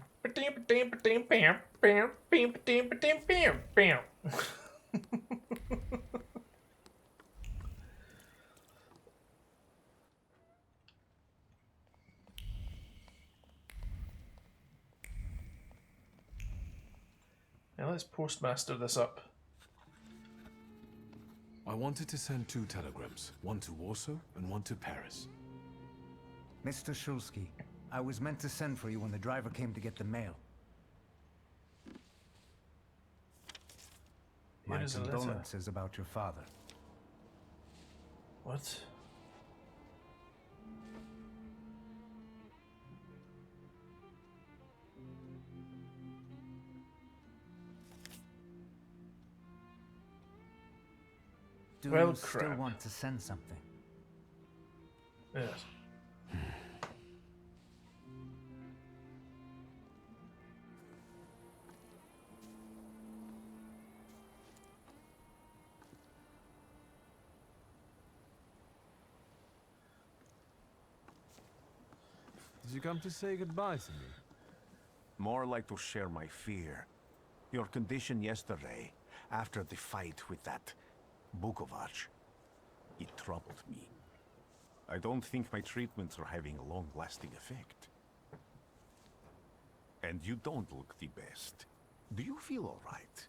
Now let's postmaster this up. I wanted to send 2 telegrams, one to Warsaw and one to Paris. Mr. Shulsky, I was meant to send for you when the driver came to get the mail. My condolences about your father. What? Do Well, you still crap. want to send something? Yes. Did you come to say goodbye to me? More like to share my fear. Your condition yesterday, after the fight with that Bukovac, it troubled me. I don't think my treatments are having a long-lasting effect. And you don't look the best. Do you feel all right?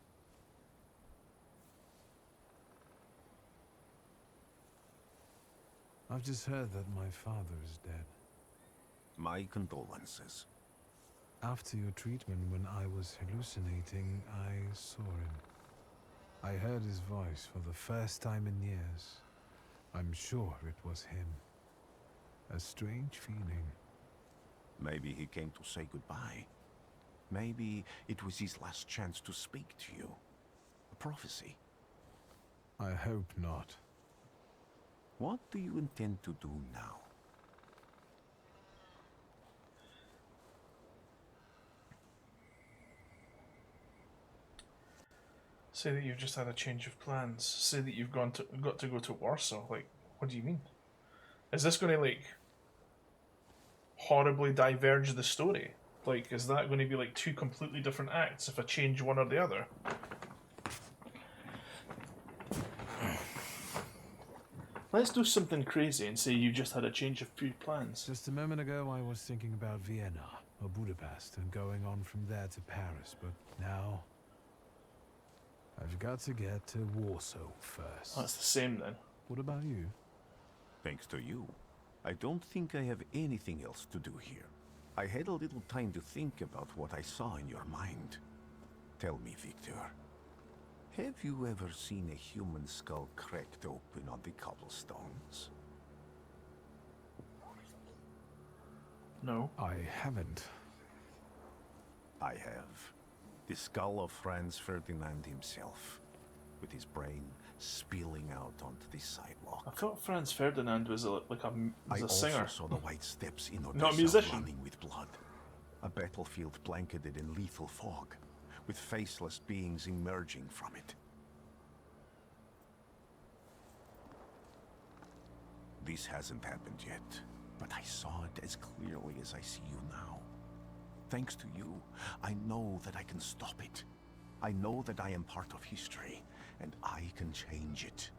I've just heard that my father is dead. My condolences. After your treatment, when I was hallucinating, I saw him. I heard his voice for the first time in years. I'm sure it was him. A strange feeling. Maybe he came to say goodbye. Maybe it was his last chance to speak to you. A prophecy. I hope not. What do you intend to do now? Say that you've just had a change of plans. Say that you've got to go to Warsaw. Like, what do you mean? Is this going to, like, horribly diverge the story? Like, is that going to be, like, two completely different acts if I change one or the other? Let's do something crazy and say you just had a change of few plans. Just a moment ago, I was thinking about Vienna or Budapest and going on from there to Paris, but now I've got to get to Warsaw first. That's the same then. What about you? Thanks to you, I don't think I have anything else to do here. I had a little time to think about what I saw in your mind. Tell me, Victor, have you ever seen a human skull cracked open on the cobblestones? No. I haven't. I have. The skull of Franz Ferdinand himself, with his brain spilling out onto the sidewalk. I thought Franz Ferdinand was a singer. I also saw the white steps in Not a musician. running with blood. A battlefield blanketed in lethal fog, with faceless beings emerging from it. This hasn't happened yet, but I saw it as clearly as I see you now. Thanks to you, I know that I can stop it. I know that I am part of history, and I can change it.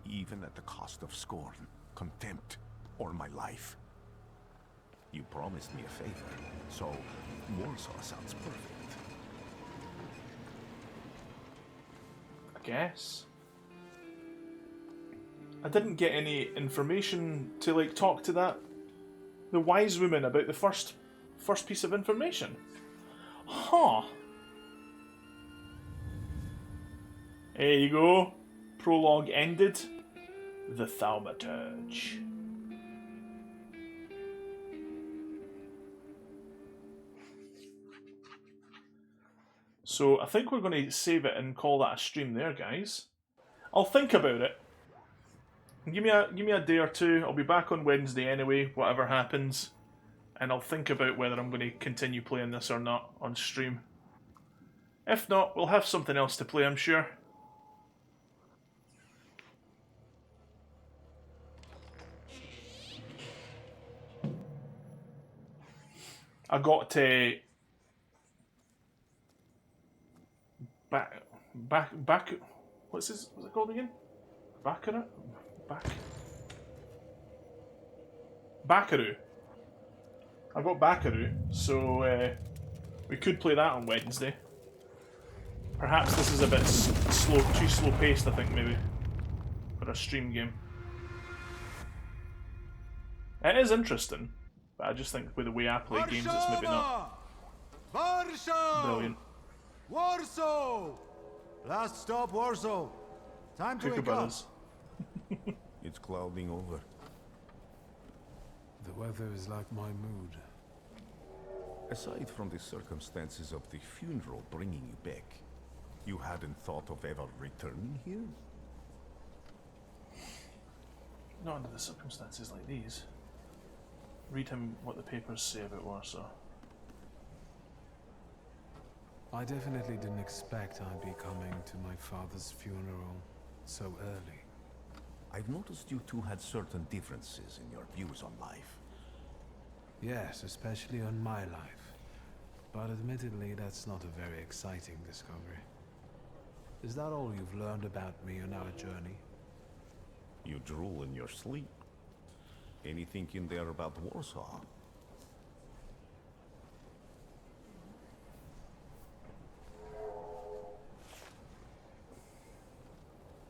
Even at the cost of scorn, contempt, or my life. You promised me a favor, so Warsaw sounds perfect. I guess. I didn't get any information to, like, talk to the wise woman about the first piece of information. Huh. There you go. Prologue ended. The Thaumaturge. So I think we're going to save it and call that a stream there, guys. I'll think about it. Give me a day or two. I'll be back on Wednesday anyway, whatever happens. And I'll think about whether I'm going to continue playing this or not on stream. If not, we'll have something else to play, I'm sure. I got to back. What's it called again? Baccaru. I got Baccaru, so we could play that on Wednesday. Perhaps this is a bit too slow paced, I think, maybe, for a stream game. It is interesting, but I just think with the way I play games, it's maybe not brilliant. Warsaw! Last stop, Warsaw. Time to wake up. It's clouding over. The weather is like my mood. Aside from the circumstances of the funeral bringing you back, you hadn't thought of ever returning here? Not under the circumstances like these. Read him what the papers say about Warsaw. I definitely didn't expect I'd be coming to my father's funeral so early. I've noticed you two had certain differences in your views on life. Yes, especially on my life. But admittedly, that's not a very exciting discovery. Is that all you've learned about me on our journey? You drool in your sleep. Anything in there about Warsaw?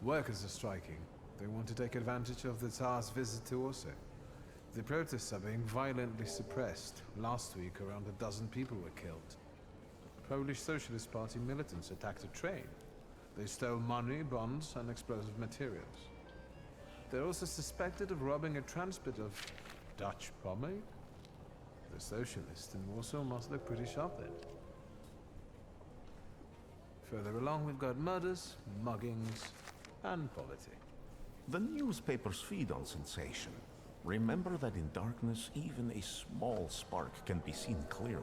Workers are striking. They want to take advantage of the Tsar's visit to Orse. The protests are being violently suppressed. Last week, around a dozen people were killed. Polish Socialist Party militants attacked a train. They stole money, bonds, and explosive materials. They're also suspected of robbing a transport of Dutch pomade. The socialists in Warsaw must look pretty sharp then. Further along, we've got murders, muggings, and politics. The newspapers feed on sensation. Remember that in darkness, even a small spark can be seen clearly.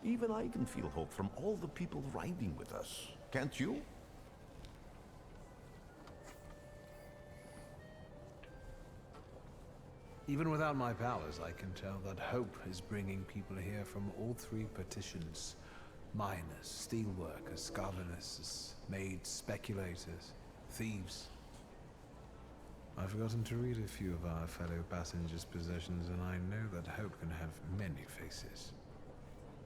Even I can feel hope from all the people riding with us. Can't you? Even without my powers, I can tell that hope is bringing people here from all three petitions. Miners, steelworkers, governesses, maids, speculators, thieves. I've forgotten to read a few of our fellow passengers' possessions, and I know that hope can have many faces.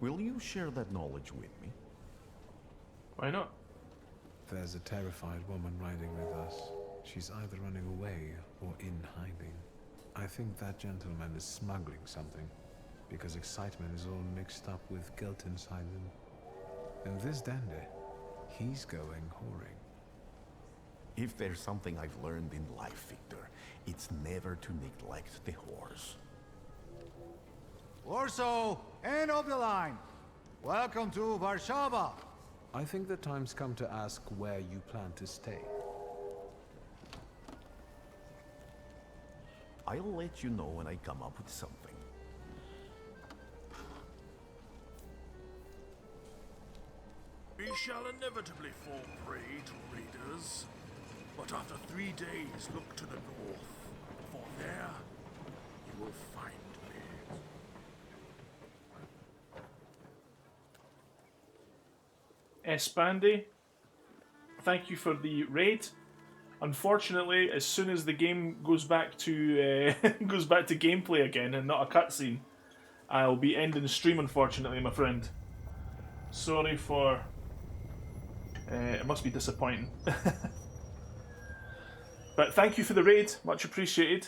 Will you share that knowledge with me? Why not? There's a terrified woman riding with us. She's either running away or in hiding. I think that gentleman is smuggling something, because excitement is all mixed up with guilt inside him. And this dandy, he's going whoring. If there's something I've learned in life, Victor, it's never to neglect the horse. Warsaw, end of the line. Welcome to Warszawa. I think the time's come to ask where you plan to stay. I'll let you know when I come up with something. We shall inevitably fall prey to raiders, but after 3 days look to the north, for there you will find me. Espandy, thank you for the raid. Unfortunately, as soon as the game goes back to goes back to gameplay again and not a cutscene, I'll be ending the stream. Unfortunately, my friend. Sorry for. It must be disappointing. But thank you for the raid, much appreciated.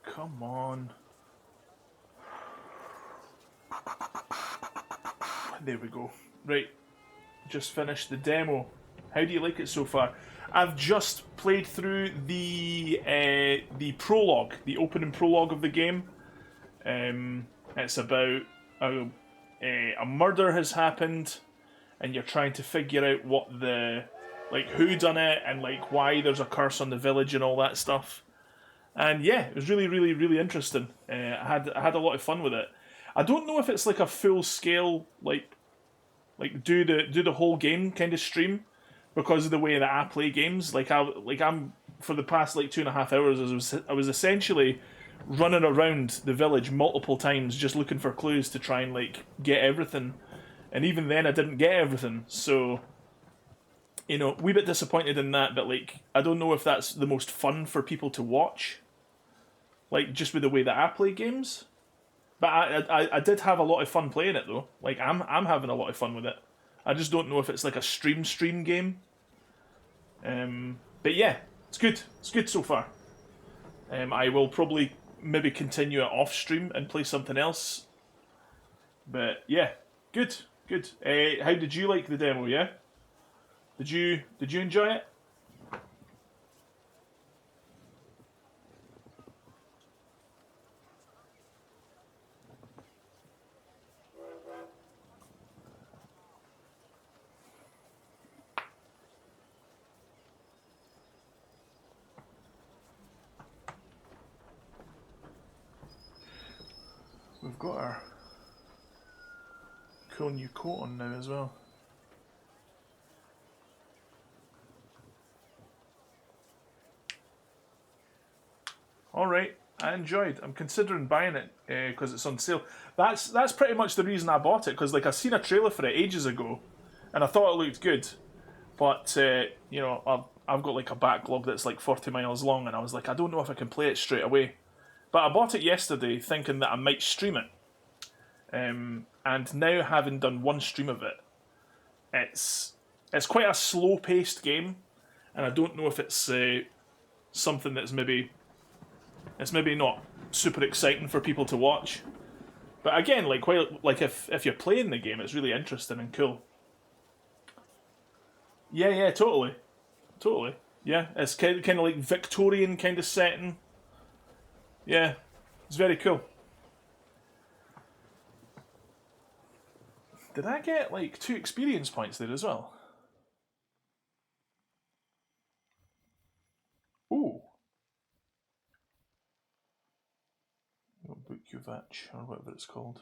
Come on. There we go. Right, just finished the demo. How do you like it so far? I've just played through the prologue, the opening prologue of the game. It's about a murder has happened, and you're trying to figure out what the who done it and why there's a curse on the village and all that stuff. And yeah, it was really, really, really interesting. I had a lot of fun with it. I don't know if it's a full scale do the whole game kind of stream, because of the way that I play games. I'm for the past 2.5 hours, I was essentially running around the village multiple times just looking for clues to try and get everything, and even then I didn't get everything. So wee bit disappointed in that, but I don't know if that's the most fun for people to watch, just with the way that I play games. But I did have a lot of fun playing it though. I'm having a lot of fun with it. I just don't know if it's a stream game. But yeah, it's good. It's good so far. I will probably maybe continue it off stream and play something else. But yeah, good. How did you like the demo? Yeah, did you enjoy it? We've got our cool new coat on now as well. Alright, I enjoyed. I'm considering buying it because it's on sale. That's pretty much the reason I bought it, because I seen a trailer for it ages ago and I thought it looked good. But, I've got a backlog that's 40 miles long, and I was I don't know if I can play it straight away. But I bought it yesterday thinking that I might stream it. and now having done one stream of it, it's quite a slow-paced game, and I don't know if it's something that's maybe not super exciting for people to watch. But again, like if you're playing the game, it's really interesting and cool. Yeah, totally. Yeah, it's kind of like Victorian kind of setting. Yeah, it's very cool. Did I get like 2 experience points there as well? Ooh. Gies'a GO, or whatever it's called.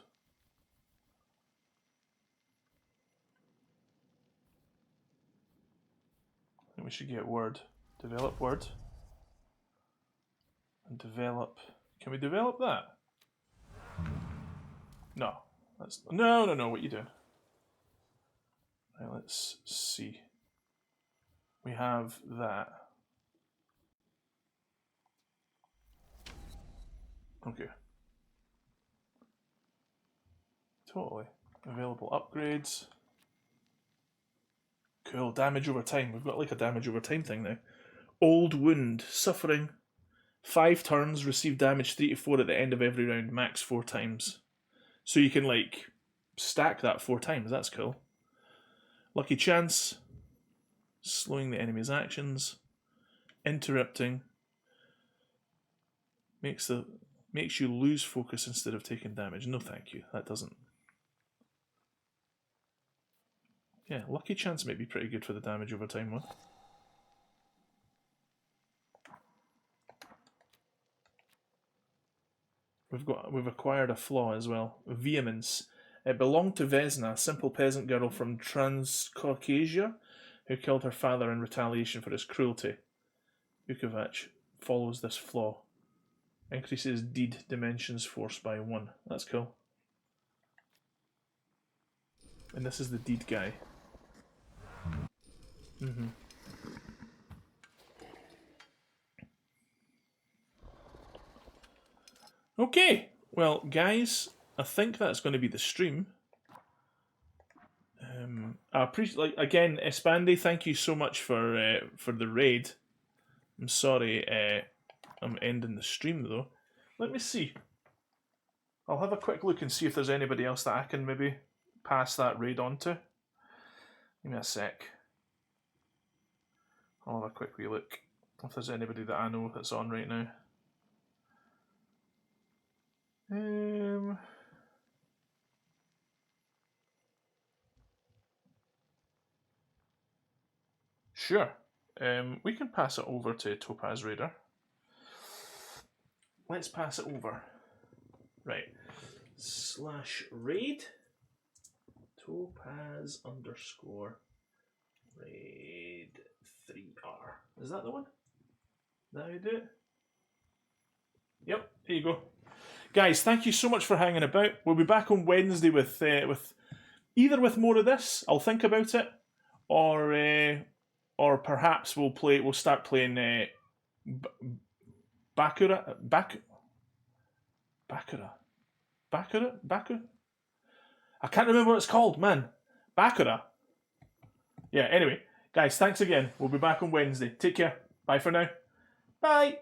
I think we should get word. Develop word. And develop. Can we develop that? No. That's no. What are you doing? Right, let's see. We have that. Okay. Totally. Available upgrades. Cool. Damage over time. We've got like a damage over time thing now. Old wound. Suffering. 5 turns. Receive damage 3 to 4 at the end of every round. Max 4 times. So you can like stack that 4 times. That's cool. Lucky chance. Slowing the enemy's actions. Interrupting. Makes you lose focus instead of taking damage. No thank you. That doesn't. Yeah, lucky chance might be pretty good for the damage over time one. We've acquired a flaw as well. Vehemence. It belonged to Vesna, a simple peasant girl from Transcaucasia, who killed her father in retaliation for his cruelty. Vukovac follows this flaw. Increases deed dimensions force by 1. That's cool. And this is the deed guy. Okay, well, guys, I think that's going to be the stream. I appreciate, again, Espandy, thank you so much for the raid. I'm sorry, I'm ending the stream though. Let me see. I'll have a quick look and see if there's anybody else that I can maybe pass that raid on to. Give me a sec. I'll have a quick wee look if there's anybody that I know that's on right now. Sure. We can pass it over to Topaz Raider. Let's pass it over. Right. /raid Topaz _ raid 3R. Is that the one? Is that how you do it? Yep, here you go. Guys, thank you so much for hanging about. We'll be back on Wednesday with either with more of this. I'll think about it, or perhaps we'll start playing Baccarat. I can't remember what it's called, man. Baccarat. Yeah, anyway, guys, thanks again. We'll be back on Wednesday. Take care. Bye for now. Bye.